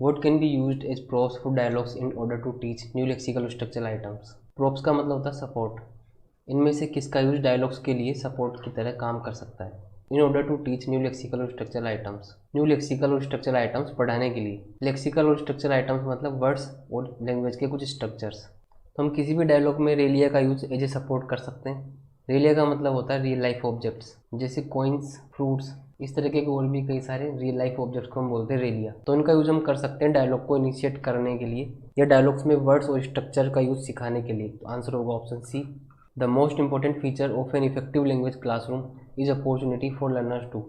What can be used as props for dialogues in order to teach new lexical structural items. Props का मतलब होता है सपोर्ट। इनमें से किसका यूज डायलॉग्स के लिए सपोर्ट की तरह काम कर सकता है? In order to teach new lexical और स्ट्रक्चरल आइटम्स। न्यू लेक्सिकल और स्ट्रक्चरल आइटम्स पढ़ाने के लिए। लेक्सिकल और स्ट्रक्चरल आइटम्स मतलब वर्ड्स और लैंग्वेज के कुछ स्ट्रक्चर्स। तो हम किसी भी डायलॉग में रेलिया का यूज एज ए सपोर्ट कर सकते हैं। रेलिया का मतलब होता है रियल लाइफ ऑब्जेक्ट्स, जैसे कॉइन्स, फ्रूट्स, इस तरीके के और भी कई सारे रियल लाइफ ऑब्जेक्ट्स को हम बोलते हैं रेलिया। तो इनका यूज हम कर सकते हैं डायलॉग को इनिशिएट करने के लिए या डायलॉग्स में वर्ड्स और स्ट्रक्चर का यूज सिखाने के लिए। तो आंसर होगा option C. The most important feature of an effective language classroom is opportunity for learners to.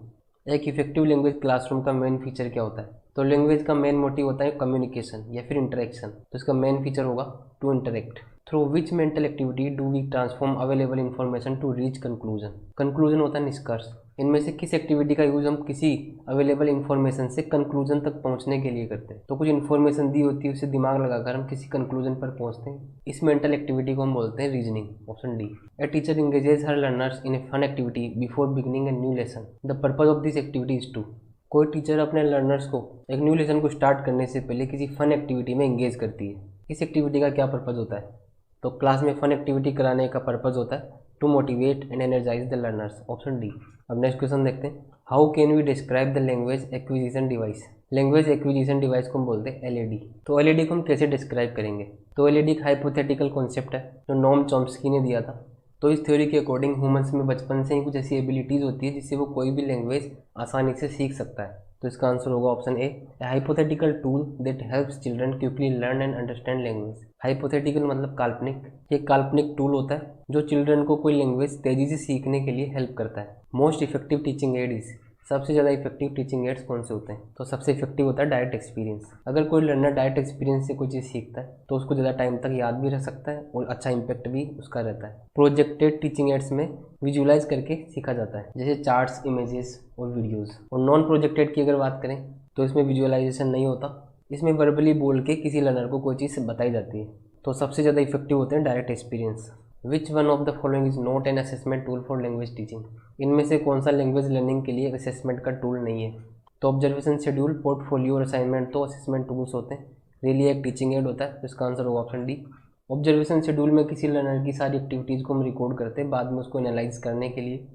एक इफेक्टिव लैंग्वेज क्लासरूम का मेन फीचर क्या होता है? तो लैंग्वेज का मेन मोटिव होता है कम्युनिकेशन या फिर इंटरेक्शन। तो इसका मेन फीचर होगा to interact. Through which mental activity do we transform available information to reach conclusion. Conclusion होता है निष्कर्ष। इनमें से किस एक्टिविटी का यूज हम किसी अवेलेबल इन्फॉर्मेशन से कंक्लूजन तक पहुंचने के लिए करते हैं? तो कुछ इन्फॉर्मेशन दी होती है, उसे दिमाग लगाकर हम किसी कंक्लूजन पर पहुंचते हैं। इस मेंटल एक्टिविटी को हम बोलते हैं reasoning. Option D. A teacher engages her learners in a fun activity before beginning a new lesson. The purpose of this activity is to. कोई टीचर अपने लर्नर्स को एक न्यू लेसन को स्टार्ट करने से पहले किसी फन एक्टिविटी में इंगेज करती है। इस एक्टिविटी का क्या पर्पज होता है? तो क्लास में फन एक्टिविटी कराने का पर्पज होता है to motivate and energize the learners. Option D. अब नेक्स्ट क्वेश्चन देखते हैं। How can we describe the language acquisition device. Language acquisition device को हम बोलते हैं एलईडी। तो एलईडी को हम कैसे डिस्क्राइब करेंगे? तो एलईडी एक हाइपोथेटिकल कॉन्सेप्ट है जो नोम चॉम्स्की ने दिया था। तो इस थ्योरी के अकॉर्डिंग ह्यूमंस में बचपन से ही कुछ ऐसी एबिलिटीज़ होती है जिससे वो कोई भी लैंग्वेज आसानी से सीख सकता है। तो इसका आंसर होगा option A. Hypothetical tool that helps children quickly learn and understand language. Hypothetical मतलब काल्पनिक। ये काल्पनिक टूल होता है जो चिल्ड्रन को कोई लैंग्वेज तेजी से सीखने के लिए हेल्प करता है। Most effective teaching add is. सबसे ज़्यादा इफेक्टिव टीचिंग एड्स कौन से होते हैं? तो सबसे इफेक्टिव होता है डायरेक्ट एक्सपीरियंस। अगर कोई लर्नर डायरेक्ट एक्सपीरियंस से कोई चीज़ सीखता है तो उसको ज़्यादा टाइम तक याद भी रह सकता है और अच्छा इंपैक्ट भी उसका रहता है। प्रोजेक्टेड टीचिंग एड्स में विजुअलाइज करके सीखा जाता है, जैसे चार्ट्स, इमेजेस और वीडियोस। और नॉन प्रोजेक्टेड की अगर बात करें तो इसमें विजुअलाइजेशन नहीं होता, इसमें वर्बली बोल के किसी लर्नर को कोई चीज़ बताई जाती है। तो सबसे ज़्यादा इफेक्टिव होते हैं direct experience. Which one of the following is not an assessment tool for language teaching. इनमें से कौन सा लैंग्वेज लर्निंग के लिए एक असेसमेंट का टूल नहीं है? तो ऑब्जर्वेशन शेड्यूल, पोर्टफोलियो और असाइनमेंट तो असेसमेंट टूल्स होते हैं। रियली एक टीचिंग एड होता है। तो इसका आंसर होगा ऑप्शन डी। ऑब्जर्वेशन शेड्यूल में किसी लर्नर की सारी एक्टिविटीज़ को हम रिकॉर्ड करते हैं बाद में उसको एनालाइज करने के लिए।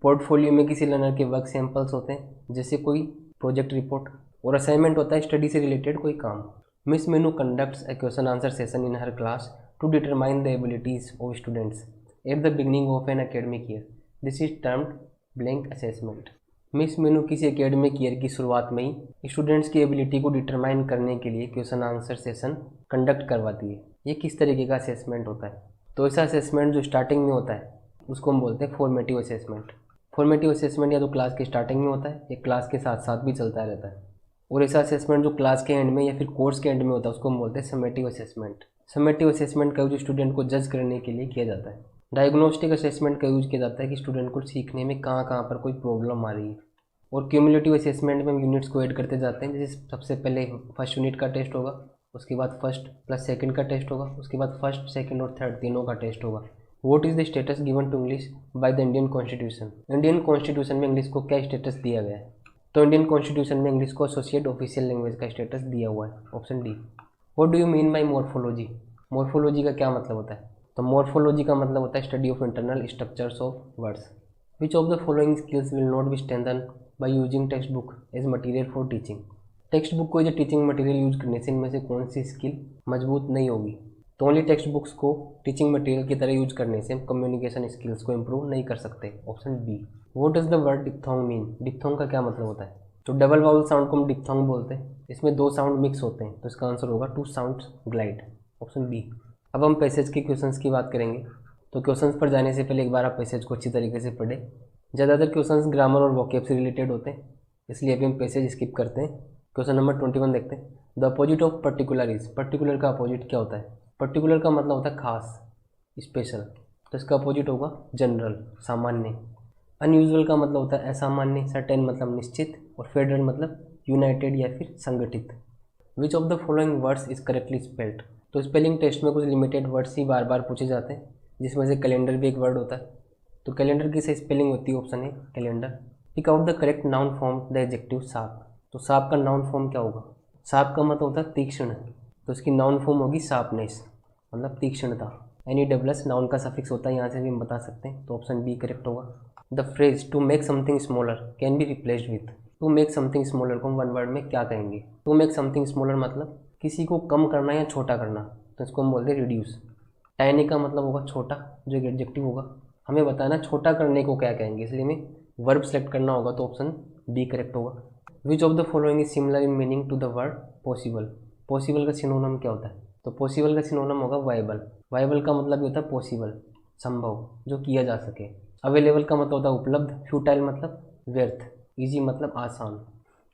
पोर्टफोलियो में किसी लर्नर के वर्क सैंपल्स होते हैं, जैसे कोई प्रोजेक्ट रिपोर्ट। और असाइनमेंट होता है स्टडी से रिलेटेड कोई काम। Miss Meenu conducts a question answer session in her class to determine the abilities of students at the beginning of an academic year. This is termed blank assessment. Miss Meenu किसी एकेडमिक ईयर की शुरुआत में ही स्टूडेंट्स की एबिलिटी को डिटरमाइन करने के लिए क्वेश्चन आंसर सेशन कंडक्ट करवाती है। ये किस तरीके का असेसमेंट होता है? तो ऐसा असेसमेंट जो स्टार्टिंग में होता है उसको हम बोलते हैं फॉर्मेटिव असेसमेंट। फॉर्मेटिव असेसमेंट या तो क्लास के स्टार्टिंग में होता है या क्लास के साथ साथ भी चलता रहता है। और ऐसा असेसमेंट जो क्लास के एंड में या फिर कोर्स के एंड में होता है उसको हम बोलते हैं समेटिव असेसमेंट। समेटिव असेसमेंट का यूज स्टूडेंट को जज करने के लिए किया जाता है। डायग्नोस्टिक असेसमेंट का यूज किया जाता है कि स्टूडेंट को सीखने में कहाँ पर कोई प्रॉब्लम आ रही है। और क्यूमुलेटिव असेसमेंट में हम यूनिट्स को ऐड करते जाते हैं, जैसे सबसे पहले फर्स्ट यूनिट का टेस्ट होगा, उसके बाद फर्स्ट प्लस सेकंड का टेस्ट होगा, उसके बाद फर्स्ट, सेकंड और थर्ड तीनों का टेस्ट होगा। What is the status given to English by the Indian constitution. Indian constitution में इंग्लिश को क्या स्टेटस दिया गया है? तो इंडियन कॉन्स्टिट्यूशन में इंग्लिश को एसोसिएट ऑफिशियल लैंग्वेज का स्टेटस दिया हुआ है। Option D. What do you mean by morphology. Morphology का क्या मतलब होता है? तो मॉर्फोलॉजी का मतलब होता है study of internal structures of words. Which of the following skills will not be strengthen by using text book as material for teaching. Text book को जो टीचिंग मटीरियल यूज करने से इनमें से कौन सी स्किल मजबूत नहीं होगी? तो ओनली टेक्स्ट बुक्स को टीचिंग मटेरियल की तरह यूज करने से हम कम्युनिकेशन स्किल्स को इम्प्रूव नहीं कर सकते। Option B. What does the word diphthong mean. Diphthong का क्या मतलब होता है? तो डबल वाउल साउंड को हम डिप्थोंग बोलते हैं। इसमें दो साउंड मिक्स होते हैं, तो इसका आंसर होगा two sounds glide. Option B. अब हम पैसेज के क्वेश्चंस की बात करेंगे। तो क्वेश्चंस पर जाने से पहले एक बार आप पैसेज को अच्छी तरीके से पढ़ें। ज़्यादातर क्वेश्चंस ग्रामर और वोकैब से रिलेटेड होते हैं, इसलिए अभी हम पैसेज स्किप करते हैं। क्वेश्चन नंबर 21 देखते हैं। The opposite of particular is. Particular का अपोजिट क्या होता है? पर्टिकुलर का मतलब होता है खास, स्पेशल। तो इसका अपोजिट होगा जनरल, सामान्य। अनयूजुअल का मतलब होता है असामान्य, सर्टेन मतलब निश्चित, और फेडरल मतलब यूनाइटेड या फिर संगठित। विच of the following words is correctly spelled. तो स्पेलिंग टेस्ट में कुछ लिमिटेड वर्ड्स ही बार बार पूछे जाते हैं, जिसमें से कैलेंडर भी एक वर्ड होता है। तो कैलेंडर की सही स्पेलिंग होती है option A calendar. Pick out the correct noun form the adjective sharp. तो शार्प का नाउन फॉर्म क्या होगा? शार्प का मतलब होता है तीक्ष्ण, तो इसकी नाउन फॉर्म होगी शार्पनेस, मतलब तीक्ष्णता। एनी डबल्स नाउन का सफिक्स होता है, यहाँ से भी हम बता सकते हैं, तो ऑप्शन बी करेक्ट होगा। The phrase to make something smaller can be replaced with, to make something smaller को हम वन वर्ड में क्या कहेंगे? टू मेक समथिंग स्मॉलर मतलब किसी को कम करना या छोटा करना, तो इसको हम बोलते हैं रिड्यूस। टाइनी का मतलब होगा छोटा, जो एक एडजेक्टिव होगा। हमें बताना छोटा करने को क्या कहेंगे, इसलिए हमें वर्ब सेलेक्ट करना होगा, तो ऑप्शन बी करेक्ट होगा। Which of the following is similar in meaning to the word possible, possible का सिनोनिम क्या होता है? तो पॉसिबल का सिनोनिम होगा वायबल। वायबल का मतलब ये होता है पॉसिबल, संभव, जो किया जा सके। अवेलेबल का मतलब होता है उपलब्ध। फ्यूटाइल मतलब व्यर्थ। ईजी मतलब आसान।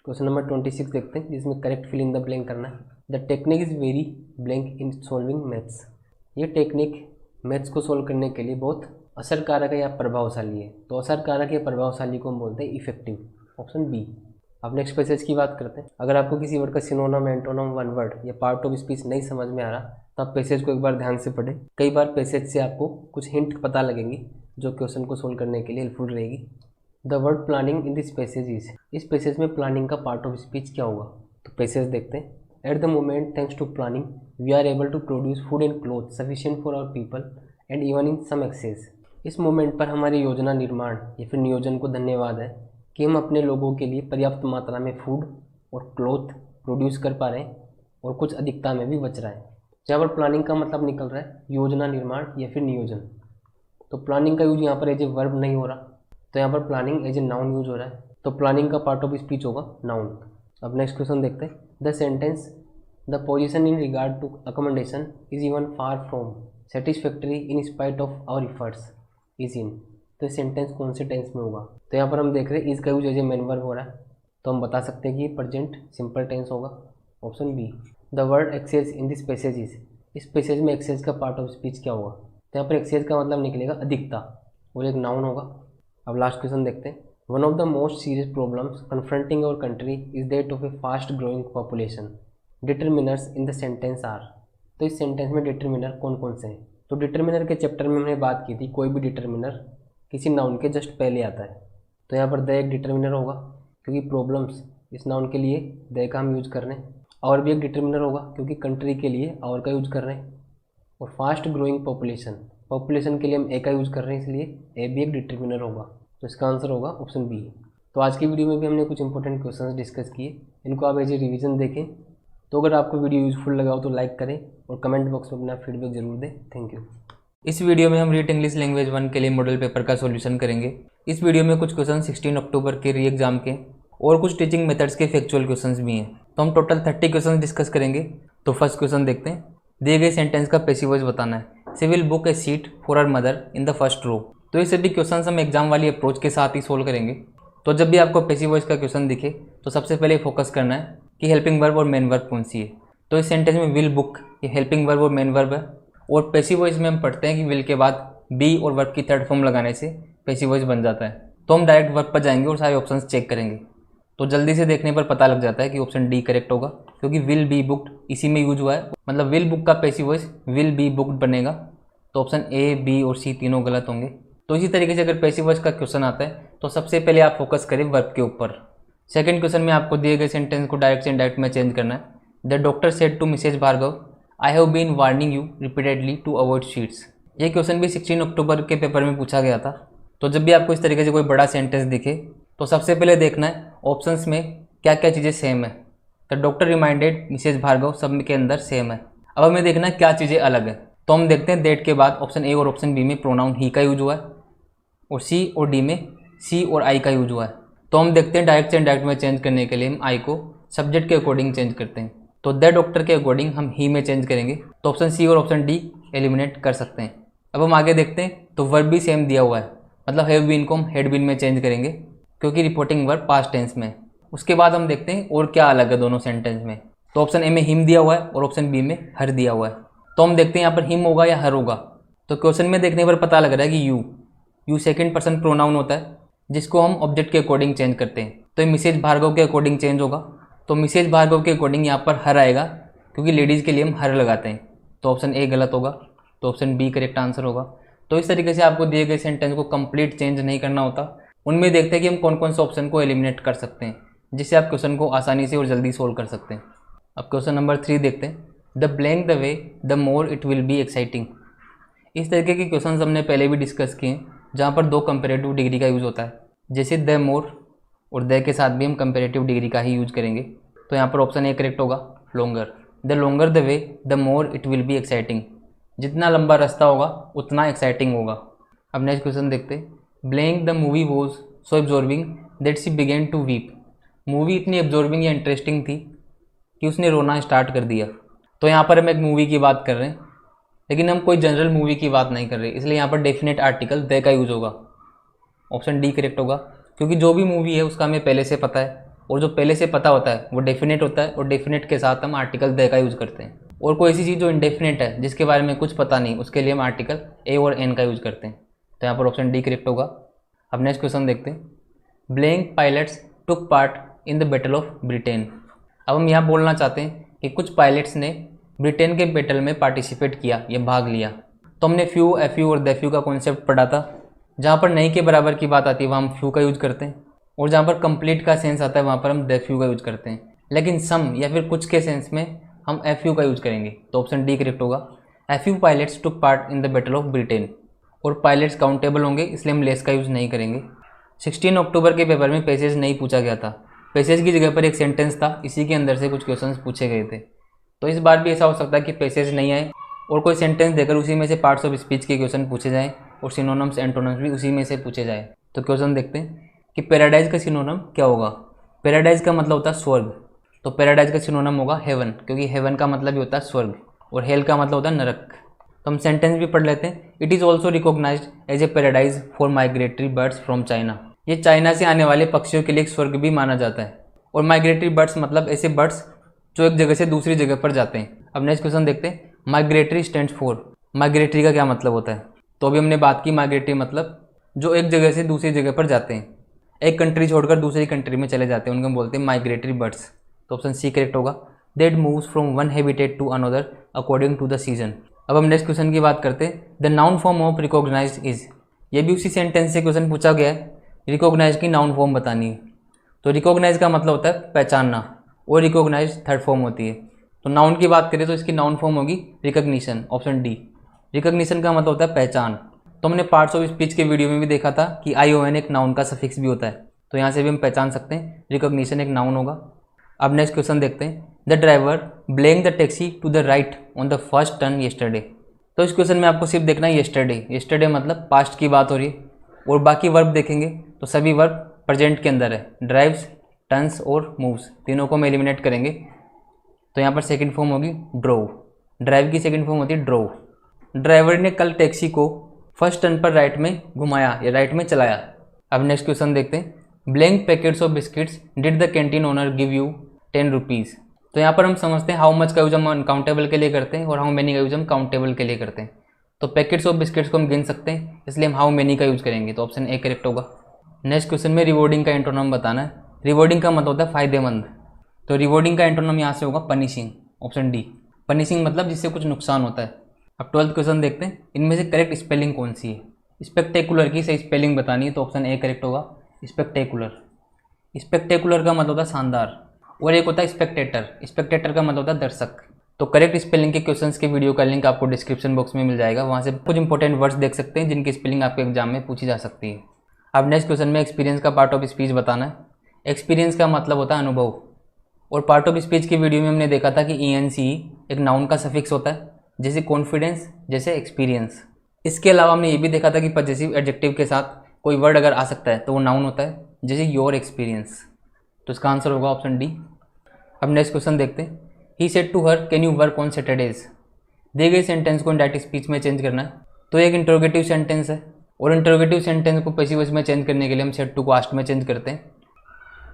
क्वेश्चन नंबर 26 देखते हैं, जिसमें correct fill in the blank करना है। The technique is very blank in solving maths, ये टेक्निक मैथ्स को सोल्व करने के लिए बहुत असरकारक है या प्रभावशाली है। तो असरकारक या प्रभावशाली को हम बोलते हैं इफेक्टिव, ऑप्शन बी। अब नेक्स्ट पैसेज की बात करते हैं। अगर आपको किसी वर्ड का सिनोनिम, एंटोनिम, वन वर्ड या पार्ट ऑफ स्पीच नहीं समझ में आ रहा, तो आप पैसेज को एक बार ध्यान से पढ़ें। कई बार पैसेज से आपको कुछ हिंट पता लगेंगी जो क्वेश्चन को सोल्व करने के लिए हेल्पफुल रहेगी। The word planning in this passage is, इस पैसेज में प्लानिंग का पार्ट ऑफ स्पीच क्या होगा? तो पैसेज देखते हैं। At the moment thanks to planning we are able to produce food and cloth sufficient for our people and even in some excess. इस मोमेंट पर हमारी योजना निर्माण या फिर नियोजन को धन्यवाद है कि हम अपने लोगों के लिए पर्याप्त मात्रा में फूड और क्लोथ प्रोड्यूस कर पा रहे हैं और कुछ अधिकता में भी बच रहा है। जहाँ पर प्लानिंग का मतलब निकल रहा है योजना निर्माण या फिर नियोजन, तो प्लानिंग का यूज यहाँ पर एज ए वर्ब नहीं हो रहा, तो यहाँ पर planning as a noun use हो रहा है, तो प्लानिंग का पार्ट ऑफ स्पीच होगा नाउन। अब नेक्स्ट क्वेश्चन देखते हैं। The sentence the position in regard to accommodation is even far from satisfactory in spite of our efforts is in, तो सेंटेंस कौन से टेंस में होगा? तो यहाँ पर हम देख रहे हैं इज का use as a main verb हो रहा है, तो हम बता सकते हैं कि ये प्रेजेंट सिंपल टेंस होगा, option B. The word excess in this passage is, इस पैसेज में एक्सेस का पार्ट ऑफ स्पीच क्या होगा? तो यहाँ पर एक्सेस का मतलब निकलेगा अधिकता और एक नाउन होगा। अब लास्ट क्वेश्चन देखते हैं। One of the most serious problems confronting our country is that of a fast growing population, determiners in the sentence are, तो इस सेंटेंस में डिटरमिनर कौन कौन से हैं? तो डिटरमिनर के चैप्टर में हमने बात की थी, कोई भी डिटरमिनर किसी नाउन के जस्ट पहले आता है, तो यहाँ पर द एक डिटरमिनर होगा क्योंकि प्रॉब्लम्स इस नाउन के लिए द का हम यूज कर रहे हैं, और भी एक डिटरमिनर होगा क्योंकि कंट्री के लिए और का यूज कर रहे हैं, और फास्ट ग्रोइंग पॉपुलेशन, पॉपुलेशन के लिए हम ए का यूज़ कर रहे हैं, इसलिए ए भी एक डिटरमिनर होगा, तो इसका आंसर होगा ऑप्शन बी। तो आज की वीडियो में भी हमने कुछ इंपॉर्टेंट क्वेश्चंस डिस्कस किए, इनको आप एज ए रिवीजन देखें। तो अगर आपको वीडियो यूजफुल लगा हो तो लाइक करें और कमेंट बॉक्स में अपना फीडबैक जरूर दें। Thank you. इस वीडियो में हम रीट इंग्लिश लैंग्वेज 1 के लिए मॉडल पेपर का सॉल्यूशन करेंगे। इस वीडियो में कुछ क्वेश्चन 16 अक्टूबर के री एग्जाम के और कुछ टीचिंग मेथड्स के फैक्चुअल क्वेश्चंस भी हैं, तो हम टोटल 30 क्वेश्चन डिस्कस करेंगे। तो फर्स्ट क्वेश्चन देखते हैं। दिए गए सेंटेंस का पैसिव वॉइस बताना है। She will book a seat for her mother in the first row. तो ये सभी क्वेश्चन हम एग्जाम वाली अप्रोच के साथ ही सोल्व करेंगे। तो जब भी आपको पैसिव वॉइस का क्वेश्चन दिखे तो सबसे पहले फोकस करना है कि हेल्पिंग वर्ब और मेन वर्ब कौन सी है। तो इस सेंटेंस में विल बुक ये हेल्पिंग वर्ब और मेन वर्ब है, और पैसिव वॉइस में हम पढ़ते हैं कि विल के बाद बी और वर्ब की थर्ड फॉर्म लगाने से पैसिव वॉइस बन जाता है। तो हम डायरेक्ट वर्ब पर जाएंगे और सारे ऑप्शंस चेक करेंगे। तो जल्दी से देखने पर पता लग जाता है कि ऑप्शन डी करेक्ट होगा, क्योंकि विल बी बुक्ड इसी में यूज हुआ है, मतलब विल बुक का passive voice will be booked बनेगा। तो ऑप्शन ए, बी और सी तीनों गलत होंगे। तो इसी तरीके से अगर पैसिव वॉइस का क्वेश्चन आता है तो सबसे पहले आप फोकस करें वर्ब के ऊपर। सेकंड क्वेश्चन में आपको दिए गए सेंटेंस को डायरेक्ट से इनडायरेक्ट में चेंज करना है। The doctor said to Mrs Bhargava I have been warning you repeatedly to avoid sweets. ये क्वेश्चन भी 16 अक्टूबर के पेपर में पूछा गया था। तो जब भी आपको इस तरीके से कोई बड़ा सेंटेंस दिखे तो सबसे पहले देखना है ऑप्शंस में क्या क्या चीज़ें सेम है। The doctor reminded Mrs Bhargava सब के अंदर सेम है। अब हमें देखना है क्या चीज़ें अलग है। तो हम देखते हैं दैट के बाद ऑप्शन ए और ऑप्शन बी में प्रोनाउन ही का यूज हुआ है, और सी और डी में सी और आई का यूज हुआ है। तो हम देखते हैं डायरेक्ट से इनडायरेक्ट में चेंज करने के लिए हम आई को सब्जेक्ट के अकॉर्डिंग चेंज करते हैं। तो द डॉक्टर के अकॉर्डिंग हम ही में चेंज करेंगे, तो ऑप्शन सी और ऑप्शन डी एलिमिनेट कर सकते हैं। अब हम आगे देखते हैं। तो वर्ब भी सेम दिया हुआ है, मतलब हैव बीन को हम हैड बीन में चेंज करेंगे क्योंकि रिपोर्टिंग वर्ब पास्ट टेंस में। उसके बाद हम देखते हैं और क्या अलग है दोनों सेंटेंस में। तो ऑप्शन ए में हिम दिया हुआ है और ऑप्शन बी में हर दिया हुआ है। तो हम देखते हैं यहाँ पर हिम होगा या हर होगा। तो क्वेश्चन में देखने पर पता लग रहा है कि यू सेकंड पर्सन प्रोनाउन होता है जिसको हम ऑब्जेक्ट के अकॉर्डिंग चेंज करते हैं। तो ये मिसेज भार्गव के अकॉर्डिंग चेंज होगा। तो मिसेज भार्गव के अकॉर्डिंग यहाँ पर हर आएगा क्योंकि लेडीज़ के लिए हम हर लगाते हैं। तो ऑप्शन ए गलत होगा, तो ऑप्शन बी करेक्ट आंसर होगा। तो इस तरीके से आपको दिए गए सेंटेंस को कंप्लीट चेंज नहीं करना होता। उनमें देखते हैं कि हम कौन कौन से ऑप्शन को एलिमिनेट कर सकते हैं जिससे आप क्वेश्चन को आसानी से और जल्दी सोल्व कर सकते हैं। अब क्वेश्चन नंबर 3 देखते हैं। The blank the way the more it will be exciting. इस तरीके के क्वेश्चंस हमने पहले भी डिस्कस किए हैं, जहाँ पर दो कंपेरेटिव डिग्री का यूज़ होता है, जैसे द मोर और द के साथ भी हम कंपेरेटिव डिग्री का ही यूज़ करेंगे। तो यहाँ पर ऑप्शन ए करेक्ट होगा, longer. The longer the way the more it will be exciting. जितना लंबा रास्ता होगा उतना एक्साइटिंग होगा। अब नेक्स्ट क्वेश्चन देखते हैं। Blank the movie was so absorbing that she began to weep. Movie इतनी एब्जॉर्बिंग या इंटरेस्टिंग थी कि उसने रोना स्टार्ट कर दिया। तो यहाँ पर हम एक मूवी की बात कर रहे हैं, लेकिन हम कोई जनरल मूवी की बात नहीं कर रहे, इसलिए यहाँ पर डेफिनेट आर्टिकल द का यूज़ होगा। ऑप्शन डी करेक्ट होगा, क्योंकि जो भी मूवी है उसका हमें पहले से पता है, और जो पहले से पता होता है वो डेफिनेट होता है, और डेफिनेट के साथ हम आर्टिकल द का यूज़ करते हैं। और कोई ऐसी चीज़ जो इंडेफिनेट है, जिसके बारे में कुछ पता नहीं, उसके लिए हम आर्टिकल ए और एन का यूज़ करते हैं। तो यहाँ पर ऑप्शन डी करेक्ट होगा। अब नेक्स्ट क्वेश्चन देखते हैं। Blank pilots took part in the battle of Britain. अब हम यहाँ बोलना चाहते हैं कि कुछ पायलट्स ने ब्रिटेन के बैटल में पार्टिसिपेट किया, ये भाग लिया। तो हमने फ्यू, एफ्यू और द फ्यू का कॉन्सेप्ट पढ़ा था। जहाँ पर नहीं के बराबर की बात आती है वहाँ हम फ्यू का यूज़ करते हैं, और जहाँ पर कंप्लीट का सेंस आता है वहाँ पर हम द फ्यू का यूज़ करते हैं। लेकिन सम या फिर कुछ के सेंस में हम एफ यू का यूज़ करेंगे। तो ऑप्शन डी करेक्ट होगा। F you pilots took part in the battle of Britain. और पायलट्स काउंटेबल होंगे, इसलिए हम लेस का यूज़ नहीं करेंगे। 16 अक्टूबर के पेपर में पैसेज नहीं पूछा गया था। पैसेज की जगह पर एक सेंटेंस था, इसी के अंदर से कुछ क्वेश्चंस पूछे गए थे। तो इस बार भी ऐसा हो सकता है कि पैसेज नहीं आए और कोई सेंटेंस देकर उसी में से पार्ट्स ऑफ स्पीच के क्वेश्चन पूछे जाएँ, और सिनोनिम्स एंटोनिम्स भी उसी में से पूछे जाए। तो क्वेश्चन देखते हैं कि पैराडाइज का सिनोनिम क्या होगा। पैराडाइज का मतलब होता है स्वर्ग, तो पैराडाइज का सिनोनिम होगा हेवन, क्योंकि हेवन का मतलब ही होता है स्वर्ग, और हेल का मतलब होता है नरक। तो हम सेंटेंस भी पढ़ लेते हैं। It is also recognized as a paradise for migratory birds from China. ये चाइना से आने वाले पक्षियों के लिए एक स्वर्ग भी माना जाता है। और माइग्रेटरी बर्ड्स मतलब ऐसे बर्ड्स जो एक जगह से दूसरी जगह पर जाते हैं। अब नेक्स्ट क्वेश्चन देखते हैं। Migratory stands for. माइग्रेटरी का क्या मतलब होता है? तो अभी हमने बात की माइग्रेटरी मतलब जो एक जगह से दूसरी जगह पर जाते हैं, एक कंट्री छोड़कर दूसरी कंट्री में चले जाते हैं, उनको बोलते हैं माइग्रेटरी बर्ड्स। तो ऑप्शन सी करेक्ट होगा। That moves from one habitat to another according to the season. अब हम नेक्स्ट क्वेश्चन की बात करते हैं। The noun form of recognized is. ये भी उसी सेंटेंस से क्वेश्चन पूछा गया है। रिकॉग्नाइज की नाउन फॉर्म बतानी है। तो रिकॉग्नाइज का मतलब होता है पहचानना, और रिकॉग्नाइज थर्ड फॉर्म होती है। तो नाउन की बात करें तो इसकी नाउन फॉर्म होगी रिकॉग्निशन, ऑप्शन डी। रिकॉग्निशन का मतलब होता है पहचान। तो हमने पार्ट्स ऑफ स्पीच के वीडियो में भी देखा था कि ION एक नाउन का सफिक्स भी होता है, तो यहाँ से भी हम पहचान सकते हैं रिकॉग्निशन एक नाउन होगा। अब नेक्स्ट क्वेश्चन देखते हैं। The driver blang the taxi to the right on the first turn yesterday. तो इस क्वेश्चन में आपको सिर्फ देखना है येस्टरडे। येस्टरडे मतलब पास्ट की बात हो रही है, और बाकी वर्ब देखेंगे तो सभी वर्ब प्रेजेंट के अंदर है। ड्राइव्स, टर्न्स और मूव्स, तीनों को हम एलिमिनेट करेंगे। तो यहाँ पर सेकंड फॉर्म होगी ड्रोव। ड्राइव की सेकंड फॉर्म होती है ड्रोव। ड्राइवर ने कल टैक्सी को फर्स्ट टर्न पर राइट में घुमाया या राइट में चलाया। अब नेक्स्ट क्वेश्चन देखते हैं। Blank packets of biscuits did the canteen owner give you 10 rupees. तो यहाँ पर हम समझते हैं हाउ मच का यूज हम अनकाउंटेबल के लिए करते हैं, और हाउ मेनी का यूज हम काउंटेबल के लिए करते हैं। तो पैकेट्स ऑफ बिस्किट्स को हम गिन सकते हैं, इसलिए हम हाउ मेनी का यूज़ करेंगे। तो ऑप्शन ए करेक्ट होगा। नेक्स्ट क्वेश्चन में रिवॉर्डिंग का एंटोनिम बताना है। रिवॉर्डिंग का मतलब होता है फायदेमंद। तो रिवॉर्डिंग का एंटोनिम यहाँ से होगा पनिशिंग, ऑप्शन डी। पनिशिंग मतलब जिससे कुछ नुकसान होता है। अब 12th क्वेश्चन देखते हैं। इनमें से करेक्ट स्पेलिंग कौन सी है? स्पेक्टेकुलर की सही स्पेलिंग बतानी है, तो ऑप्शन ए करेक्ट होगा, स्पेक्टेकुलर। स्पेक्टेकुलर का मतलब होता है शानदार, और एक होता है स्पेक्टेटर। स्पेक्टेटर का मतलब होता है दर्शक। तो करेक्ट स्पेलिंग के क्वेश्चंस के वीडियो का लिंक आपको डिस्क्रिप्शन बॉक्स में मिल जाएगा, वहाँ से कुछ इंपॉर्टेंट वर्ड्स देख सकते हैं जिनकी स्पेलिंग आपके एग्जाम में पूछी जा सकती है। अब नेक्स्ट क्वेश्चन में एक्सपीरियंस का पार्ट ऑफ स्पीच बताना है। एक्सपीरियंस का मतलब होता है अनुभव, और पार्ट ऑफ स्पीच की वीडियो में हमने देखा था कि ENCE एक नाउन का सफिक्स होता है, जैसे कॉन्फिडेंस, जैसे एक्सपीरियंस। इसके अलावा हमने ये भी देखा था कि पजेसिव एडजेक्टिव के साथ कोई वर्ड अगर आ सकता है तो वो नाउन होता है, जैसे योर एक्सपीरियंस। तो इसका आंसर होगा ऑप्शन डी। अब नेक्स्ट क्वेश्चन देखते हैं। He said to her can you work on Saturdays. दिए गए सेंटेंस को इंडायरेक्ट स्पीच में चेंज करना है। तो एक इंटरोगेटिव सेंटेंस है, और इंटरोगेटिव सेंटेंस को पैसिव वॉइस में चेंज करने के लिए हम सेड टू को आस्क्ड में चेंज करते हैं।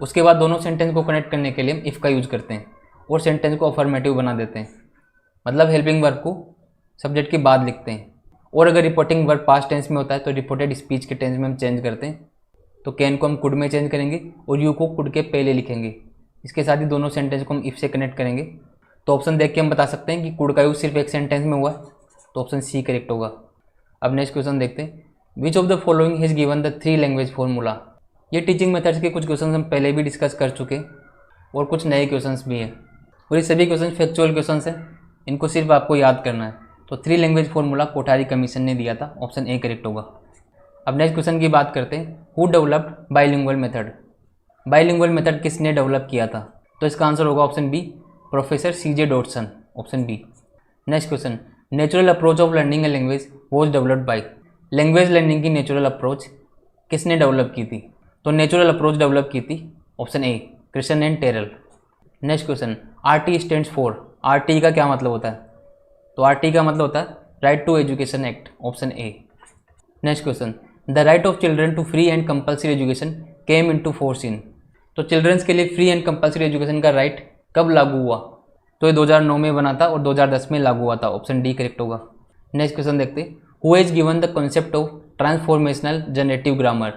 उसके बाद दोनों सेंटेंस को कनेक्ट करने के लिए हम इफ़ का यूज़ करते हैं, और सेंटेंस को अफर्मेटिव बना देते हैं, मतलब हेल्पिंग वर्ब को सब्जेक्ट के बाद लिखते हैं। और अगर रिपोर्टिंग वर्ब पास्ट टेंस में होता है तो रिपोर्टेड स्पीच के टेंस में हम चेंज करते हैं। तो कैन को हम कुड में चेंज करेंगे, और यू को कुड के पहले लिखेंगे। इसके साथ ही दोनों सेंटेंस को हम इफ़ से कनेक्ट करेंगे। तो ऑप्शन देख के हम बता सकते हैं कि कुड का यूज़ सिर्फ एक सेंटेंस में हुआ है, तो ऑप्शन सी करेक्ट होगा। अब नेक्स्ट क्वेश्चन देखते हैं। Which of the following has given the 3 language formula. ये टीचिंग मेथड्स के कुछ क्वेश्चन हम पहले भी डिस्कस कर चुके, और कुछ नए क्वेश्चन भी हैं, और ये सभी क्वेश्चन फैक्चुअल क्वेश्चन हैं। इनको सिर्फ आपको याद करना है। तो 3 लैंग्वेज फॉर्मूला कोठारी कमीशन ने दिया था, ऑप्शन ए करेक्ट होगा। अब नेक्स्ट क्वेश्चन की बात करते हैं, who developed bilingual method. Bilingual method किसने डेवलप किया था? तो इसका आंसर होगा option B, professor C J Dodson, option B. Next question, natural approach of learning a language was developed by. Language learning की नेचुरल अप्रोच किसने डेवलप की थी? तो नेचुरल अप्रोच डेवलप की थी, option A, Krashen and Terrell. Next question, RT stands for. RT का क्या मतलब होता है? तो आरटी का मतलब होता है right to education act, option A. Next question, the right of children to free and compulsory education came into force in. तो चिल्ड्रंस के लिए फ्री एंड कंपल्सरी एजुकेशन का राइट कब लागू हुआ? तो ये 2009 में बना था और 2010 में लागू हुआ था, ऑप्शन डी करेक्ट होगा। नेक्स्ट क्वेश्चन देखते हैं, who has given the concept of transformational generative grammar.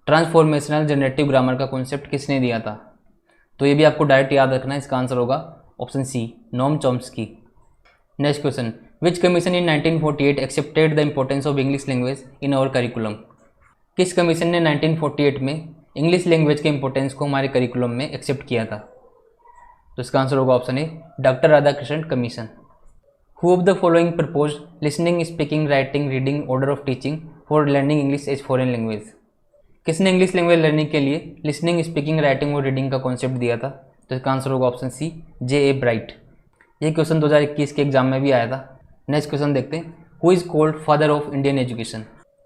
Transformational generative grammar का कॉन्सेप्ट किसने दिया था? तो ये भी आपको डायरेक्ट याद रखना है, इसका आंसर होगा option C, Noam Chomsky. Next question, which commission in 1948 accepted the importance of English language in our curriculum. किस कमीशन ने 1948 में इंग्लिश लैंग्वेज के इंपॉर्टेंस को हमारे करिकुलम में एक्सेप्ट किया था? तो इसका आंसर होगा option A, doctor Radhakrishnan commission. Who of the following proposed listening, speaking, writing, reading order of teaching for learning English as foreign language. किसने इंग्लिश लैंग्वेज लर्निंग के लिए लिसनिंग, स्पीकिंग, राइटिंग और रीडिंग का कॉन्सेप्ट दिया था? तो इसका आंसर होगा option C, J A Bright. ये क्वेश्चन 2021 के एग्जाम में भी आया था। नेक्स्ट क्वेश्चन देखते हैं, who is called father of Indian education.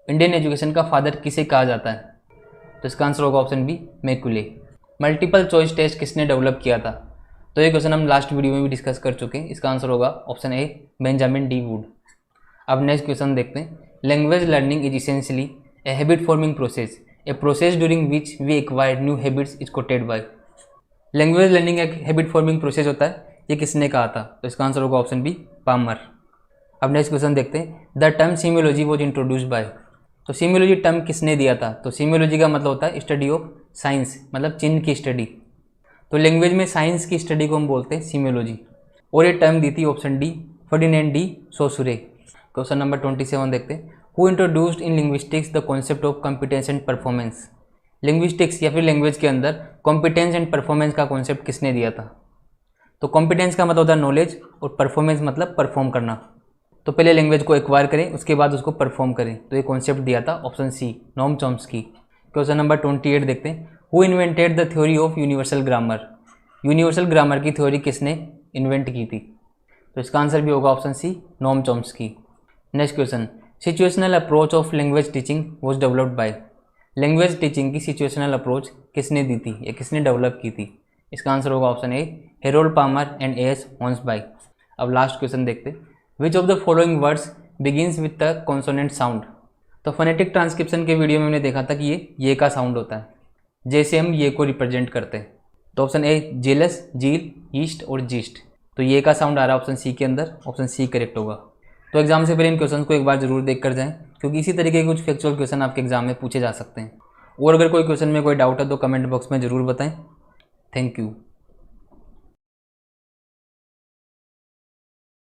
Indian education का फादर किसे कहा जाता है? तो इसका आंसर होगा option B, Macaulay. Multiple choice test किसने डेवलप किया था? तो ये क्वेश्चन हम लास्ट वीडियो में भी डिस्कस कर चुके हैं, इसका आंसर होगा option A, Benjamin D Wood. अब नेक्स्ट क्वेश्चन देखते हैं, language learning is essentially a habit forming process, a process during which we acquire new habits is quoted by. Language learning एक हैबिट फॉर्मिंग प्रोसेस होता है, ये किसने कहा था? तो इसका आंसर होगा ऑप्शन बी, पामर। अब नेक्स्ट क्वेश्चन देखते हैं, the term semiology was introduced by. तो सीमियोलॉजी टर्म किसने दिया था? तो सीमियोलॉजी का मतलब होता है स्टडी ऑफ साइंस, मतलब चिन्ह की स्टडी। तो लैंग्वेज में साइंस की स्टडी को हम बोलते हैं सीमियोलॉजी, और ये टर्म दी थी option D, Ferdinand de Saussure. Question number 27 देखते हैं, who introduced in linguistics the concept of competence and performance. Linguistics या फिर लैंग्वेज के अंदर कॉम्पिटेंस एंड परफॉर्मेंस का कॉन्सेप्ट किसने दिया था? तो कॉम्पिटेंस का मतलब होता है नॉलेज और परफॉर्मेंस मतलब परफॉर्म करना। तो पहले लैंग्वेज को एक्वायर करें, उसके बाद उसको परफॉर्म करें, तो ये कॉन्सेप्ट दिया था option C, Noam Chomsky. Question number 28 देखते हैं, who invented the theory of universal grammar. Universal grammar की थ्योरी किसने इन्वेंट की थी? तो इसका आंसर भी होगा option C, Noam Chomsky. Next question, situational approach of language teaching was developed by. Language teaching की सिचुएशनल अप्रोच किसने दी थी या किसने डेवलप की थी? इसका आंसर होगा option A, Harold Palmer and A S. Hornsby. अब लास्ट क्वेश्चन देखते हैं, which of the following words begins with the consonant sound. तो फोनेटिक ट्रांसक्रिप्शन के वीडियो में हमने देखा था कि ये का साउंड होता है, जैसे हम ये को रिप्रेजेंट करते हैं। तो option A, jealous, zeal, east और जीस्ट। तो ये का साउंड आ रहा है ऑप्शन सी के अंदर, ऑप्शन सी करेक्ट होगा। तो एग्जाम से पहले इन क्वेश्चन को एक बार जरूर देख कर जाएं, क्योंकि इसी तरीके के कुछ फैक्चुअल क्वेश्चन आपके एग्जाम में पूछे जा सकते हैं। और अगर कोई क्वेश्चन में कोई डाउट है तो कमेंट बॉक्स में ज़रूर बताएं। Thank you.